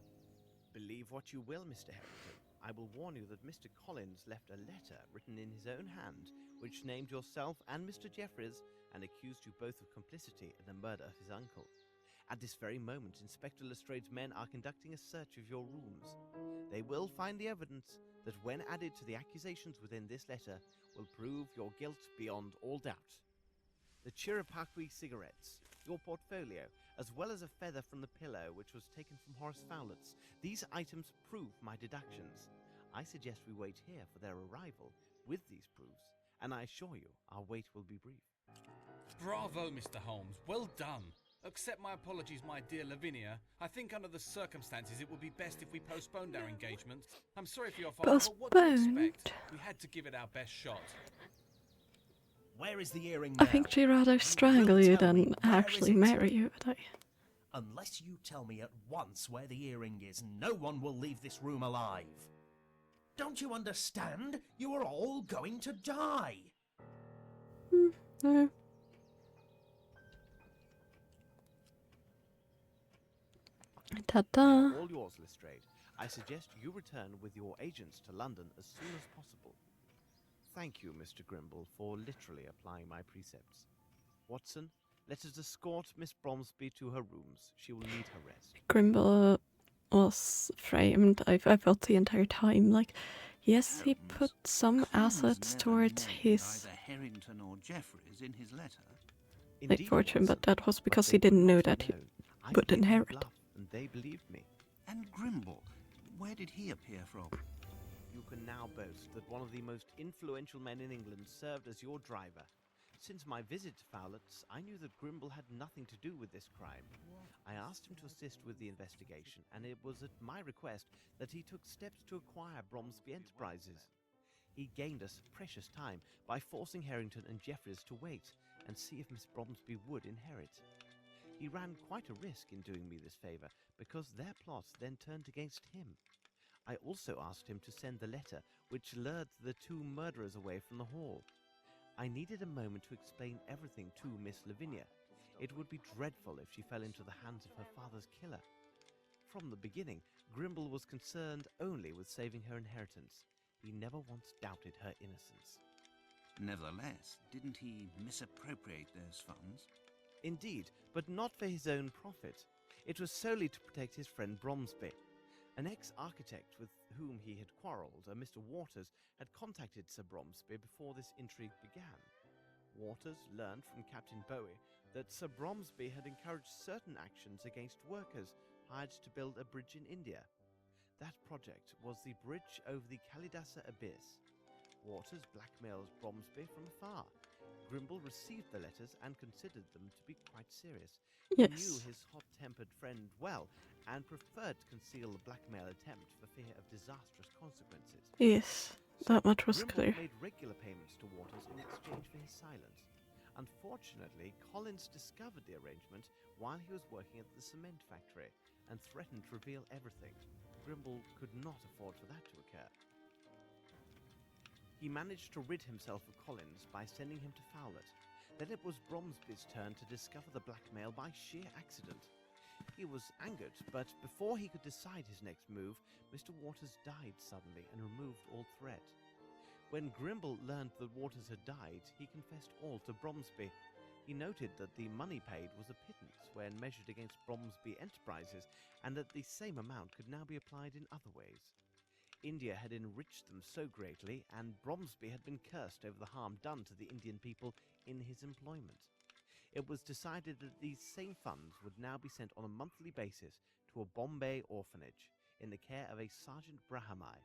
Believe what you will, Mr. Harrington. I will warn you that Mr. Collins left a letter written in his own hand, which named yourself and Mr. Jeffries and accused you both of complicity in the murder of his uncle. At this very moment, Inspector Lestrade's men are conducting a search of your rooms. They will find the evidence that, when added to the accusations within this letter, will prove your guilt beyond all doubt. The Chirapaqui cigarettes, your portfolio, as well as a feather from the pillow which was taken from Horace Fowlett's. These items prove my deductions. I suggest we wait here for their arrival with these proofs, and I assure you our wait will be brief. Bravo, Mr. Holmes. Well done. Accept my apologies, my dear Lavinia. I think under the circumstances it would be best if we postponed our engagement. I'm sorry for your father, but what do you expect? We had to give it our best shot. Where is the earring I now? think she'd rather strangle you than actually marry you, but Unless you tell me at once where the earring is, no one will leave this room alive. Don't you understand? You are all going to die. no. Ta-da! All yours, Lestrade. I suggest you return with your agents to London as soon as possible. Thank you, Mr. Grimble, for literally applying my precepts. Watson, let us escort Miss Bromsby to her rooms. She will need her rest. Grimble was framed, I felt the entire time. Like, yes, he put some assets towards his Harrington or Jeffries in his letter. late fortune, but that was because he didn't know that he would inherit. And they believed me. And Grimble, where did he appear from? You can now boast that one of the most influential men in England served as your driver. Since my visit to Fowlett's, I knew that Grimble had nothing to do with this crime. I asked him to assist with the investigation, and it was at my request that he took steps to acquire Bromsby Enterprises. He gained us precious time by forcing Harrington and Jeffries to wait and see if Miss Bromsby would inherit. He ran quite a risk in doing me this favor, because their plots then turned against him. I also asked him to send the letter which lured the two murderers away from the hall. I needed a moment to explain everything to Miss Lavinia. It would be dreadful if she fell into the hands of her father's killer. From the beginning, Grimble was concerned only with saving her inheritance. He never once doubted her innocence. Nevertheless, didn't he misappropriate those funds? Indeed, but not for his own profit. It was solely to protect his friend Bromsby. An ex-architect with whom he had quarrelled, a Mr. Waters, had contacted Sir Bromsby before this intrigue began. Waters learned from Captain Bowie that Sir Bromsby had encouraged certain actions against workers hired to build a bridge in India. That project was the bridge over the Kalidasa Abyss. Waters blackmailed Bromsby from afar. Grimble received the letters and considered them to be quite serious. He knew his hot-tempered friend well and preferred to conceal the blackmail attempt for fear of disastrous consequences. Yes, that much was Grimble clear. made regular payments to Waters in exchange for his silence. Unfortunately, Collins discovered the arrangement while he was working at the cement factory and threatened to reveal everything. Grimble could not afford for that to occur. He managed to rid himself of Collins by sending him to Fowlett. Then it was Bromsby's turn to discover the blackmail by sheer accident. He was angered, but before he could decide his next move, Mr. Waters died suddenly and removed all threat. When Grimble learned that Waters had died, he confessed all to Bromsby. He noted that the money paid was a pittance when measured against Bromsby Enterprises, and that the same amount could now be applied in other ways. India had enriched them so greatly, and Bromsby had been cursed over the harm done to the Indian people in his employment. It was decided that these same funds would now be sent on a monthly basis to a Bombay orphanage in the care of a Sergeant Brahamai.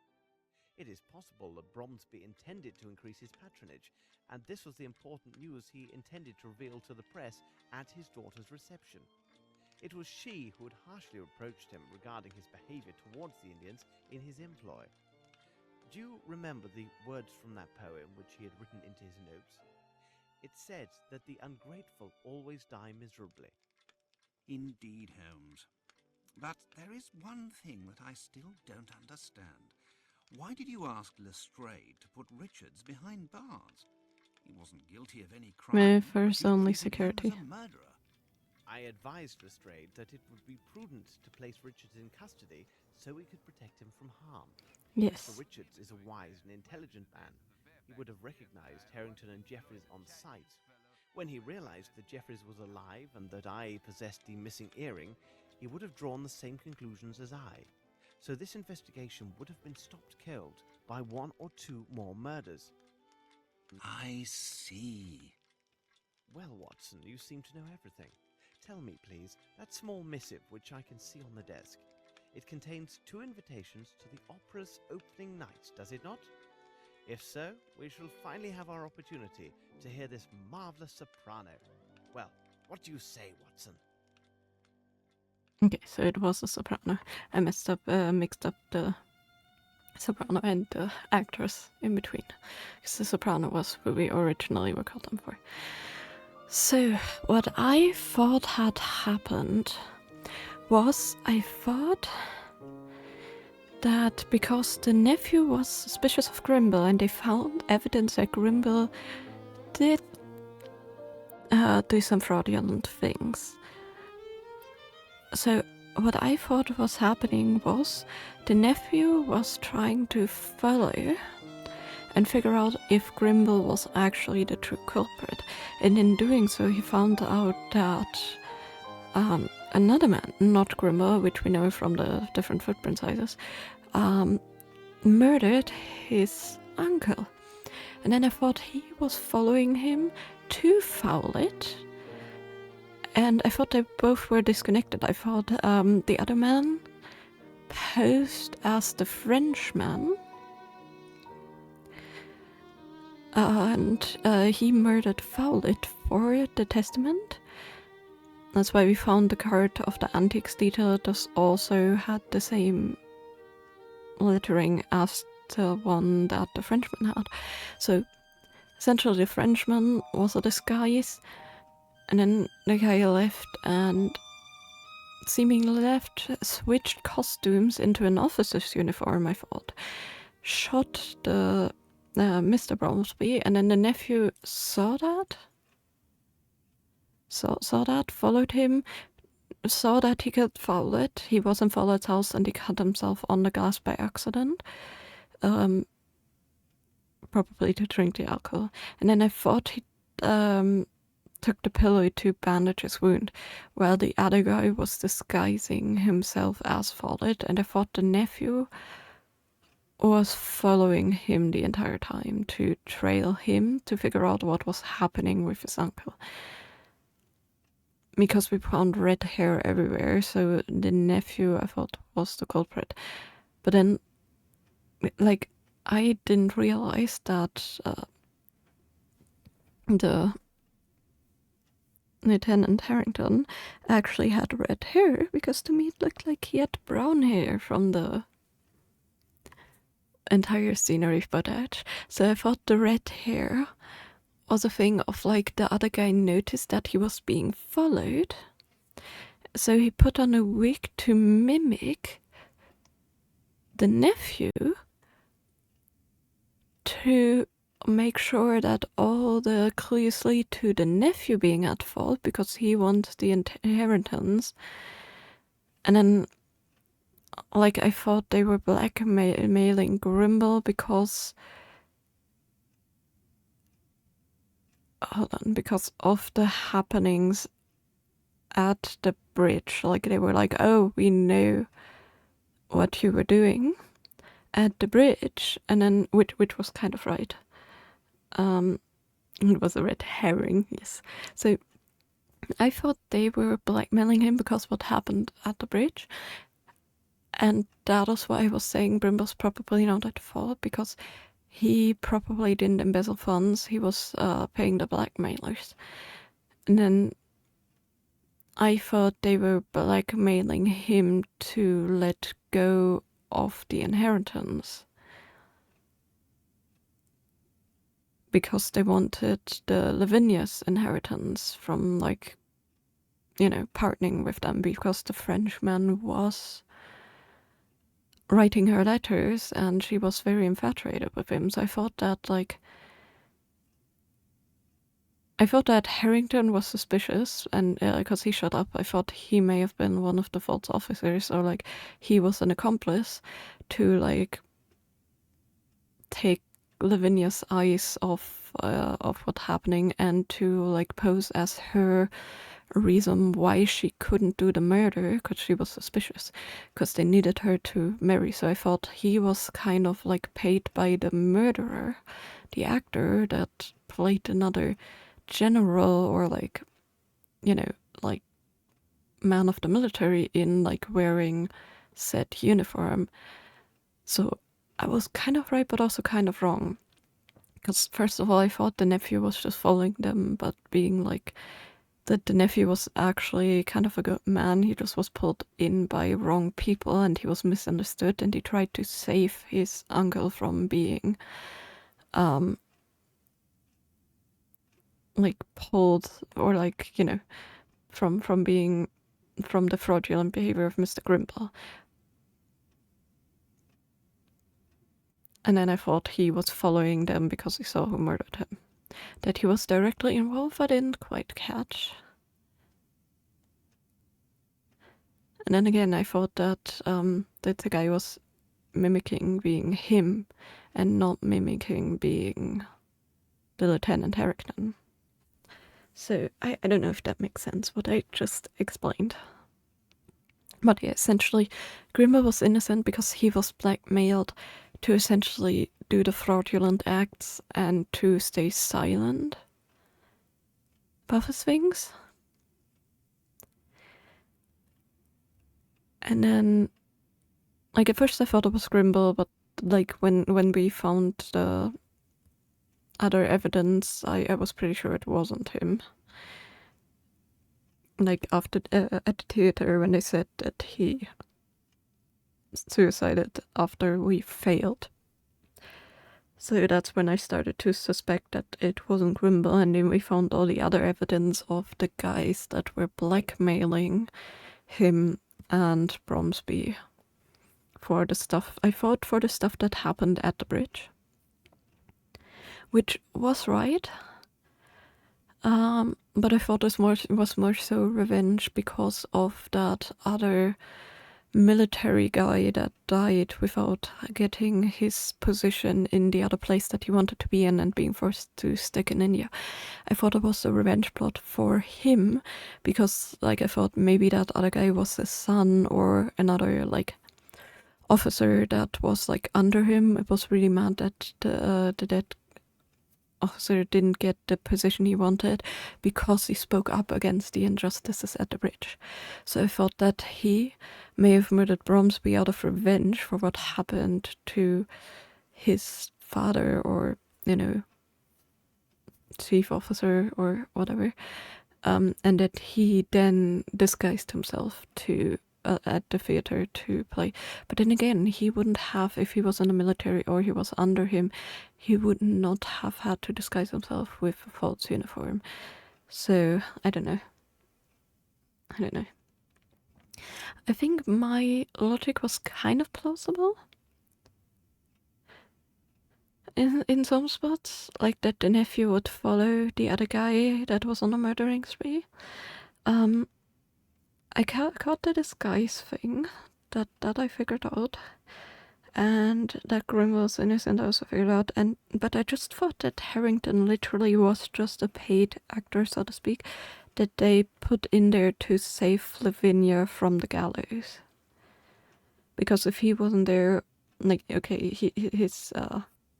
It is possible that Bromsby intended to increase his patronage, and this was the important news he intended to reveal to the press at his daughter's reception. It was she who had harshly reproached him regarding his behavior towards the Indians in his employ. Do you remember the words from that poem which he had written into his notes? It said that the ungrateful always die miserably. Indeed, Holmes. But there is one thing that I still don't understand. Why did you ask Lestrade to put Richards behind bars? He wasn't guilty of any crime. First, but you only treated him security. as a murderer. I advised Lestrade that it would be prudent to place Richards in custody so we could protect him from harm. Yes. Mr. Richards is a wise and intelligent man. He would have recognized Harrington and Jeffries on sight. When he realized that Jeffries was alive and that I possessed the missing earring, he would have drawn the same conclusions as I. So this investigation would have been stopped killed by 1 or 2 more murders. I see. Well, Watson, you seem to know everything. Tell me, please, that small missive which I can see on the desk. It contains 2 invitations to the opera's opening night, does it not? If so, we shall finally have our opportunity to hear this marvelous soprano. Well, what do you say, Watson? Okay, so it was a soprano. I mixed up the soprano and the actress in between, because the soprano was who we originally were called them for. So, what I thought had happened was I thought that because the nephew was suspicious of Grimble and they found evidence that Grimble did do some fraudulent things. So what I thought was happening was the nephew was trying to follow and figure out if Grimble was actually the true culprit. And in doing so, he found out that another man, not Grimble, which we know from the different footprint sizes, murdered his uncle. And then I thought he was following him to foul it. And I thought they both were disconnected. I thought the other man posed as the Frenchman. And he murdered Fowlett for the testament. That's why we found the card of the antiques detail that also had the same lettering as the one that the Frenchman had. So essentially the Frenchman was a disguise, and then the guy left and seemingly switched costumes into an officer's uniform, I thought. Shot the Mr. Bromsby, and then the nephew saw that. Saw that, followed him, saw that he killed Fowlett. He was in Fowlett's house and he cut himself on the glass by accident. Probably to drink the alcohol. And then I thought he took the pillow to bandage his wound, while the other guy was disguising himself as Follett, and I thought the nephew was following him the entire time to trail him to figure out what was happening with his uncle. Because we found red hair everywhere, so the nephew, I thought, was the culprit. But then, like, I didn't realize that the Lieutenant Harrington actually had red hair, because to me it looked like he had brown hair from the entire scenery footage. So I thought the red hair was a thing of, like, the other guy noticed that he was being followed, so he put on a wig to mimic the nephew to make sure that all the clues lead to the nephew being at fault because he wants the inheritance. And then, like, I thought they were blackmailing Grimble because of the happenings at the bridge. Like, they were like, oh, we know what you were doing at the bridge, and then which was kind of right. It was a red herring, yes. So I thought they were blackmailing him because what happened at the bridge, and that is why I was saying Brimble's probably not at fault, because he probably didn't embezzle funds. He was paying the blackmailers, and then I thought they were blackmailing him to let go of the inheritance because they wanted the Lavinia's inheritance from, like, partnering with them because the Frenchman was writing her letters and she was very infatuated with him. So I thought that Harrington was suspicious, and because he shut up, I thought he may have been one of the false officers, or like he was an accomplice to like take Lavinia's eyes off what's happening and to like pose as her reason why she couldn't do the murder, because she was suspicious, because they needed her to marry. So I thought he was kind of like paid by the murderer, the actor that played another general or like man of the military in like wearing said uniform. So I was kind of right but also kind of wrong, because first of all I thought the nephew was just following them, but being like that the nephew was actually kind of a good man. He just was pulled in by wrong people and he was misunderstood, and he tried to save his uncle from being like pulled, or like from being from the fraudulent behavior of Mr. Grimble. And then I thought he was following them because he saw who murdered him. That he was directly involved, I didn't quite catch. And then again, I thought that the guy was mimicking being him and not mimicking being the Lieutenant Harrington. So I don't know if that makes sense, what I just explained. But yeah, essentially, Grimble was innocent because he was blackmailed to essentially do the fraudulent acts and to stay silent about his things. And then, like, at first I thought it was Grimble, but like when we found the other evidence, I was pretty sure it wasn't him. Like after at the theater when they said that he suicided after we failed. So that's when I started to suspect that it wasn't Grimble, and then we found all the other evidence of the guys that were blackmailing him and Bromsby for the stuff. I thought for the stuff that happened at the bridge, which was right. But I thought it was more so revenge because of that other military guy that died without getting his position in the other place that he wanted to be in and being forced to stick in India. I thought it was a revenge plot for him because, like, I thought maybe that other guy was his son or another, like, officer that was, like, under him. I was really mad that the dead officer didn't get the position he wanted because he spoke up against the injustices at the bridge. So I thought that he may have murdered Bromsby out of revenge for what happened to his father or, chief officer or whatever, and that he then disguised himself to at the theater to play. But then again, he wouldn't have, if he was in the military or he was under him, he would not have had to disguise himself with a false uniform. So I don't know. I think my logic was kind of plausible in some spots, like that the nephew would follow the other guy that was on a murdering spree. I caught the disguise thing that I figured out, and that Grim was innocent I also figured out, but I just thought that Harrington literally was just a paid actor, so to speak, that they put in there to save Lavinia from the gallows. Because if he wasn't there, like, okay, his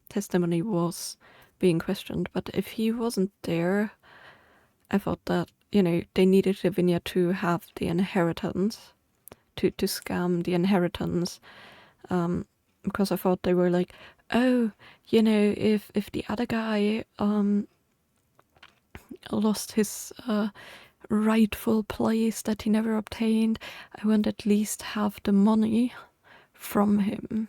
testimony was being questioned, but if he wasn't there, I thought that, they needed Lavinia to have the inheritance, to scam the inheritance, because I thought they were like, oh, if the other guy lost his rightful place that he never obtained, I want at least have the money from him.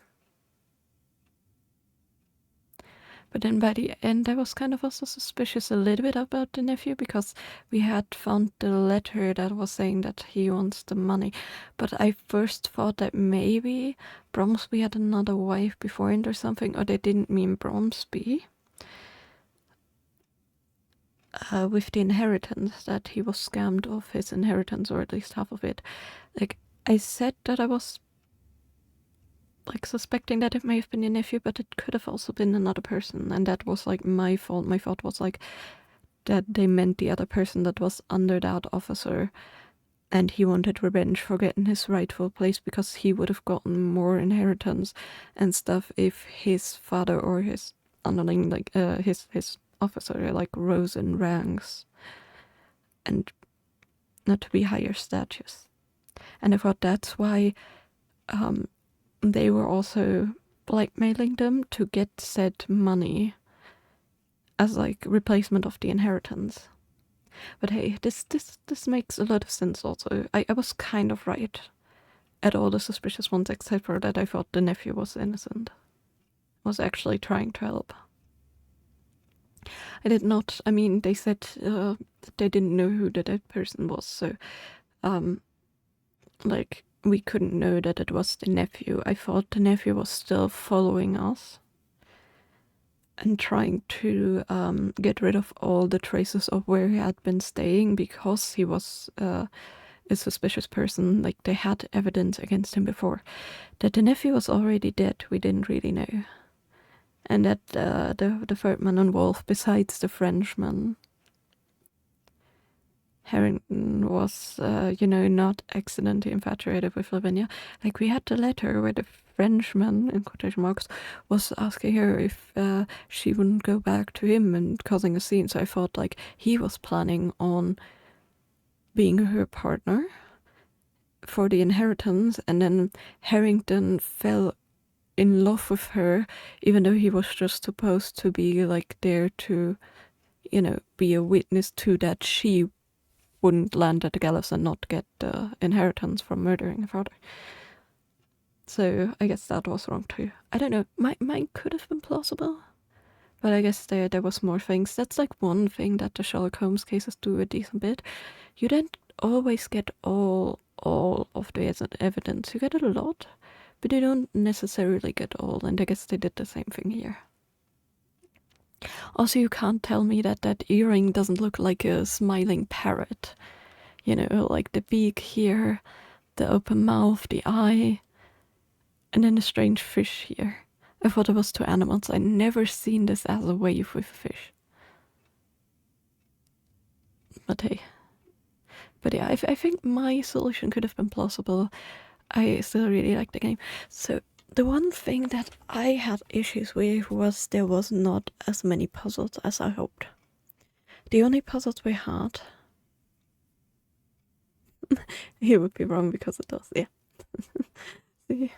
But then by the end, I was kind of also suspicious a little bit about the nephew because we had found the letter that was saying that he wants the money. But I first thought that maybe Bromsby had another wife beforehand or something, or they didn't mean Bromsby. With the inheritance, that he was scammed of his inheritance, or at least half of it. Like, I said that I was like suspecting that it may have been your nephew, but it could have also been another person, and that was like my fault. My thought was like that they meant the other person that was under that officer, and he wanted revenge for getting his rightful place because he would have gotten more inheritance and stuff if his father or his underling, like his officer, like rose in ranks and not to be higher status. And I thought that's why they were also blackmailing them to get said money as like replacement of the inheritance. But hey, this makes a lot of sense also. I was kind of right at all the suspicious ones except for that I thought the nephew was innocent. Was actually trying to help. I did not, I mean, they said that they didn't know who the dead person was, so like we couldn't know that it was the nephew. I thought the nephew was still following us and trying to get rid of all the traces of where he had been staying because he was a suspicious person. Like, they had evidence against him before. That the nephew was already dead, we didn't really know. And that the third man involved, besides the Frenchman, Harrington, was, not accidentally infatuated with Lavinia. Like, we had the letter where the Frenchman, in quotation marks, was asking her if she wouldn't go back to him and causing a scene. So I thought, like, he was planning on being her partner for the inheritance, and then Harrington fell in love with her, even though he was just supposed to be, like, there to, be a witness to that she wouldn't land at the gallows and not get the inheritance from murdering her father. So I guess that was wrong too. I don't know. Mine could have been plausible, but I guess there was more things. That's like one thing that the Sherlock Holmes cases do a decent bit. You don't always get all of the evidence. You get a lot, but you don't necessarily get all. And I guess they did the same thing here. Also, you can't tell me that earring doesn't look like a smiling parrot. Like the beak here, the open mouth, the eye, and then the strange fish here. I thought it was two animals. I never seen this as a wave with a fish. But hey. But yeah, I think my solution could have been plausible. I still really like the game. So the one thing that I had issues with was there was not as many puzzles as I hoped. The only puzzles we had... He would be wrong because it does, yeah. See?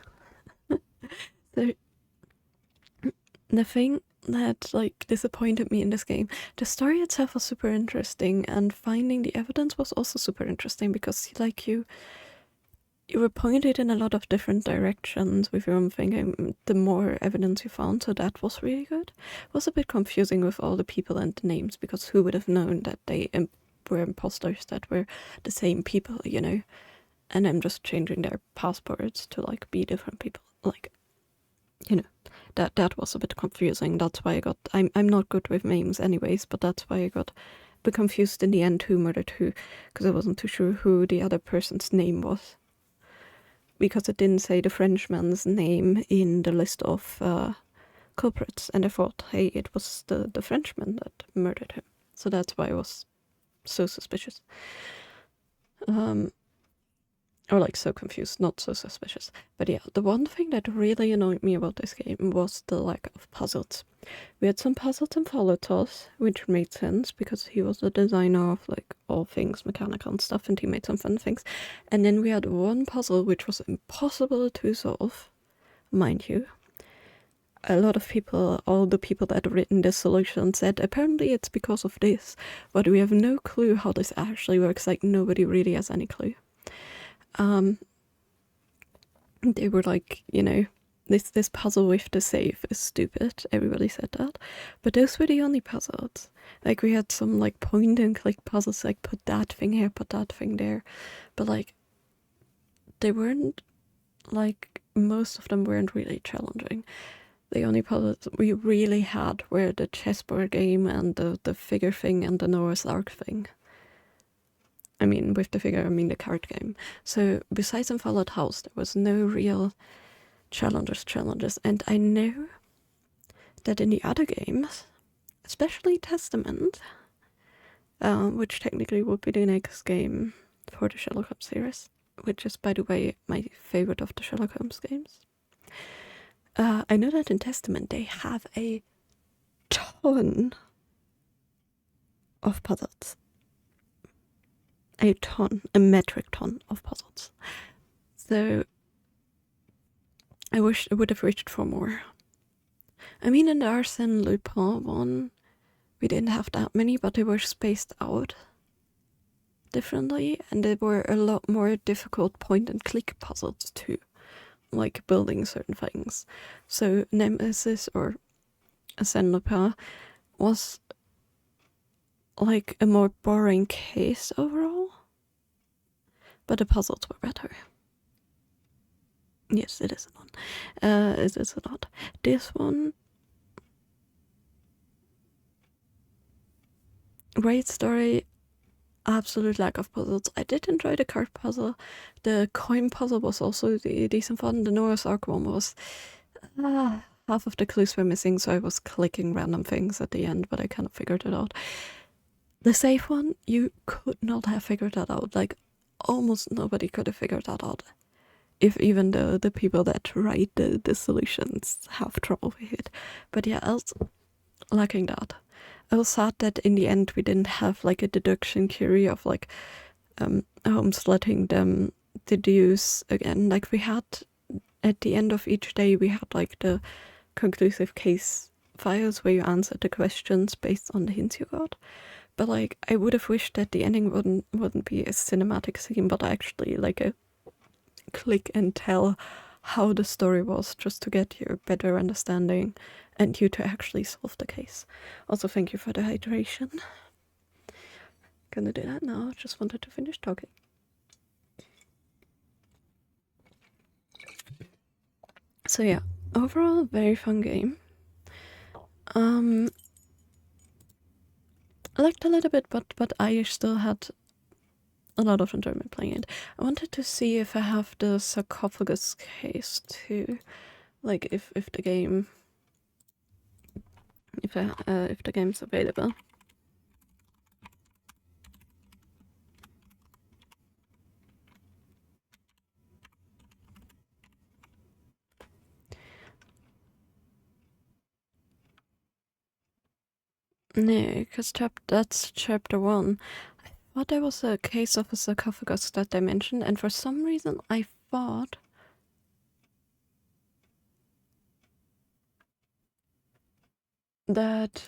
The thing that, like, disappointed me in this game, the story itself was super interesting, and finding the evidence was also super interesting because, like, you were pointed in a lot of different directions with your own thinking, the more evidence you found, so that was really good. It was a bit confusing with all the people and the names, because who would have known that they were imposters that were the same people, and I'm just changing their passports to, like, be different people, like, that was a bit confusing. That's why I'm not good with names anyways, but that's why I got a bit confused in the end who murdered who, because I wasn't too sure who the other person's name was. Because it didn't say the Frenchman's name in the list of culprits, and I thought, hey, it was the Frenchman that murdered him. So that's why I was so suspicious. Or like so confused, not so suspicious. But yeah, the one thing that really annoyed me about this game was the lack of puzzles. We had some puzzles in Follotos, which made sense because he was the designer of like all things mechanical and stuff, and he made some fun things. And then we had one puzzle which was impossible to solve, mind you. A lot of people, all the people that had written this solution said apparently it's because of this, but we have no clue how this actually works. Like, nobody really has any clue. They were like, this puzzle with the safe is stupid. Everybody said that. But those were the only puzzles. Like, we had some, like, point-and-click puzzles, like, put that thing here, put that thing there. But, like, they weren't, like, most of them weren't really challenging. The only puzzles we really had were the chessboard game and the figure thing and the Noah's Ark thing. I mean, with the figure, I mean the card game. So, besides Unfollowed House, there was no real challenges. And I know that in the other games, especially Testament, which technically would be the next game for the Sherlock Holmes series, which is, by the way, my favorite of the Sherlock Holmes games. I know that in Testament they have a ton of puzzles. A metric ton of puzzles. So I wish I would have reached for more. I mean, in the Arsène Lupin one, we didn't have that many, but they were spaced out differently, and they were a lot more difficult point-and-click puzzles too, like building certain things. So Nemesis or Arsène Lupin was like a more boring case overall, but the puzzles were better. Yes, it is a lot. It is a lot. This one, great story, absolute lack of puzzles. I did enjoy the card puzzle. The coin puzzle was also decent fun. The Noah's Ark one was half of the clues were missing, so I was clicking random things at the end, but I kind of figured it out. The safe one, you could not have figured that out. Like, almost nobody could have figured that out. If even the people that write the solutions have trouble with it. But yeah, else, lacking that. I was sad that in the end we didn't have like a deduction query of like Holmes letting them deduce again. Like, we had, at the end of each day, we had like the conclusive case files where you answered the questions based on the hints you got. But like, I would have wished that the ending wouldn't be a cinematic scene, but actually like a click and tell how the story was, just to get your better understanding and you to actually solve the case. Also, thank you for the hydration. Gonna do that now. Just wanted to finish talking. So yeah, overall very fun game. I liked a little bit, but I still had a lot of enjoyment playing it. I wanted to see if I have the sarcophagus case too, like if the game, if the game's available. No, because that's chapter 1. I thought there was a case of a sarcophagus that they mentioned, and for some reason I thought that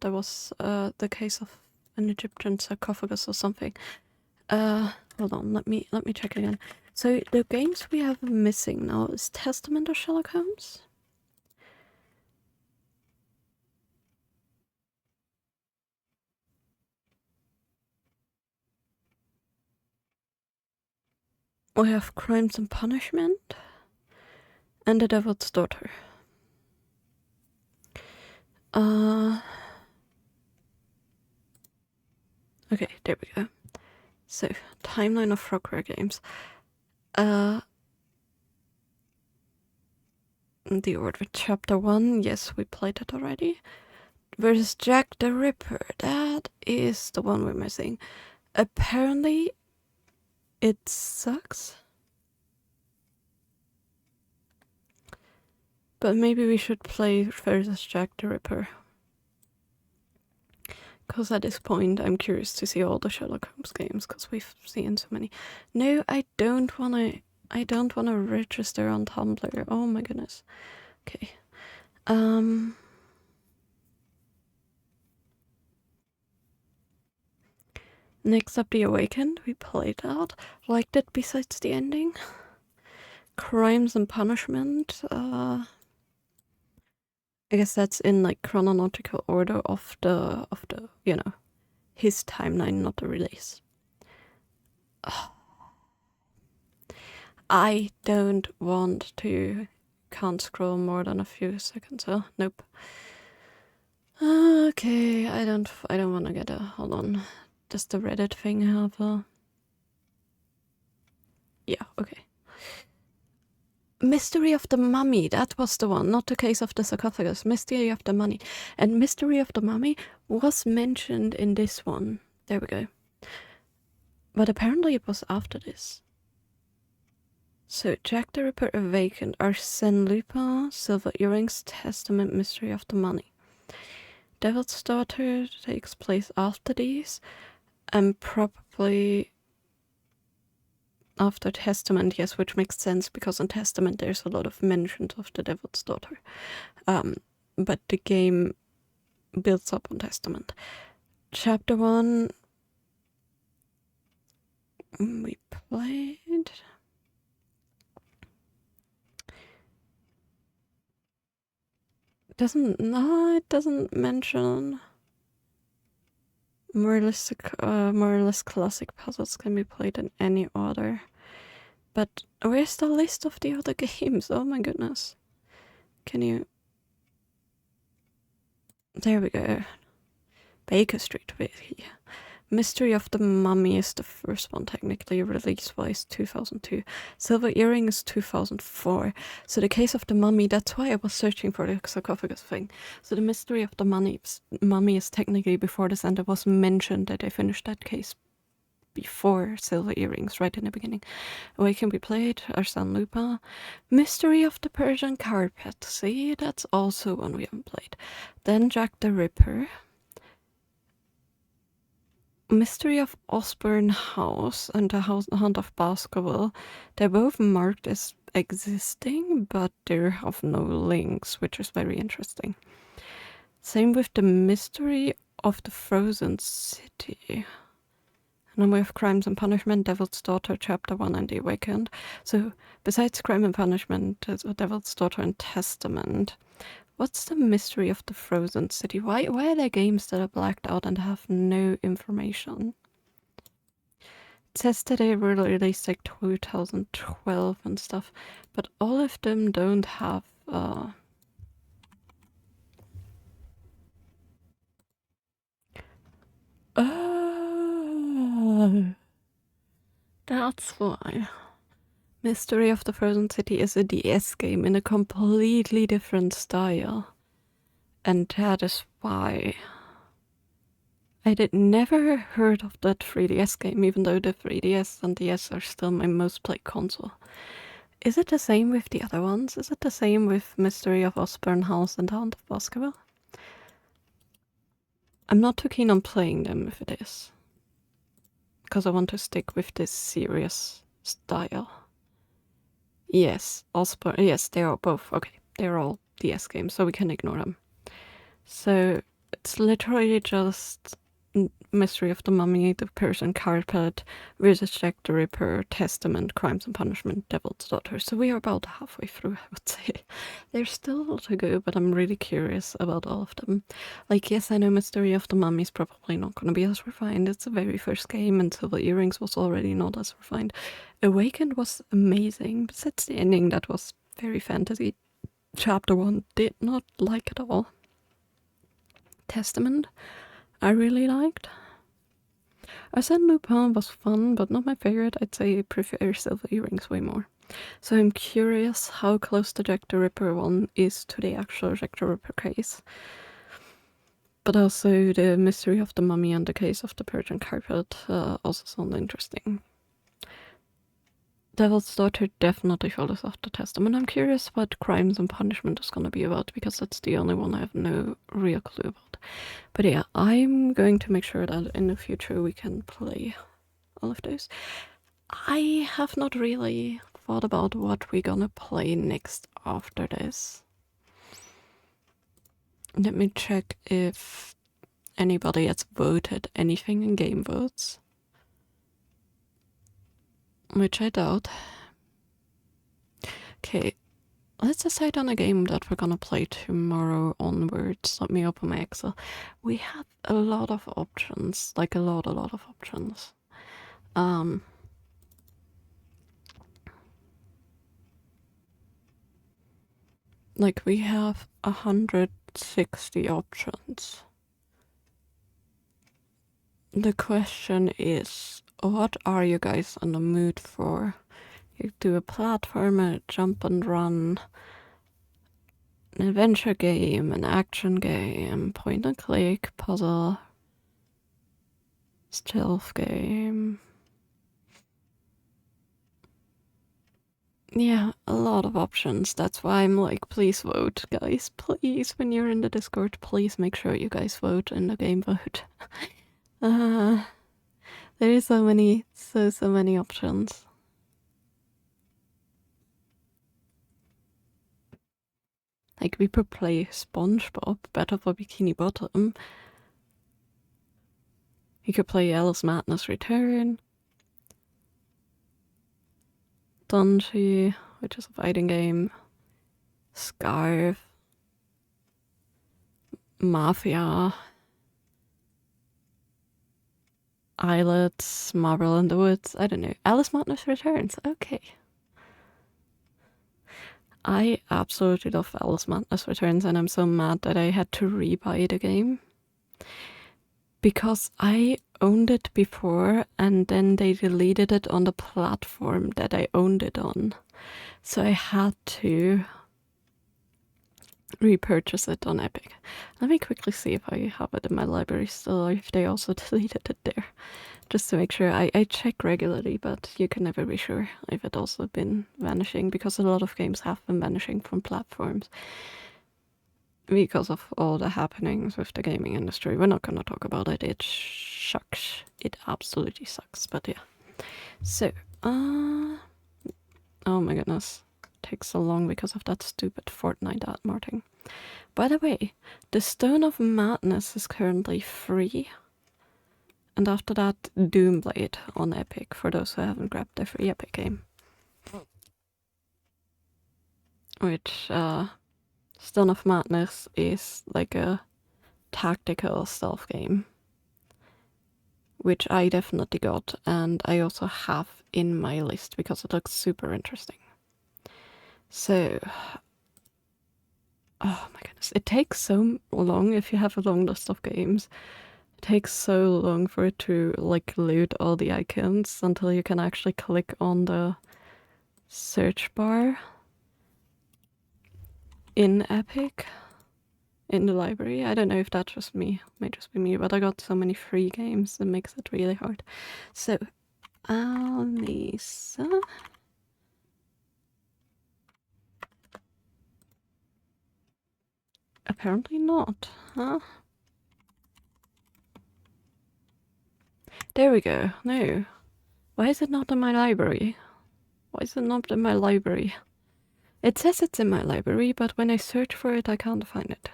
there was the case of an Egyptian sarcophagus or something. Hold on, let me check again. So the games we have missing now is Testament or Sherlock Holmes? We have Crimes and Punishment and The Devil's Daughter. Okay, there we go. So, timeline of Frogware games. The Order Chapter 1, yes, we played it already. Versus Jack the Ripper, that is the one we're missing. Apparently, it sucks. But maybe we should play versus Jack the Ripper. Because at this point, I'm curious to see all the Sherlock Holmes games, because we've seen so many. No, I don't wanna register on Tumblr. Oh my goodness. Okay. Next up, The Awakened. We played that. Liked it besides the ending. Crimes and Punishment. I guess that's in like chronological order of the his timeline, not the release. I don't want to. Can't scroll more than a few seconds. Oh, nope. Okay, I don't want to get a. Hold on. Does the Reddit thing have a? Yeah. Okay. Mystery of the Mummy, that was the one, not the Case of the Sarcophagus. Mystery of the Mummy. And Mystery of the Mummy was mentioned in this one. There we go. But apparently it was after this. So, Jack the Ripper Awakened, Arsène Lupin, Silver Earrings, Testament, Mystery of the Money. Devil's Daughter takes place after these, and probably after Testament, yes, which makes sense because in Testament there's a lot of mentions of the Devil's Daughter. But the game builds up on Testament. Chapter 1 we played. It doesn't mention more or less classic puzzles can be played in any order. But where's the list of the other games? Oh my goodness. Can you... There we go. Baker Street. Mystery of the Mummy is the first one, technically, release-wise, 2002. Silver Earring is 2004. So the Case of the Mummy, that's why I was searching for the sarcophagus thing. So the Mystery of the Mummy is technically before this, and it was mentioned that I finished that case before Silver Earrings, right in the beginning. Awaken we played, Arsène Lupin. Mystery of the Persian Carpet, see, that's also one we haven't played. Then Jack the Ripper. Mystery of Osborne House and the Hunt of Baskerville. They're both marked as existing, but they have no links, which is very interesting. Same with the Mystery of the Frozen City. And then we have Crimes and Punishment, Devil's Daughter, Chapter 1, and The Awakened. So, besides Crime and Punishment, there's Devil's Daughter and Testament. What's the Mystery of the Frozen City? Why are there games that are blacked out and have no information? It says that they were released like 2012 and stuff, but all of them don't have that's why. Mystery of the Frozen City is a DS game in a completely different style. And that is why I never heard of that 3DS game, even though the 3DS and DS are still my most played console. Is it the same with the other ones? Is it the same with Mystery of Osborne House and Hunt of Baskerville? I'm not too keen on playing them if it is, because I want to stick with this serious style. Yes, Osborne. Yes, they are both. Okay, they're all DS games, so we can ignore them. So it's literally just Mystery of the Mummy, The Persian Carpet, versus Jack the Ripper, Testament, Crimes and Punishment, Devil's Daughter. So we are about halfway through, I would say. There's still a lot to go, but I'm really curious about all of them. Like, yes, I know Mystery of the Mummy is probably not going to be as refined. It's the very first game, and Silver Earrings was already not as refined. Awakened was amazing, besides the ending that was very fantasy. Chapter 1 did not like at all. Testament, I really liked. Arsène Lupin was fun, but not my favorite. I'd say I prefer Silver Earrings way more. So I'm curious how close the Jack the Ripper one is to the actual Jack the Ripper case. But also the Mystery of the Mummy and the Case of the Persian Carpet also sound interesting. Devil's Daughter definitely follows after Testament. I'm curious what Crimes and Punishment is going to be about, because that's the only one I have no real clue about. But yeah, I'm going to make sure that in the future we can play all of those. I have not really thought about what we're gonna play next after this. Let me check if anybody has voted anything in game votes. Which I doubt. Okay, let's decide on a game that we're gonna play tomorrow onwards. Let me open my Excel. We have a lot of options, like a lot of options. Like we have 160 options. The question is, what are you guys in the mood for? You do a platformer, jump and run, an adventure game, an action game, point and click, puzzle, stealth game. Yeah, a lot of options. That's why I'm like, please vote, guys. Please, when you're in the Discord, please make sure you guys vote in the game vote. There is so many options. Like, we could play SpongeBob, Battle for Bikini Bottom. We could play Alice Madness Return. Dungeon, which is a fighting game. Scarf. Mafia. Islets, Marvel in the Woods. I don't know. Alice Madness Returns. Okay. I absolutely love Alice Madness Returns, and I'm so mad that I had to rebuy the game. Because I owned it before, and then they deleted it on the platform that I owned it on. So I had to repurchase it on Epic. Let me quickly see if I have it in my library still, or if they also deleted it there. Just to make sure. I check regularly, but you can never be sure if it also been vanishing, because a lot of games have been vanishing from platforms because of all the happenings with the gaming industry. We're not gonna talk about it. It sucks. It absolutely sucks. But yeah. So, oh my goodness. It takes so long because of that stupid Fortnite ad marketing. By the way, the Stone of Madness is currently free. And after that, Doomblade on Epic, for those who haven't grabbed the free Epic game. Which, Stone of Madness is like a tactical stealth game. Which I definitely got, and I also have in my list because it looks super interesting. So, oh my goodness, it takes so long if you have a long list of games. Takes so long for it to like load all the icons until you can actually click on the search bar in Epic in the library. I don't know if that's just me, may just be me, but I got so many free games that makes it really hard. So, Alisa. Apparently not, huh? There we go. No. Why is it not in my library? Why is it not in my library? It says it's in my library, but when I search for it, I can't find it.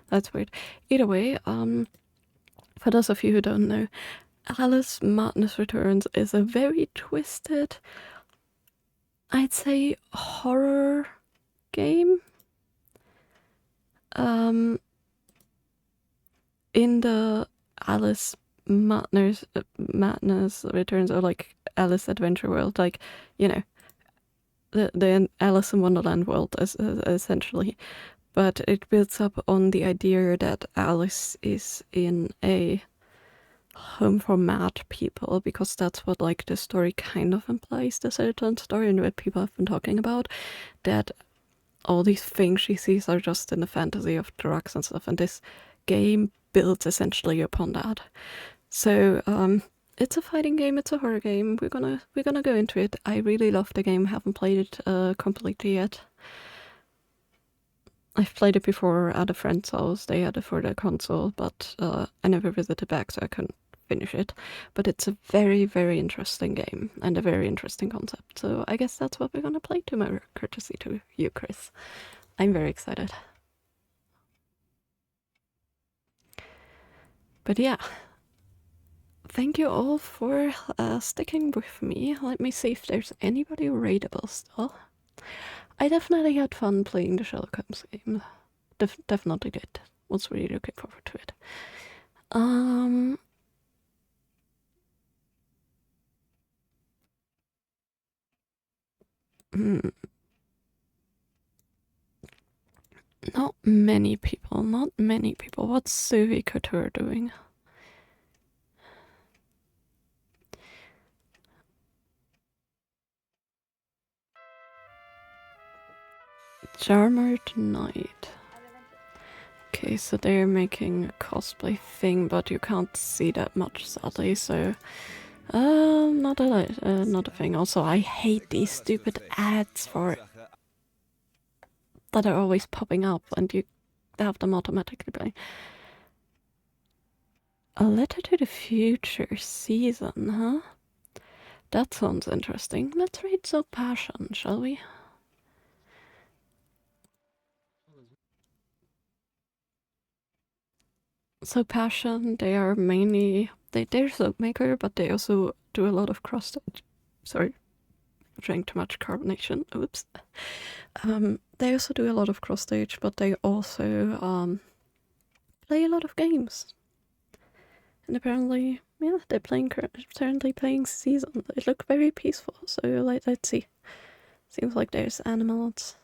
That's weird. Either way, for those of you who don't know, Alice Madness Returns is a very twisted, I'd say, horror game. In the Alice Madness Returns, or like Alice Adventure World, like, you know, the Alice in Wonderland world essentially, but it builds up on the idea that Alice is in a home for mad people, because that's what like the story kind of implies, the certain story, and what people have been talking about, that all these things she sees are just in the fantasy of drugs and stuff, and this game builds essentially upon that. So it's a fighting game, it's a horror game. We're gonna go into it. I really love the game, haven't played it completely yet. I've played it before at a friend's house. They had it for their console, but I never visited back, so I couldn't finish it. But it's a very, very interesting game and a very interesting concept. So I guess that's what we're gonna play tomorrow, courtesy to you, Chris. I'm very excited. But yeah, thank you all for sticking with me. Let me see if there's anybody raidable still. I definitely had fun playing the Sherlock Holmes game. Definitely did. Was really looking forward to it. Not many people. What's Suvi Couture doing? Charmered Knight. Okay, so they're making a cosplay thing, but you can't see that much sadly, so not a thing. Also, I hate these stupid ads for that are always popping up and you have them automatically playing. A Letter to the Future season, huh? That sounds interesting. Let's read So Passion, shall we? So Passion, they are mainly they're soap maker, but they also do a lot of cross stitch. Sorry, drank too much carbonation. Oops. They also do a lot of cross stage, but they also play a lot of games. And apparently, yeah, they're currently playing Season. They look very peaceful. So let's see. Seems like there's animals.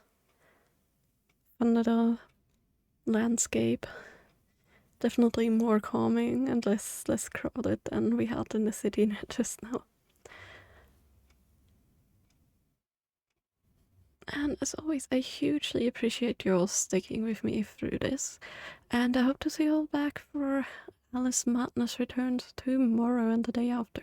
Fun little landscape. Definitely more calming and less crowded than we had in the city just now. And as always, I hugely appreciate you all sticking with me through this. And I hope to see you all back for Alice Madness Returns tomorrow and the day after.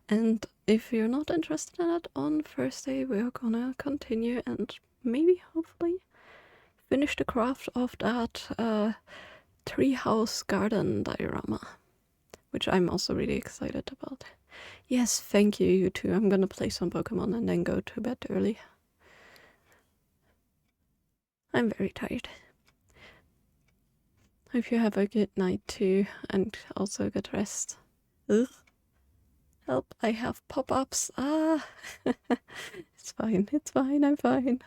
And if you're not interested in it, on Thursday we're gonna continue and maybe, hopefully, finish the craft of that treehouse garden diorama, which I'm also really excited about. Yes, thank you, you two. I'm gonna play some Pokemon and then go to bed early. I'm very tired. Hope you have a good night too, and also good rest. Ugh. Help, I have pop-ups. Ah! It's fine, I'm fine.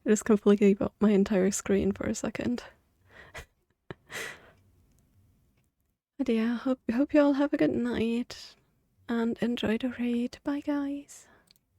I just completely got my entire screen for a second. But yeah, hope you all have a good night, and enjoy the raid. Bye guys!